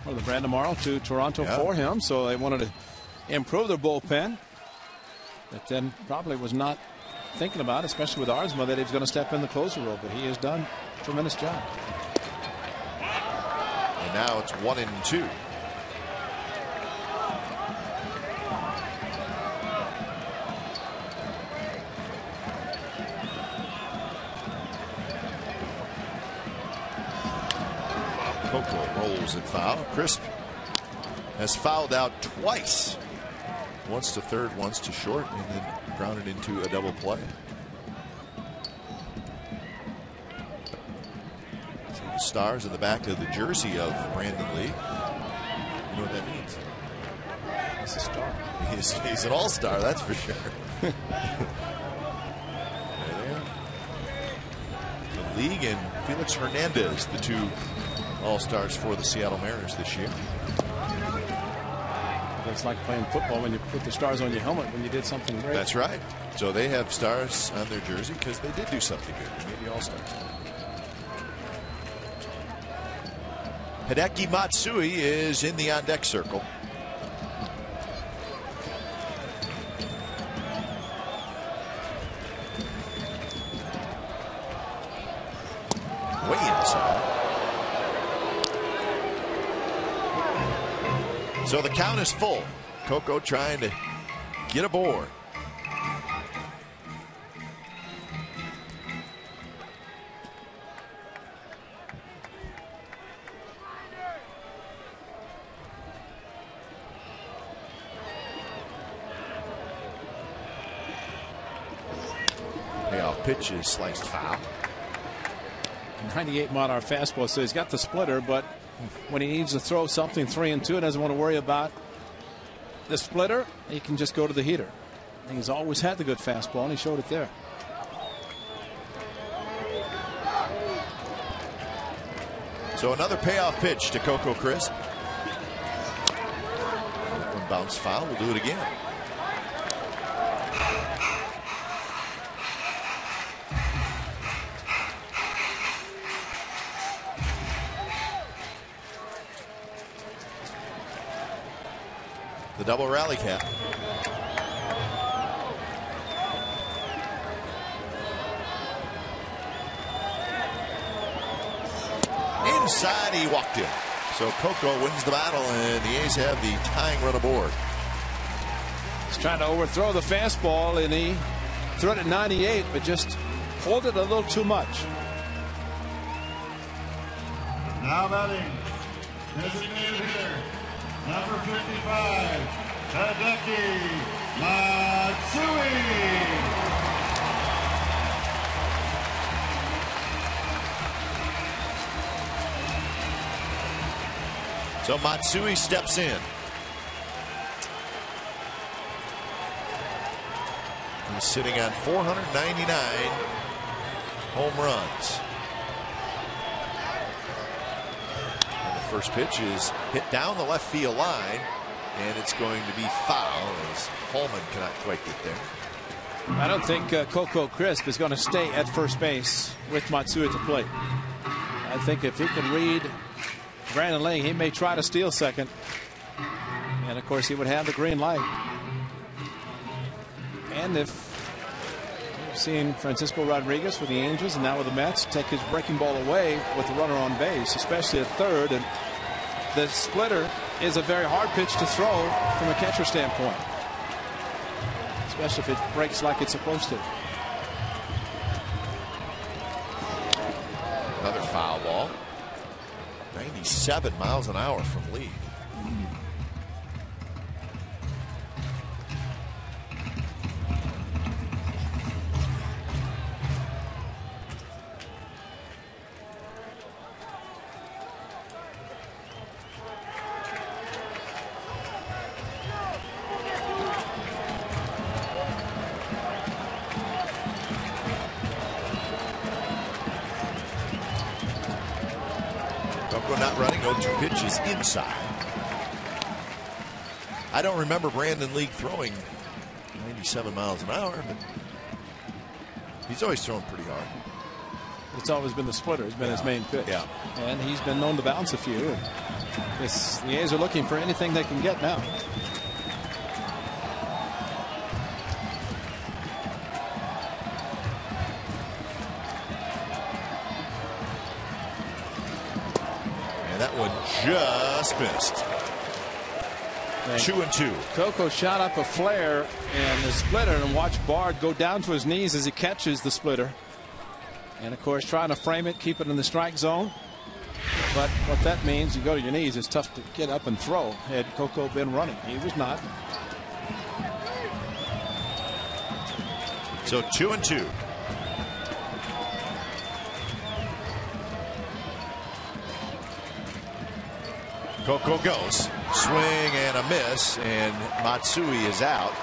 Well, the Brandon Morrow to Toronto for him, so they wanted to improve their bullpen. But then probably was not thinking about, especially with Artsma, that he was going to step in the closer role. But he has done a tremendous job. And now it's 1-2. Coco rolls it foul. Crisp has fouled out twice. Once to third, once to short, and then grounded into a double play. So the stars in the back of the jersey of Brandon Lee. You know what that means? He's a star. He's an all-star, that's for sure. There they are. The league and Felix Hernandez, the two all-stars for the Seattle Mariners this year. It's like playing football when you put the stars on your helmet when you did something great. That's right. So they have stars on their jersey because they did do something good. Maybe all-stars. Hideki Matsui is in the on-deck circle. Way inside. So the count is full. Coco trying to get aboard. Payoff pitch is sliced foul. 98-mile-an-hour fastball, so he's got the splitter, but when he needs to throw something 3-2, doesn't want to worry about the splitter, he can just go to the heater. And he's always had the good fastball, and he showed it there. So another payoff pitch to Coco Crisp. One bounce foul. We'll do it again. The double rally cap. Inside, he walked in. So Coco wins the battle, and the A's have the tying run aboard. He's trying to overthrow the fastball, and he threw it at 98, but just pulled it a little too much. Now batting, designated hitter, number 55, Hideki Matsui. So Matsui steps in. He's sitting on 499 home runs. And the first pitch is hit down the left field line, and it's going to be foul as Holman cannot quite get there. I don't think Coco Crisp is going to stay at first base with Matsui at the plate. I think if he can read Brandon Lee, he may try to steal second. And of course, he would have the green light. And if you've seen Francisco Rodriguez with the Angels and now with the Mets take his breaking ball away with the runner on base, especially at third, and the splitter is a very hard pitch to throw from a catcher standpoint, especially if it breaks like it's supposed to. Another foul ball. 97 miles an hour from Lee. Not running, 0-2 pitches inside. I don't remember Brandon Lee throwing 97 miles an hour, but he's always thrown pretty hard. It's always been the splitter. It's been his main pitch. Yeah. And he's been known to bounce a few. And the A's are looking for anything they can get now. That one just missed. 2-2. Coco shot up a flare and the splitter, and watch Bard go down to his knees as he catches the splitter. And of course, trying to frame it, keep it in the strike zone. But what that means, you go to your knees, it's tough to get up and throw. Had Coco been running, he was not. So 2-2. Coco goes. Swing and a miss, and Matsui is out.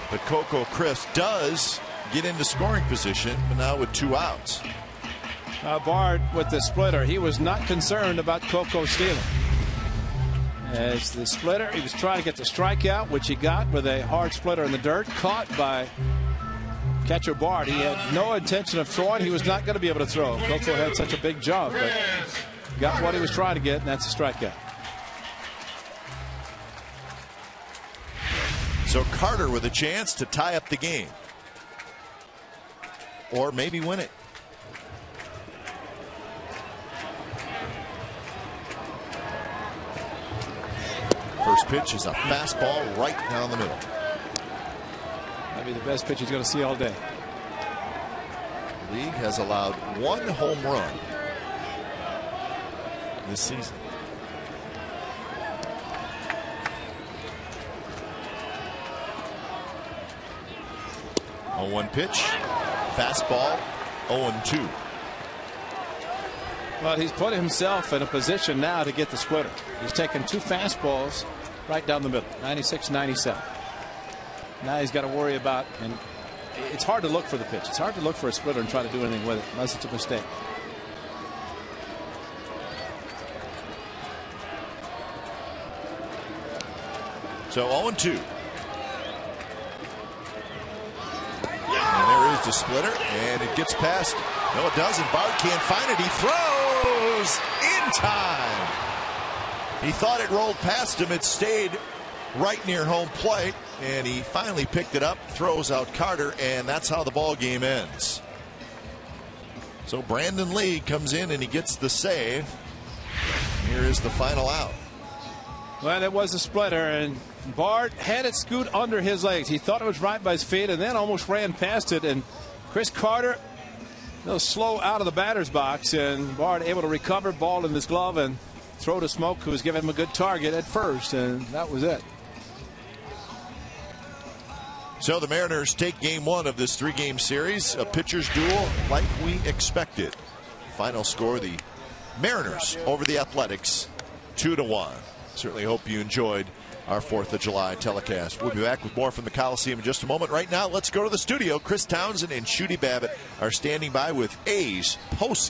But Coco Crisp does get into scoring position, but now with 2 outs. Bard with the splitter, he was not concerned about Coco stealing. As the splitter, he was trying to get the strikeout, which he got with a hard splitter in the dirt, caught by catcher Bard. He had no intention of throwing. He was not going to be able to throw. Coco had such a big jump, but got what he was trying to get, and that's a strikeout. So Carter with a chance to tie up the game, or maybe win it. First pitch is a fastball right down the middle. That'd be the best pitch he's going to see all day. The league has allowed 1 home run this season. A 1 pitch, fastball, 0-2. Well, he's put himself in a position now to get the splitter. He's taken 2 fastballs right down the middle, 96, 97. Now he's got to worry about, and it's hard to look for the pitch. It's hard to look for a splitter and try to do anything with it unless it's a mistake. So 0-2. And there is the splitter, and it gets past. No, it doesn't. Bard can't find it. He throws in time. He thought it rolled past him. It stayed right near home plate, and he finally picked it up, throws out Carter, and that's how the ball game ends. So Brandon Lee comes in and he gets the save. Here is the final out. Well, it was a splitter, and Bard had it scoot under his legs. He thought it was right by his feet and then almost ran past it. And Chris Carter, a little slow out of the batter's box, and Bard able to recover, ball in his glove, and throw to Smoke, who was giving him a good target at first, and that was it. So the Mariners take game 1 of this 3-game series, a pitcher's duel like we expected. Final score, the Mariners over the Athletics, 2-1. Certainly hope you enjoyed our 4th of July telecast. We'll be back with more from the Coliseum in just a moment. Right now, let's go to the studio. Chris Townsend and Shooty Babbitt are standing by with A's post